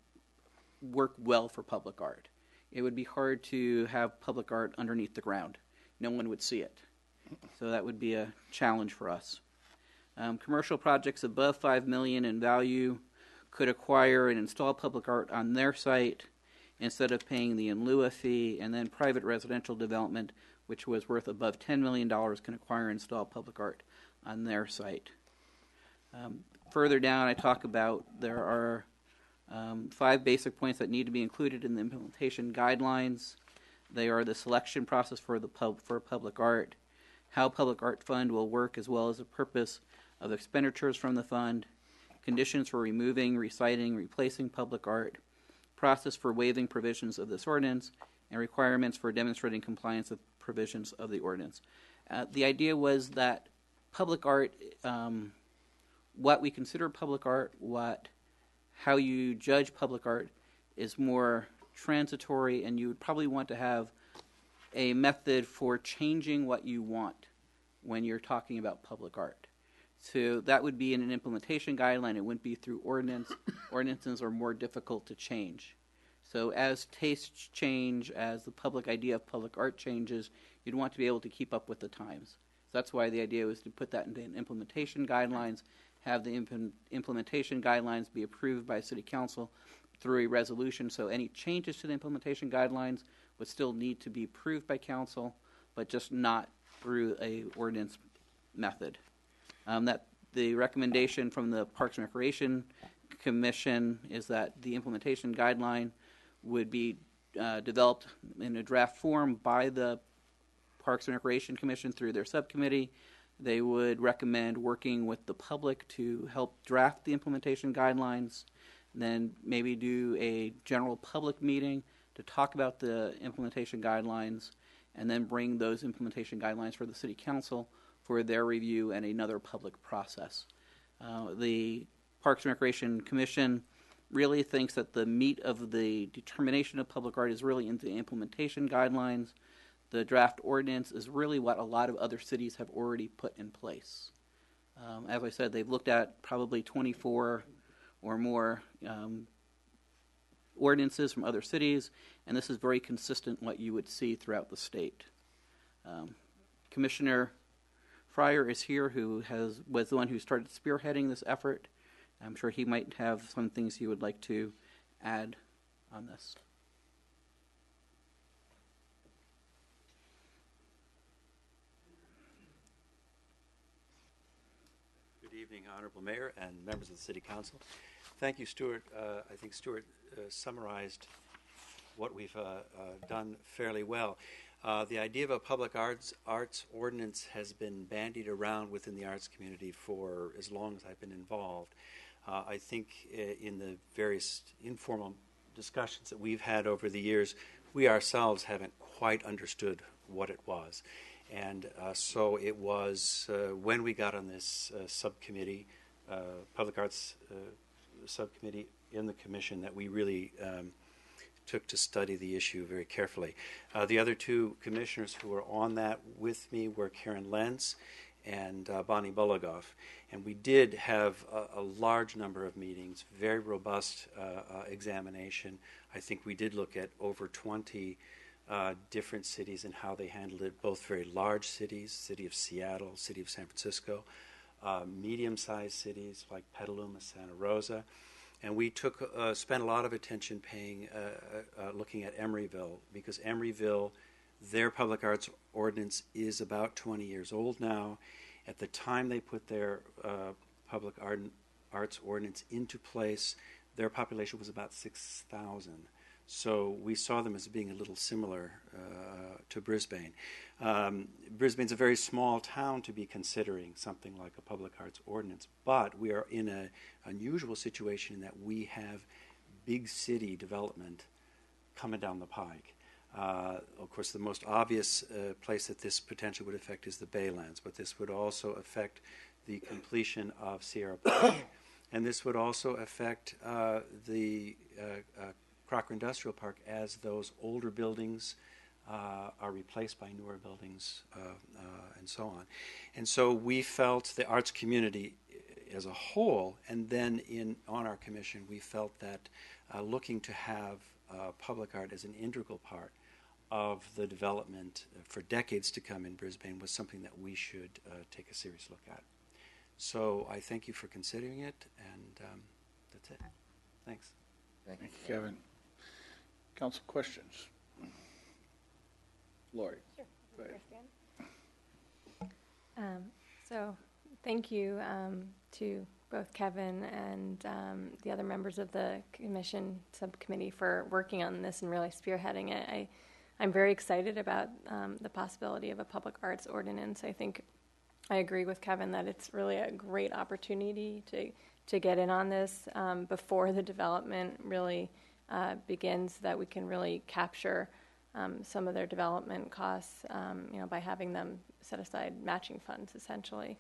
work well for public art. It would be hard to have public art underneath the ground. No one would see it. So that would be a challenge for us. Commercial projects above $5 million in value could acquire and install public art on their site instead of paying the in lieu fee, and then private residential development, which was worth above $10 million, can acquire and install public art on their site. Further down, I talk about there are 5 basic points that need to be included in the implementation guidelines. They are the selection process for public art, how public art fund will work, as well as the purpose of expenditures from the fund, conditions for removing, reciting, replacing public art, process for waiving provisions of this ordinance, and requirements for demonstrating compliance with provisions of the ordinance. The idea was that public art, what we consider public art, how you judge public art is more transitory, and you would probably want to have a method for changing what you want when you're talking about public art. So that would be in an implementation guideline. It wouldn't be through ordinance. Ordinances are more difficult to change. So as tastes change, as the public idea of public art changes, you'd want to be able to keep up with the times. So that's why the idea was to put that into implementation guidelines, have the implementation guidelines be approved by City Council through a resolution. So any changes to the implementation guidelines would still need to be approved by Council, but just not through a ordinance method. That the recommendation from the Parks and Recreation Commission is that the implementation guideline would be developed in a draft form by the Parks and Recreation Commission through their subcommittee. They would recommend working with the public to help draft the implementation guidelines, then maybe do a general public meeting to talk about the implementation guidelines, and then bring those implementation guidelines for the City Council for their review and another public process. The Parks and Recreation Commission really thinks that the meat of the determination of public art is really in the implementation guidelines. The draft ordinance is really what a lot of other cities have already put in place. As I said, they've looked at probably 24 or more ordinances from other cities, and this is very consistent what you would see throughout the state. Commissioner Fryer is here, who was the one who started spearheading this effort. I'm sure he might have some things he would like to add on this. Good evening, Honorable Mayor and members of the City Council. Thank you, Stuart. I think Stuart summarized what we've done fairly well. The idea of a public arts ordinance has been bandied around within the arts community for as long as I've been involved. I think in the various informal discussions that we've had over the years, we ourselves haven't quite understood what it was. And so it was when we got on this subcommittee, Public Arts Subcommittee in the Commission, that we really took to study the issue very carefully. The other two commissioners who were on that with me were Karen Lenz and Bonnie Bulagoff. And we did have a large number of meetings, very robust examination. I think we did look at over 20 different cities and how they handled it, both very large cities, City of Seattle, City of San Francisco, medium-sized cities like Petaluma, Santa Rosa. And we spent a lot of attention looking at Emeryville, because Emeryville, their public arts ordinance is about 20 years old now. At the time they put their public arts ordinance into place, their population was about 6,000. So we saw them as being a little similar to Brisbane. Brisbane's a very small town to be considering something like a public arts ordinance, but we are in an unusual situation in that we have big city development coming down the pike. Of course, the most obvious place that this potentially would affect is the Baylands, but this would also affect the completion of Sierra Park, and this would also affect the Crocker Industrial Park as those older buildings are replaced by newer buildings and so on. And so we felt, the arts community as a whole, and then on our commission, we felt that looking to have public art as an integral part of the development for decades to come in Brisbane was something that we should take a serious look at. So I thank you for considering it, and that's it. Thanks. Thank you, Kevin. Council questions? Lori. Sure. Go ahead. So thank you to both Kevin and the other members of the commission subcommittee for working on this and really spearheading it. I'm very excited about the possibility of a public arts ordinance. I think I agree with Kevin that it's really a great opportunity to get in on this before the development really begins, that we can really capture some of their development costs, by having them set aside matching funds, essentially.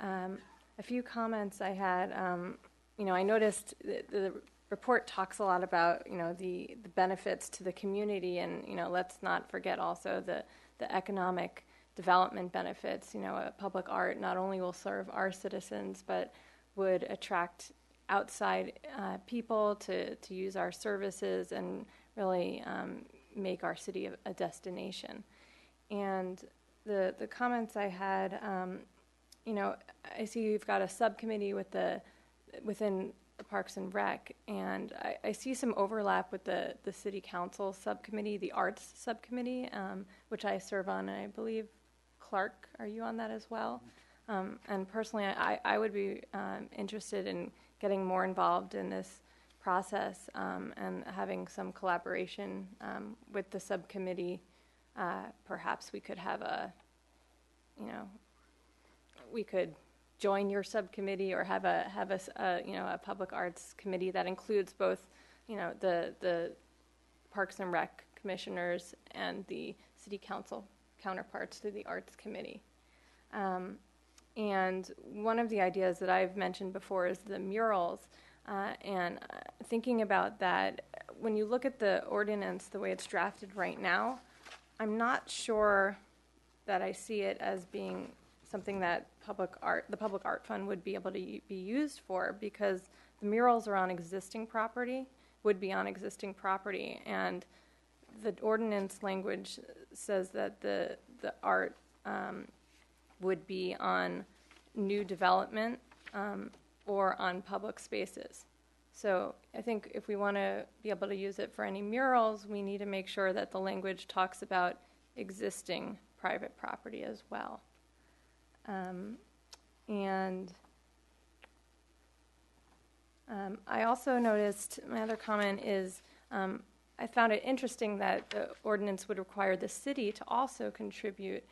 A few comments I had, I noticed the report talks a lot about, the benefits to the community, and, let's not forget also the economic development benefits. A public art not only will serve our citizens, but would attract outside people to use our services and really make our city a destination. And the comments I had, I see you've got a subcommittee within the Parks and Rec, and I see some overlap with the City Council subcommittee, the Arts subcommittee, which I serve on, and I believe, Clark, are you on that as well? And personally, I would be interested in getting more involved in this process and having some collaboration with the subcommittee. Perhaps we could have we could join your subcommittee or have a public arts committee that includes both, the Parks and Rec commissioners and the city council counterparts to the arts committee. And one of the ideas that I've mentioned before is the murals. And thinking about that, when you look at the ordinance, the way it's drafted right now, I'm not sure that I see it as being something that the Public Art Fund would be able to be used for, because the murals are on existing property, would be on existing property, and the ordinance language says that the art would be on new development or on public spaces. So I think if we want to be able to use it for any murals, we need to make sure that the language talks about existing private property as well. I also noticed, my other comment is, I found it interesting that the ordinance would require the city to also contribute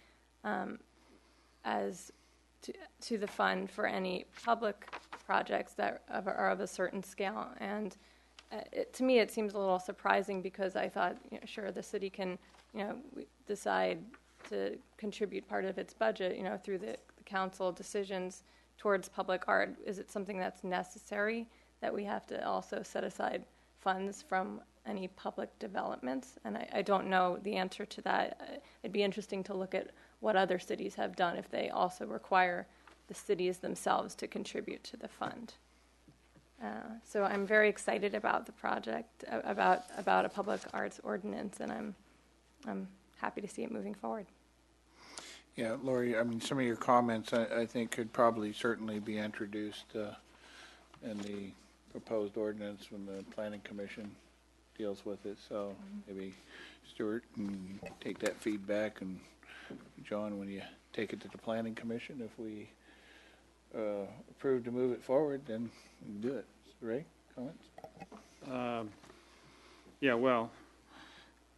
to the fund for any public projects that are of a certain scale. And to me, it seems a little surprising, because I thought, sure, the city can, decide to contribute part of its budget, through the council decisions towards public art. Is it something that's necessary that we have to also set aside funds from any public developments? And I don't know the answer to that. It'd be interesting to look at what other cities have done if they also require the cities themselves to contribute to the fund. So I'm very excited about the project, about a public arts ordinance, and I'm happy to see it moving forward. Yeah, Lori, I mean, some of your comments I think could probably certainly be introduced in the proposed ordinance when the Planning Commission deals with it. So maybe Stuart can take that feedback, and John, when you take it to the Planning Commission, if we approve to move it forward, then we can do it. Ray, comments? Yeah, well,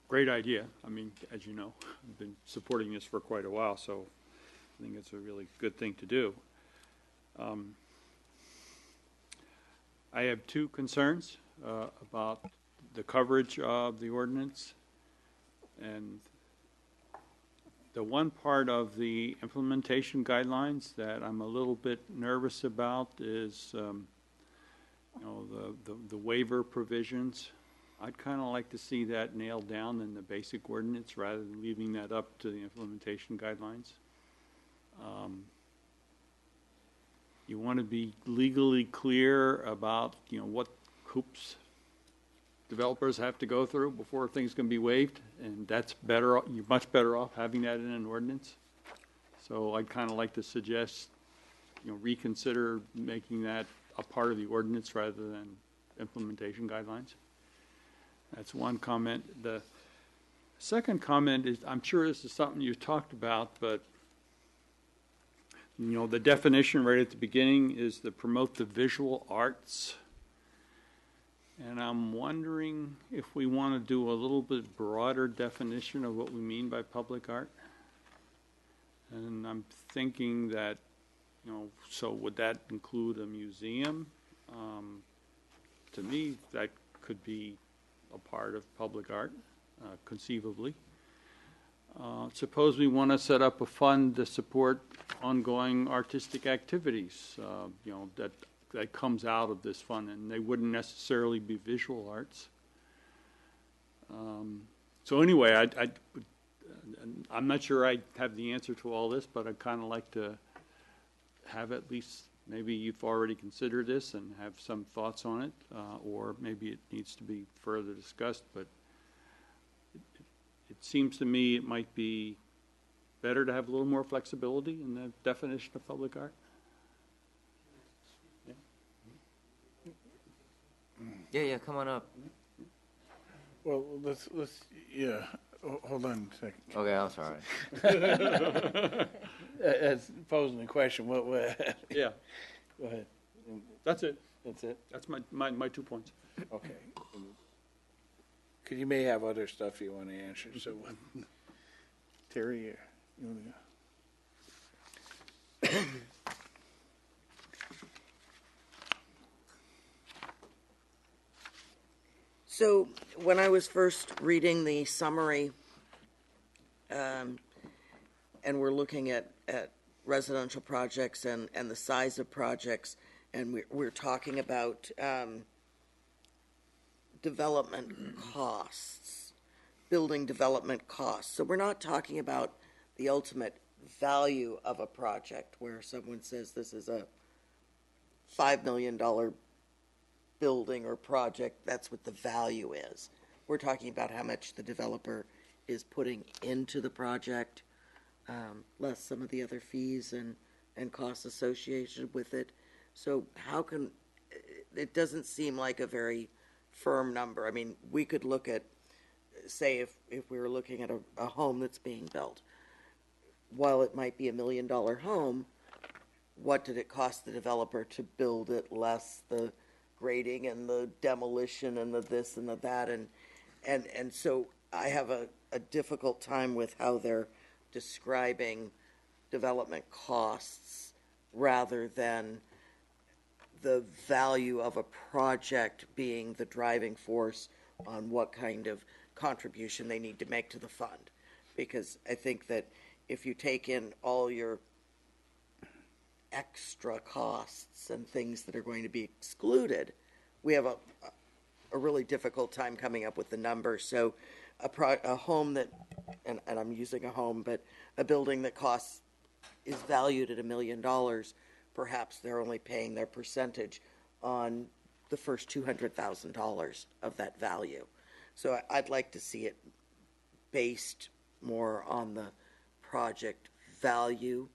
great idea. I mean, as you know, I've been supporting this for quite a while, so I think it's a really good thing to do. I have two concerns about the coverage of the ordinance. And the one part of the implementation guidelines that I'm a little bit nervous about is the waiver provisions. I'd kind of like to see that nailed down in the basic ordinance rather than leaving that up to the implementation guidelines. You want to be legally clear about what hoops developers have to go through before things can be waived, and that's better. You're much better off having that in an ordinance. So I'd kind of like to suggest reconsider making that a part of the ordinance rather than implementation guidelines. That's one comment. The second comment is, I'm sure this is something you talked about, but the definition right at the beginning is to promote the visual arts. And I'm wondering if we want to do a little bit broader definition of what we mean by public art. And I'm thinking that, so would that include a museum? To me, that could be a part of public art, conceivably. Suppose we want to set up a fund to support ongoing artistic activities, that comes out of this fund, and they wouldn't necessarily be visual arts. So anyway, I'm not sure I have the answer to all this, but I'd kind of like to have at least, maybe you've already considered this and have some thoughts on it, or maybe it needs to be further discussed, but it seems to me it might be better to have a little more flexibility in the definition of public art. Yeah, come on up. Well, let's hold on a second. Okay, I'm sorry. That's posing the question. What? Yeah. Go ahead. That's it. That's it? That's my 2 points. Okay. Because you may have other stuff you want to answer, so. Terry, you want to go? So when I was first reading the summary, and we're looking at residential projects and the size of projects, and we're talking about development costs, building development costs. So we're not talking about the ultimate value of a project where someone says this is a $5 million building or project, that's what the value is. We're talking about how much the developer is putting into the project, less some of the other fees and costs associated with it. So how can, it doesn't seem like a very firm number. I mean, we could look at, say, if we were looking at a home that's being built, while it might be $1 million home, what did it cost the developer to build it, less the grading and the demolition and the this and the that, and so I have a difficult time with how they're describing development costs rather than the value of a project being the driving force on what kind of contribution they need to make to the fund. Because I think that if you take in all your extra costs and things that are going to be excluded, we have a really difficult time coming up with the number. So a home that, and I'm using a home, but a building that is valued at $1 million, perhaps they're only paying their percentage on the first $200,000 of that value. So I'd like to see it based more on the project value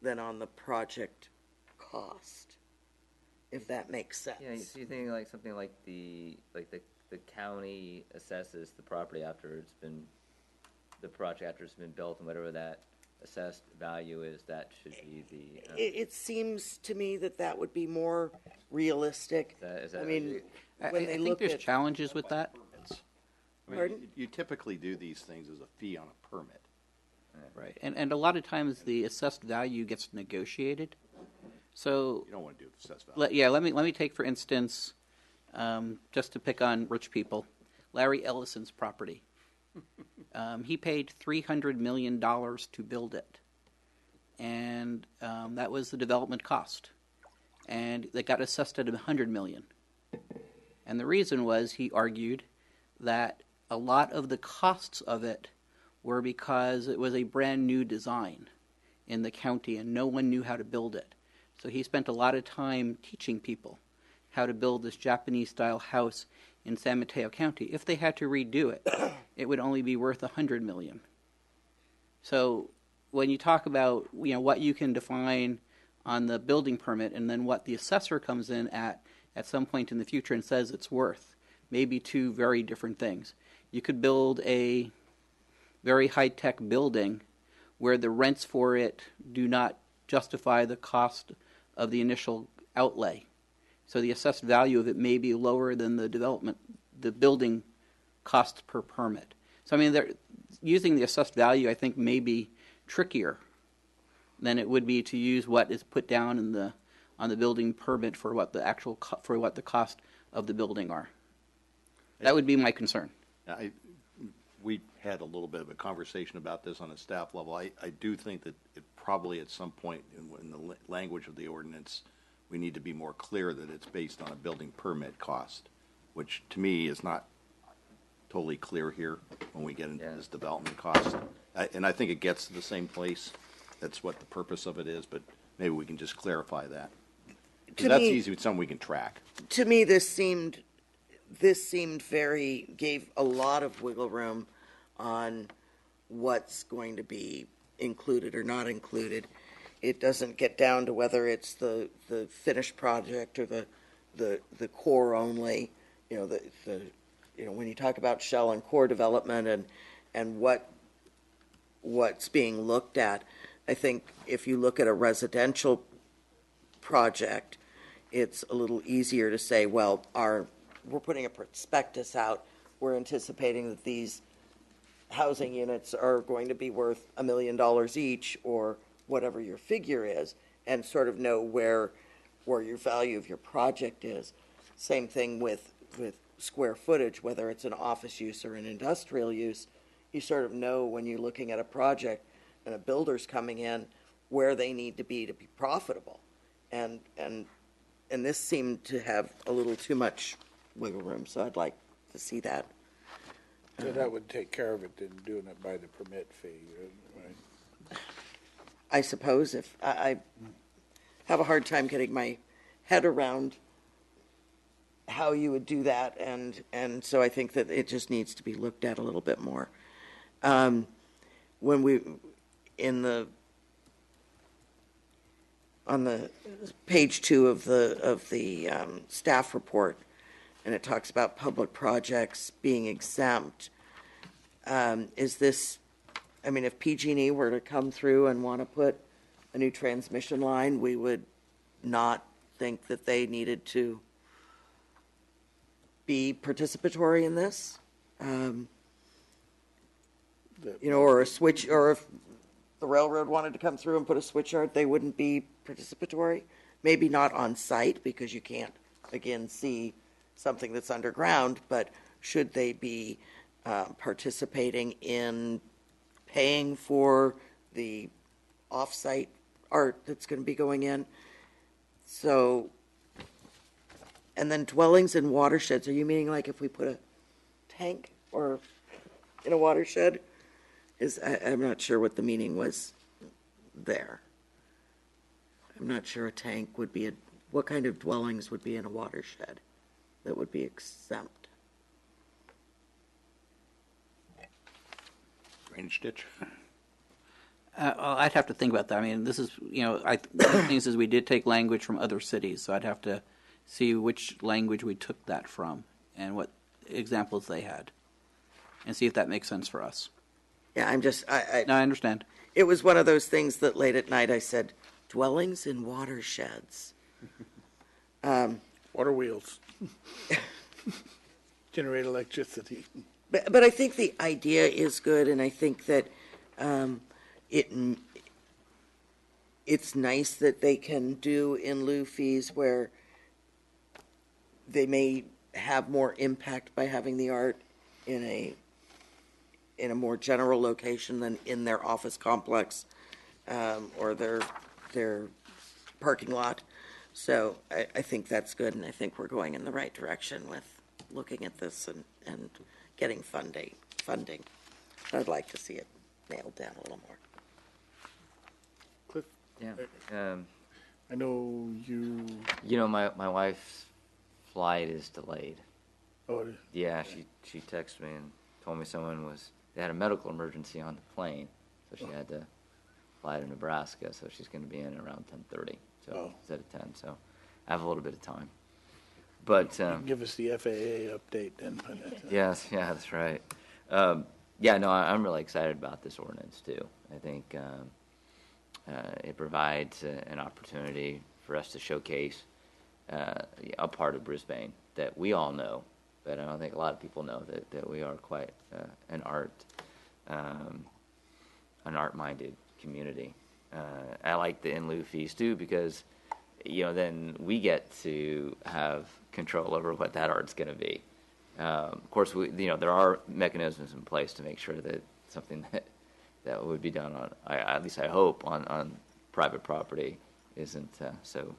than on the project cost, if that makes sense. Yeah, so you think like something like the county assesses the property after the project after it's been built, and whatever that assessed value is, that should be the. It seems to me that would be more realistic. Is that I mean, I when they think look there's at challenges with that. I mean, Pardon? you typically do these things as a fee on a permit. Right, and a lot of times the assessed value gets negotiated. So You don't want to do assessed value. let me take for instance, just to pick on rich people, Larry Ellison's property. He paid $300 million to build it, and that was the development cost, and they got assessed at $100 million. And the reason was, he argued that a lot of the costs of it were because it was a brand new design in the county and no one knew how to build it. So he spent a lot of time teaching people how to build this Japanese-style house in San Mateo County. If they had to redo it, it would only be worth $100 million. So when you talk about what you can define on the building permit and then what the assessor comes in at some point in the future and says it's worth, maybe two very different things. You could build a very high-tech building where the rents for it do not justify the cost of the initial outlay. So the assessed value of it may be lower than the building cost per permit. So I mean, using the assessed value, I think, may be trickier than it would be to use what is put down on the building permit for what the cost of the building are. That would be my concern. We had a little bit of a conversation about this on a staff level. I do think that it probably at some point in the language of the ordinance, we need to be more clear that it's based on a building permit cost, which to me is not totally clear here when we get into this development cost. And I think it gets to the same place. That's what the purpose of it is, but maybe we can just clarify that. That's easy, it's something we can track. To me, this seemed gave a lot of wiggle room on what's going to be included or not included. It doesn't get down to whether it's the finished project or the core only. When you talk about shell and core development and what's being looked at, I think if you look at a residential project, it's a little easier to say, well, we're putting a prospectus out. We're anticipating that these housing units are going to be worth $1 million each, or whatever your figure is, and sort of know where your value of your project is. Same thing with square footage, whether it's an office use or an industrial use. You sort of know when you're looking at a project and a builder's coming in where they need to be profitable. And this seemed to have a little too much wiggle room, so I'd like to see that. So that would take care of it than doing it by the permit fee, right? I suppose if I have a hard time getting my head around how you would do that, and so I think that it just needs to be looked at a little bit more. When we on the page 2 of the staff report, and it talks about public projects being exempt. Is this, I mean, if PG&E were to come through and want to put a new transmission line, we would not think that they needed to be participatory in this? Or a switch, or if the railroad wanted to come through and put a switch yard, they wouldn't be participatory? Maybe not on site, because you can't, again, see something that's underground, but should they be participating in paying for the off-site art that's going to be going in? So, and then dwellings and watersheds, are you meaning like if we put a tank or in a watershed? I'm not sure what the meaning was there. I'm not sure a tank would be what kind of dwellings would be in a watershed that would be exempt? Drainage ditch? I'd have to think about that. I mean, this is, one of the things is we did take language from other cities, so I'd have to see which language we took that from and what examples they had, and see if that makes sense for us. Yeah, I'm just, No, I understand. It was one of those things that late at night I said, dwellings in watersheds. Water wheels. Generate electricity. But I think the idea is good, and I think that it's nice that they can do in lieu fees where they may have more impact by having the art in a more general location than in their office complex or their parking lot. So I think that's good, and I think we're going in the right direction with looking at this and getting funding. I'd like to see it nailed down a little more. Cliff? Yeah. I know you... My wife's flight is delayed. Oh, yeah, she texted me and told me they had a medical emergency on the plane, so she had to fly to Nebraska, so she's going to be in around 10:30, so instead of 10, so I have a little bit of time. But give us the FAA update then. Yes, yeah, that's right. I'm really excited about this ordinance too. I think it provides an opportunity for us to showcase a part of Brisbane that we all know, but I don't think a lot of people know that we are quite an art-minded community. I like the in lieu fees too, because then we get to have control over what that art's going to be. Of course, there are mechanisms in place to make sure that something that would be done on, at least I hope, on private property isn't so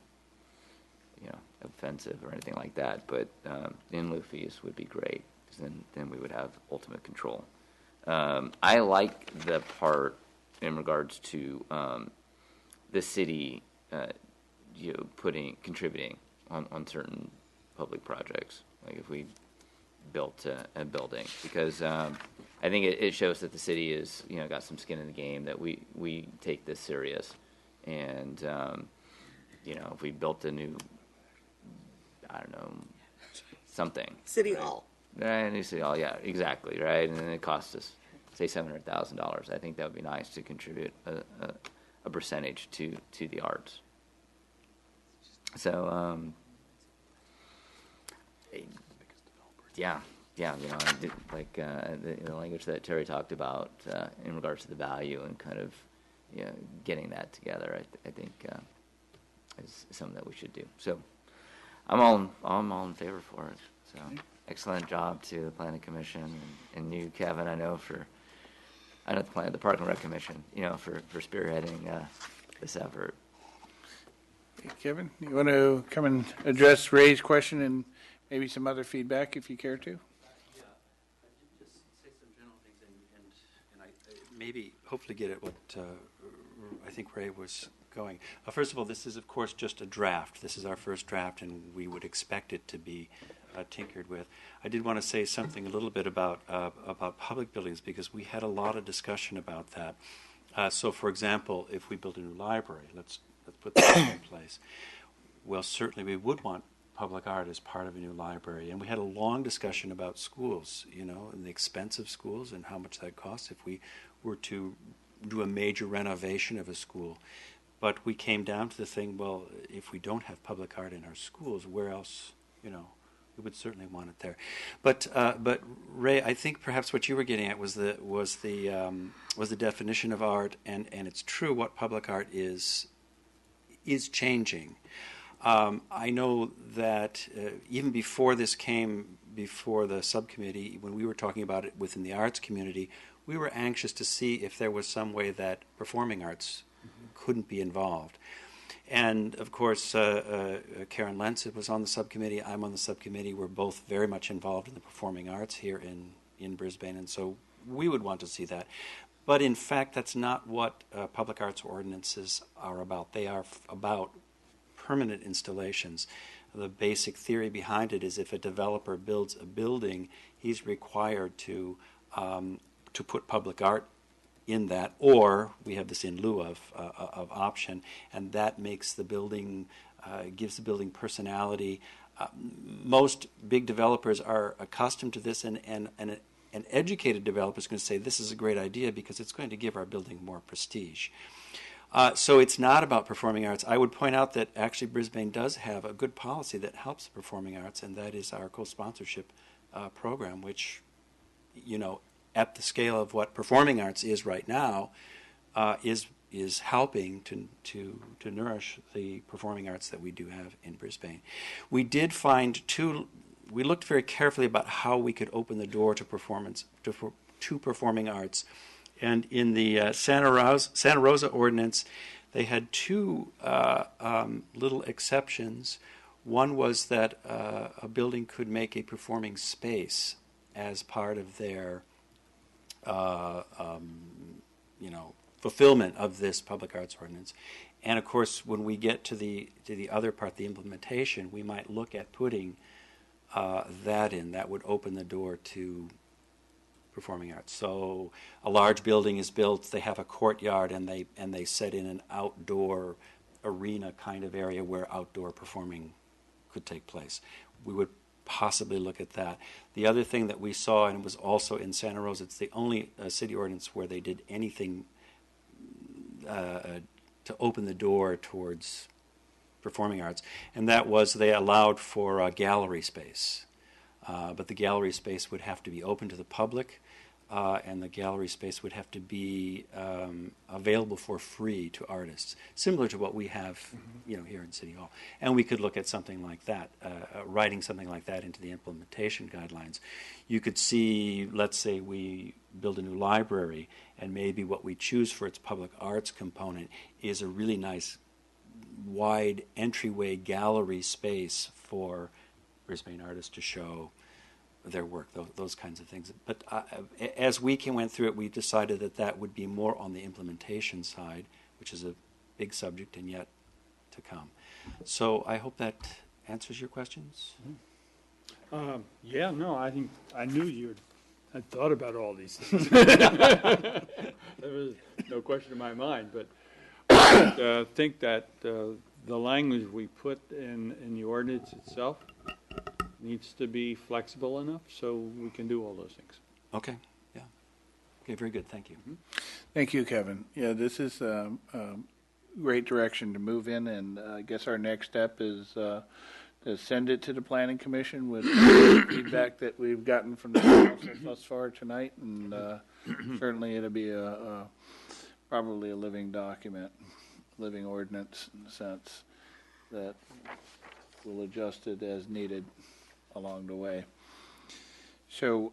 offensive or anything like that. But in lieu fees would be great, because then we would have ultimate control. I like the part in regards to the city contributing on certain public projects, like if we built a building, because I think it shows that the city is got some skin in the game, that we take this serious, and if we built a new, I don't know, something, City Hall. Right, new City Hall, yeah, exactly, right, and then it costs us, say, $700,000. I think that would be nice to contribute a percentage to the arts. So Yeah, I did, like the language that Terry talked about in regards to the value and kind of getting that together. I think is something that we should do. So I'm all in favor for it. So excellent job to the Planning Commission and you, Kevin. I know the Park and Rec Commission, for spearheading this effort. Hey, Kevin, you want to come and address Ray's question and maybe some other feedback if you care to? Just say some general things and I maybe hopefully get at what I think Ray was going. First of all, this is of course just a draft. This is our first draft, and we would expect it to be tinkered with. I did want to say something a little bit about public buildings because we had a lot of discussion about that. So, for example, if we build a new library, let's put that in place. Well, certainly we would want public art as part of a new library. And we had a long discussion about schools, and the expense of schools and how much that costs if we were to do a major renovation of a school. But we came down to the thing, well, if we don't have public art in our schools, where else, we would certainly want it there. But Ray, I think perhaps what you were getting at was the definition of art, and it's true what public art is changing. I know that even before this came before the subcommittee, when we were talking about it within the arts community, we were anxious to see if there was some way that performing arts couldn't be involved. And of course, Karen Lentz was on the subcommittee. I'm on the subcommittee. We're both very much involved in the performing arts here in Brisbane, and so we would want to see that. But in fact, that's not what public arts ordinances are about. They are about permanent installations. The basic theory behind it is if a developer builds a building, he's required to put public art in that, or we have this in lieu of option, and that makes the building, gives the building personality. Most big developers are accustomed to this, and an educated developer is going to say this is a great idea because it's going to give our building more prestige. So it's not about performing arts. I would point out that actually Brisbane does have a good policy that helps the performing arts, and that is our co-sponsorship program, which, at the scale of what performing arts is right now, is helping to nourish the performing arts that we do have in Brisbane. We did find we looked very carefully about how we could open the door to performing arts. And in the Santa Rosa ordinance, they had two little exceptions. One was that a building could make a performing space as part of their fulfillment of this public arts ordinance. And of course, when we get to the other part, the implementation, we might look at putting that in. That would open the door to performing arts. So a large building is built, they have a courtyard, and they set in an outdoor arena kind of area where outdoor performing could take place. We would possibly look at that. The other thing that we saw, and it was also in Santa Rosa, it's the only city ordinance where they did anything to open the door towards performing arts, and that was they allowed for gallery space. But the gallery space would have to be open to the public, and the gallery space would have to be available for free to artists, similar to what we have, here in City Hall. And we could look at something like that, writing something like that into the implementation guidelines. You could see, let's say we build a new library, and maybe what we choose for its public arts component is a really nice wide entryway gallery space for Brisbane artists to show their work, those kinds of things. But as we went through it, we decided that would be more on the implementation side, which is a big subject and yet to come. So I hope that answers your questions. Yeah, no, I think I knew you had thought about all these things. There was no question in my mind, but I think that the language we put in the ordinance itself needs to be flexible enough so we can do all those things. Okay, yeah. Okay, very good, thank you. Thank you, Kevin. Yeah, this is great direction to move in, and I guess our next step is the send it to the planning commission with feedback that we've gotten from the council thus far tonight, and certainly it'll be probably a living document, living ordinance in the sense that we'll adjust it as needed along the way. So,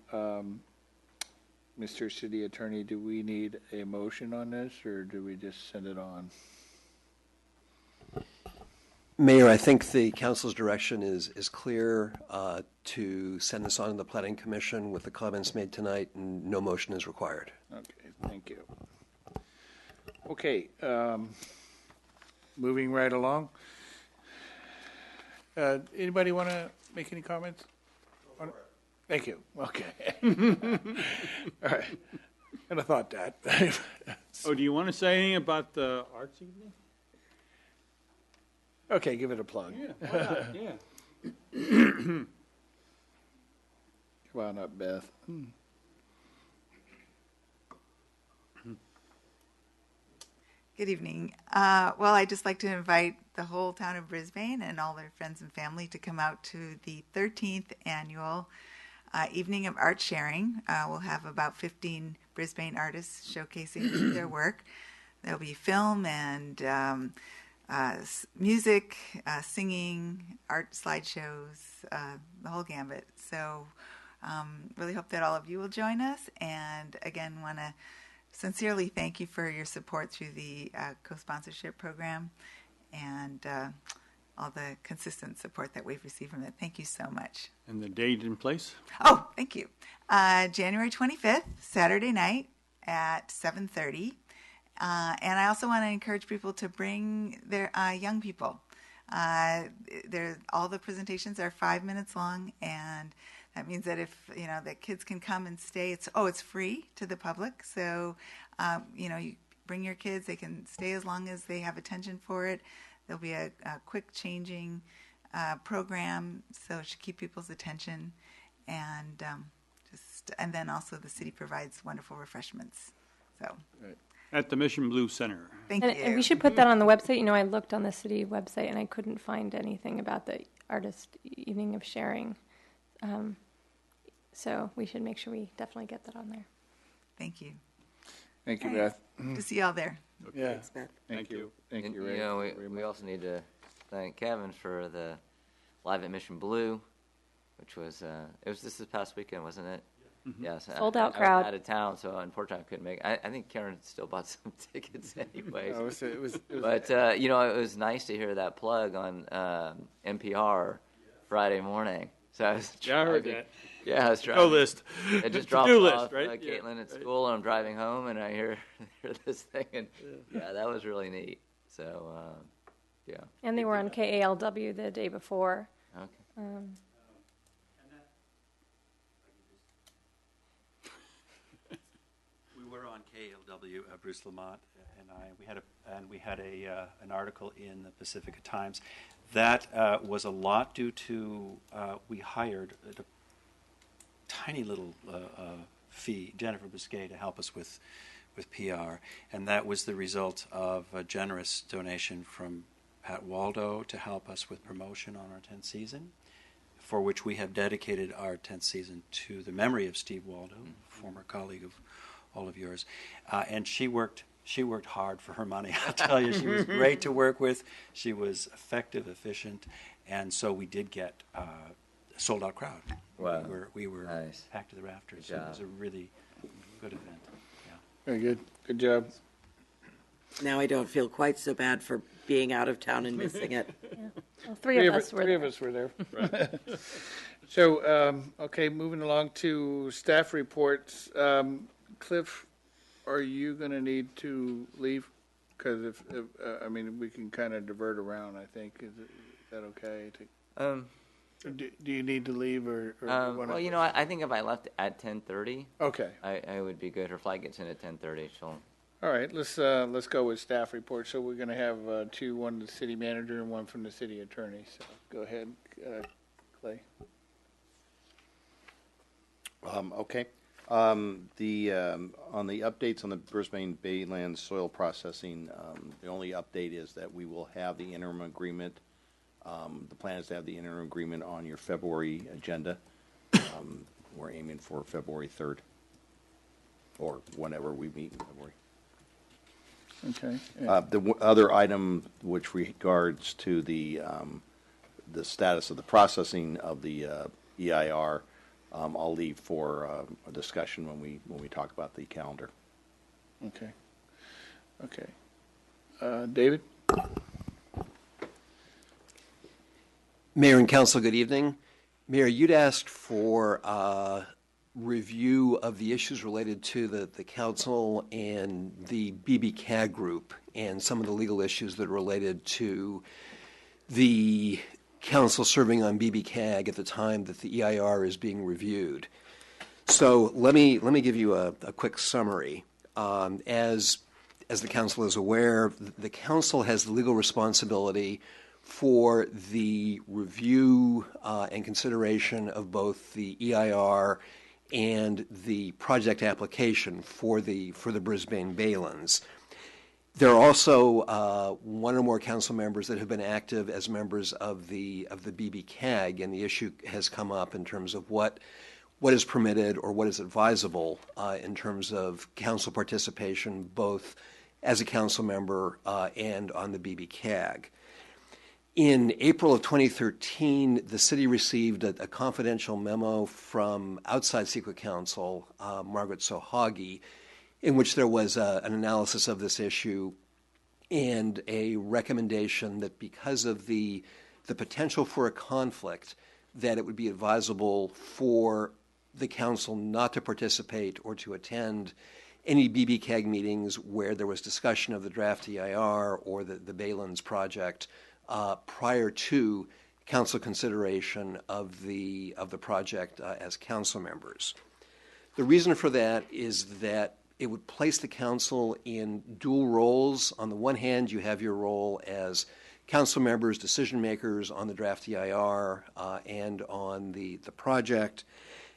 Mr. City Attorney, do we need a motion on this, or do we just send it on? Mayor, I think the council's direction is clear to send this on to the Planning Commission with the comments made tonight, and no motion is required. Okay, thank you. Okay, moving right along. Anybody want to make any comments? Thank you. Okay. All right. And I thought that. Oh, do you want to say anything about the arts evening? Okay, give it a plug. Yeah, why not? Yeah. Come on up, Beth. Good evening. Well, I'd just like to invite the whole town of Brisbane and all their friends and family to come out to the 13th annual Evening of Art Sharing. We'll have about 15 Brisbane artists showcasing their work. There'll be film and music, singing, art slideshows, the whole gambit. So really hope that all of you will join us. And again, want to sincerely thank you for your support through the co-sponsorship program and all the consistent support that we've received from it. Thank you so much. And the date and place? Oh, thank you. January 25th, Saturday night at 7:30. And I also want to encourage people to bring their young people. All the presentations are 5 minutes long, and that means that if that kids can come and stay. It's free to the public, so you bring your kids. They can stay as long as they have attention for it. There'll be a quick changing program, so it should keep people's attention, and then also the city provides wonderful refreshments. So. Right. At the Mission Blue Center. Thank you. And we should put that on the website. I looked on the city website and I couldn't find anything about the artist evening of sharing. So we should make sure we definitely get that on there. Thank you. Thank you, Beth. To see y'all there. Okay. Yeah. Thanks, Beth. Thank you. Thank And, you, Ray. we also need to thank Kevin for the Live at Mission Blue, which was this past weekend, wasn't it? Mm-hmm. Yes. Sold out I crowd. was out of town, so unfortunately I couldn't make it. I think Karen still bought some tickets anyways. But it was nice to hear that plug on NPR Friday morning. So I was I heard that. Yeah, I was driving. No list. I just dropped To-do off list, right? Caitlin at school, and I'm driving home, and I hear this thing, and that was really neat. So, yeah. And they were on KALW the day before. Okay. We were on KLW, Bruce Lamont and I. We had an article in the Pacifica Times. That was a lot due to we hired a tiny little fee, Jennifer Biscay, to help us with PR, and that was the result of a generous donation from Pat Waldo to help us with promotion on our 10th season, for which we have dedicated our 10th season to the memory of Steve Waldo, former colleague of all of yours. And she worked hard for her money. I'll tell you, she was great to work with. She was effective, efficient, and so we did get a sold-out crowd. Wow. We were Nice. packed to the rafters. Good So it job. was a really good event. Very good. Good job. Now I don't feel quite so bad for being out of town and missing it. Well, three of us were there. So, okay, moving along to staff reports. Cliff, are you going to need to leave? Because if we can kind of divert around, I think. Is that okay? Do you need to leave or you wanna... I think if I left at 10:30, okay, I would be good. Her flight gets in at 10:30. She'll. All right, let's go with staff report. So we're going to have two, one to the city manager and one from the city attorney. So go ahead, Clay. Okay. On the updates on the Brisbane Baylands soil processing, the only update is that we will have the interim agreement The plan is to have the interim agreement on your February agenda. We're aiming for February 3rd, or whenever we meet in February. Okay. The other item which regards to the status of the processing of the EIR, I'll leave for a discussion when we talk about the calendar. Okay. Okay. David? Mayor and Council, good evening. Mayor, you'd asked for a review of the issues related to the council and the BBCAG group and some of the legal issues that are related to the council serving on BBCAG at the time that the EIR is being reviewed. So let me give you a quick summary. As the council is aware, the council has the legal responsibility for the review and consideration of both the EIR and the project application for the Brisbane Baylands. There are also one or more council members that have been active as members of the BBCAG, and the issue has come up in terms of what is permitted or what is advisable in terms of council participation, both as a council member and on the BBCAG. In April of 2013, the city received a confidential memo from outside Secret Counsel, Margaret Sohagi, in which there was an analysis of this issue and a recommendation that because of the potential for a conflict, that it would be advisable for the council not to participate or to attend any BBCAG meetings where there was discussion of the draft EIR or the Baylands project prior to council consideration of the project as council members. The reason for that is that it would place the council in dual roles. On the one hand, you have your role as council members, decision makers on the draft EIR and on the project.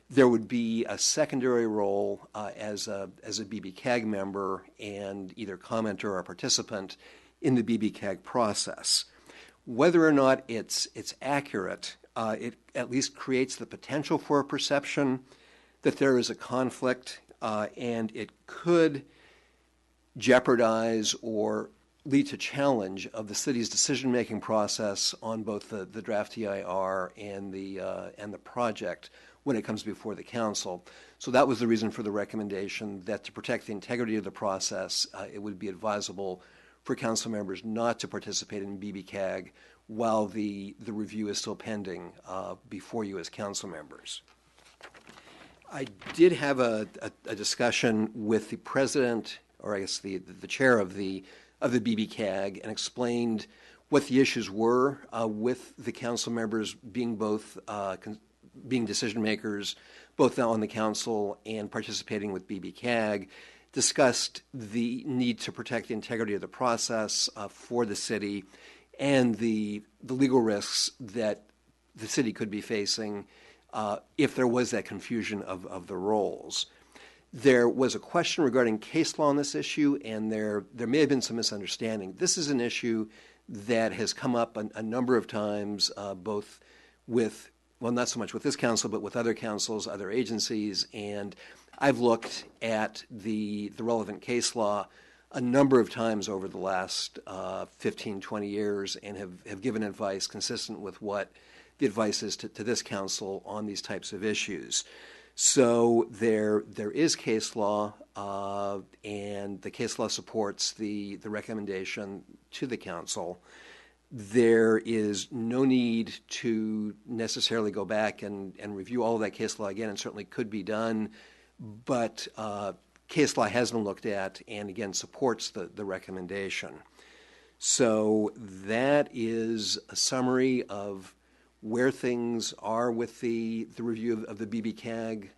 There would be a secondary role as a BBCAG member and either commenter or participant in the BBCAG process. Whether or not it's accurate, it at least creates the potential for a perception that there is a conflict, and it could jeopardize or lead to challenge of the city's decision-making process on both the draft EIR and the project when it comes before the council. So that was the reason for the recommendation that to protect the integrity of the process, it would be advisable for council members not to participate in BBCAG while the review is still pending before you as council members. I did have a discussion with the president, or I guess the chair of the BBCAG, and explained what the issues were with the council members being both being decision makers, both on the council and participating with BBCAG. Discussed the need to protect the integrity of the process for the city and the legal risks that the city could be facing if there was that confusion of the roles. There was a question regarding case law on this issue, and there may have been some misunderstanding. This is an issue that has come up a number of times, both with, well, not so much with this council, but with other councils, other agencies, and I've looked at the relevant case law a number of times over the last 15, 20 years and have given advice consistent with what the advice is to this council on these types of issues. So there is case law, and the case law supports the recommendation to the council. There is no need to necessarily go back and review all of that case law again. It certainly could be done, but case law has been looked at and again supports the recommendation. So that is a summary of where things are with the review of the BBCAG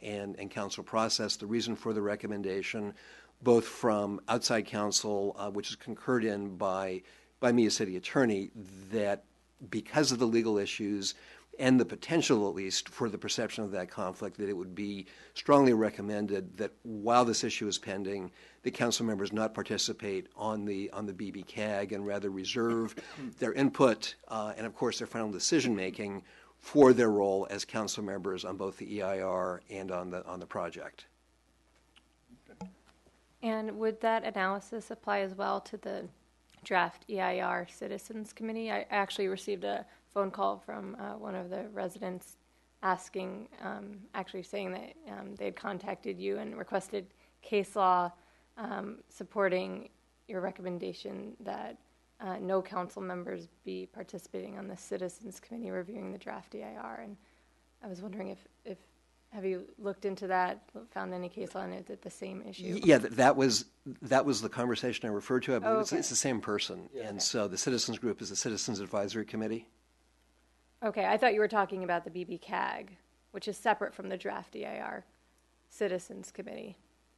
and council process, the reason for the recommendation, both from outside counsel, which is concurred in by me as city attorney, that because of the legal issues and the potential, at least, for the perception of that conflict, that it would be strongly recommended that while this issue is pending, the council members not participate on the BBCAG and rather reserve their input and, of course, their final decision making for their role as council members on both the EIR and on the project. And would that analysis apply as well to the draft EIR Citizens Committee? I actually received a phone call from one of the residents asking, actually saying that they had contacted you and requested case law supporting your recommendation that no council members be participating on the Citizens Committee reviewing the draft EIR. And I was wondering if have you looked into that, found any case law, and is it the same issue? Yeah, that was the conversation I referred to. I believe okay. it's the same person. Yeah. And so the Citizens Group is the Citizens Advisory Committee. Okay, I thought you were talking about the BBCAG, which is separate from the draft EIR Citizens Committee.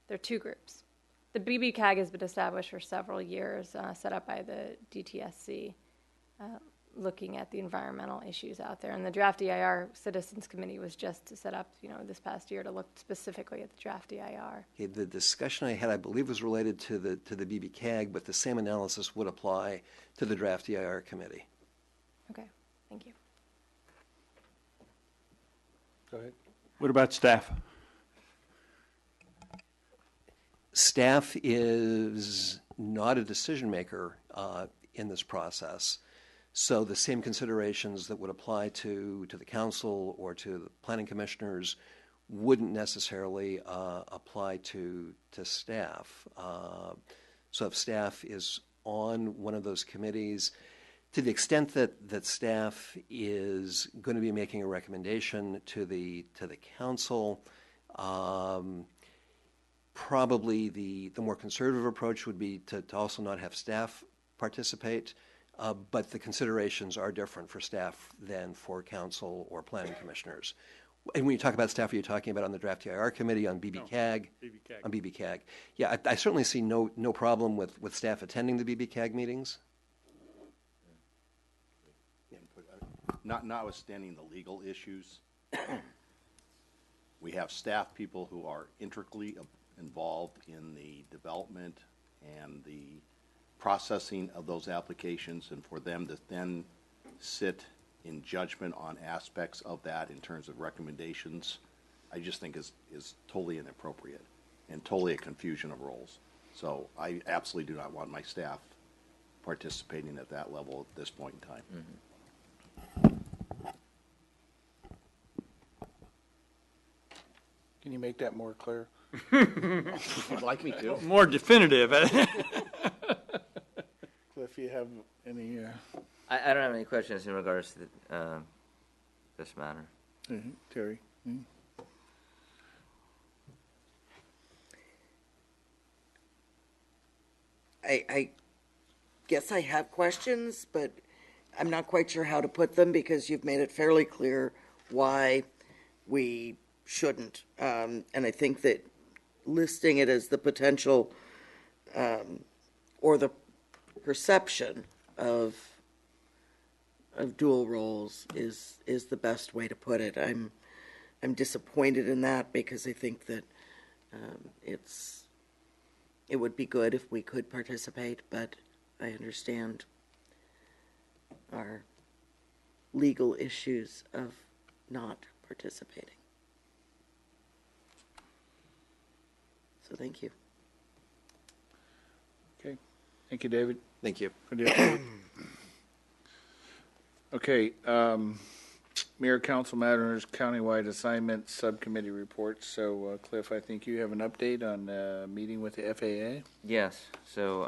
They're two groups. The BBCAG has been established for several years, set up by the DTSC, looking at the environmental issues out there. And the draft EIR Citizens Committee was just set up, this past year to look specifically at the draft EIR. Okay, the discussion I had, I believe, was related to the BBCAG, but the same analysis would apply to the draft EIR committee. Okay, thank you. Go ahead. What about staff? Staff is not a decision maker in this process. So the same considerations that would apply to the council or to the planning commissioners wouldn't necessarily apply to staff. So if staff is on one of those committees, to the extent that staff is going to be making a recommendation to the council, probably the more conservative approach would be to also not have staff participate. But the considerations are different for staff than for council or planning commissioners. And when you talk about staff, are you talking about on the draft EIR committee, on BBCAG? No, BBCAG. On BBCAG. Yeah, I certainly see no problem with staff attending the BBCAG meetings. Notwithstanding the legal issues, we have staff people who are intricately involved in the development and the processing of those applications, and for them to then sit in judgment on aspects of that in terms of recommendations, I just think is totally inappropriate and totally a confusion of roles. So I absolutely do not want my staff participating at that level at this point in time. Mm-hmm. Can you make that more clear? Would like me to. More definitive. Cliff, you have any? I don't have any questions in regards to this matter. Mm-hmm. Terry? Mm-hmm. I guess I have questions, but I'm not quite sure how to put them because you've made it fairly clear why we shouldn't. And I think that listing it as the potential or the perception of dual roles is the best way to put it. I'm disappointed in that because I think that it would be good if we could participate, but I understand our legal issues of not participating. So thank you. Okay. Thank you, David. Thank you. Okay. Mayor, Council Matters, Countywide Assignment Subcommittee Reports. So, Cliff, I think you have an update on meeting with the FAA? Yes. So,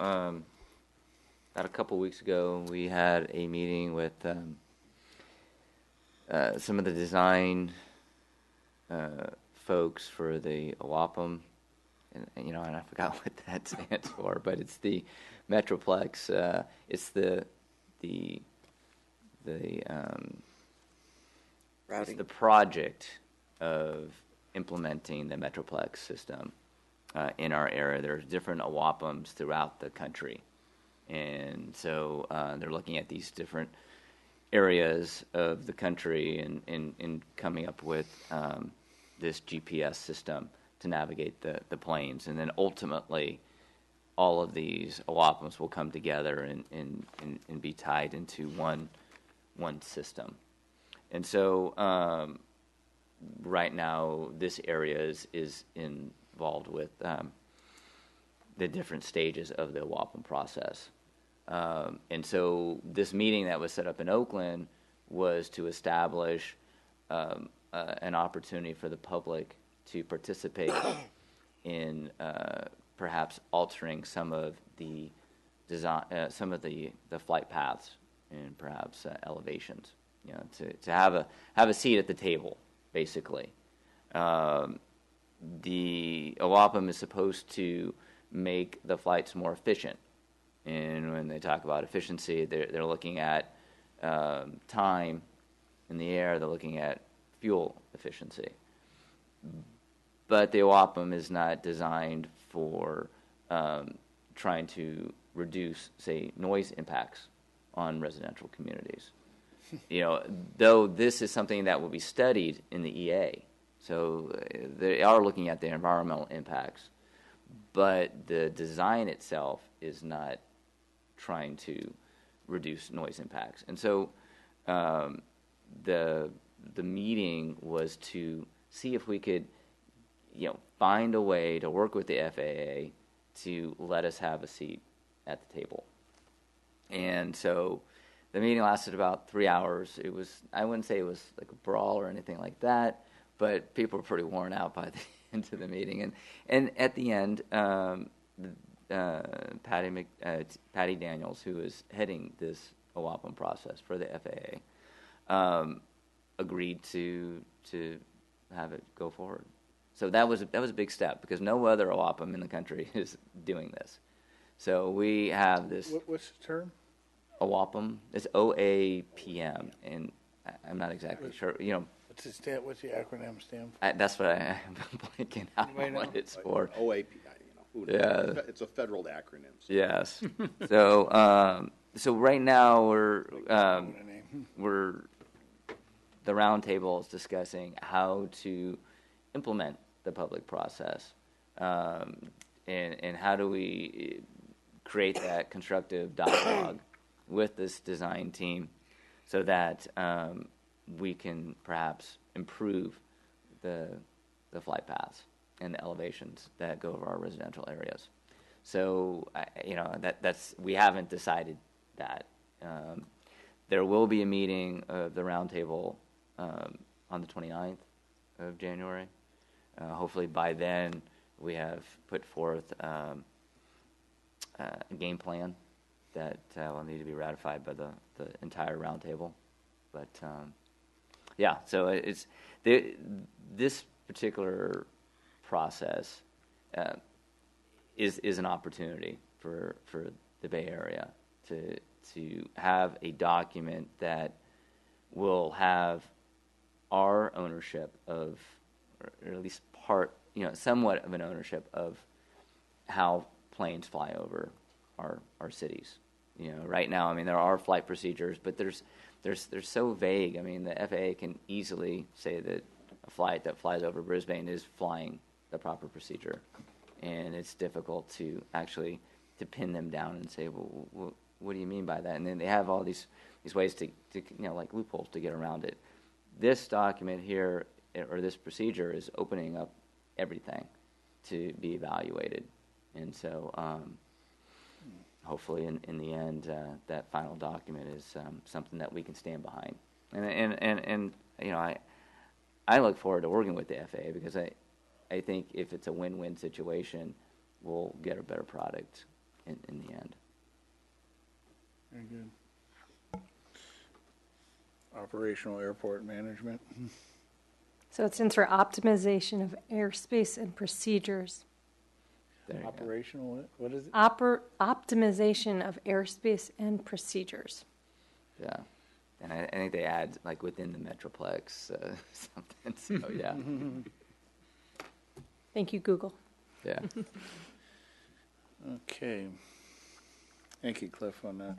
about a couple weeks ago, we had a meeting with some of the design folks for the AWAPM, and I forgot what that stands for, but it's the Metroplex. It's the project of implementing the Metroplex system in our area. There's different AWAPMs throughout the country, and so they're looking at these different areas of the country in coming up with this GPS system to navigate the plains. And then ultimately, all of these OWAPMs will come together and be tied into one system. And so right now, this area is involved with the different stages of the OWAPM process. And so this meeting that was set up in Oakland was to establish an opportunity for the public to participate in perhaps altering some of the design, some of the flight paths and perhaps elevations. You know, to have a seat at the table, basically. The OWAPM is supposed to make the flights more efficient. And when they talk about efficiency, they're looking at time in the air, they're looking at fuel efficiency. But the OWAPM is not designed for trying to reduce, say, noise impacts on residential communities. You know, though this is something that will be studied in the EA, so they are looking at the environmental impacts, but the design itself is not trying to reduce noise impacts. And so the meeting was to see if we could, you know, find a way to work with the FAA to let us have a seat at the table. And so the meeting lasted about 3 hours. It was, I wouldn't say it was like a brawl or anything like that, but people were pretty worn out by the end of the meeting. And at the end, Patty Daniels, who is heading this OWAPM process for the FAA, agreed to have it go forward. So that was a big step because no other OWAPM in the country is doing this. So we have this. What's the term? OWAPM. It's OAPM, and I'm not exactly sure. You know. What's the acronym stand for? That's what I'm blanking out on what it's for. OAP. Yeah. It's a federal acronym. So. Yes. So right now we're the roundtable is discussing how to implement the public process, and how do we create that constructive dialogue with this design team so that we can perhaps improve the flight paths and the elevations that go over our residential areas. So, you know, that's we haven't decided that. There will be a meeting of the roundtable on the 29th of January. Hopefully by then we have put forth a game plan that will need to be ratified by the entire roundtable. But yeah, so it's this particular process is an opportunity for the Bay Area to have a document that will have our ownership of, or at least part, you know, somewhat of an ownership of how planes fly over our cities. You know, right now, I mean, there are flight procedures, but they're so vague. I mean, the FAA can easily say that a flight that flies over Brisbane is flying the proper procedure, and it's difficult to actually to pin them down and say, well, what do you mean by that? And then they have all these ways to you know, like loopholes to get around it. This document here, or this procedure, is opening up everything to be evaluated, and so hopefully in the end that final document is something that we can stand behind. And you know, I look forward to working with the FAA because I think if it's a win-win situation, we'll get a better product in the end. Very good. Operational airport management. So it stands for optimization of airspace and procedures. Operational, what is it? Optimization of airspace and procedures. Yeah. And I think they add, like, within the Metroplex, something, so yeah. Thank you, Google. Yeah. Okay. Thank you, Cliff, on that.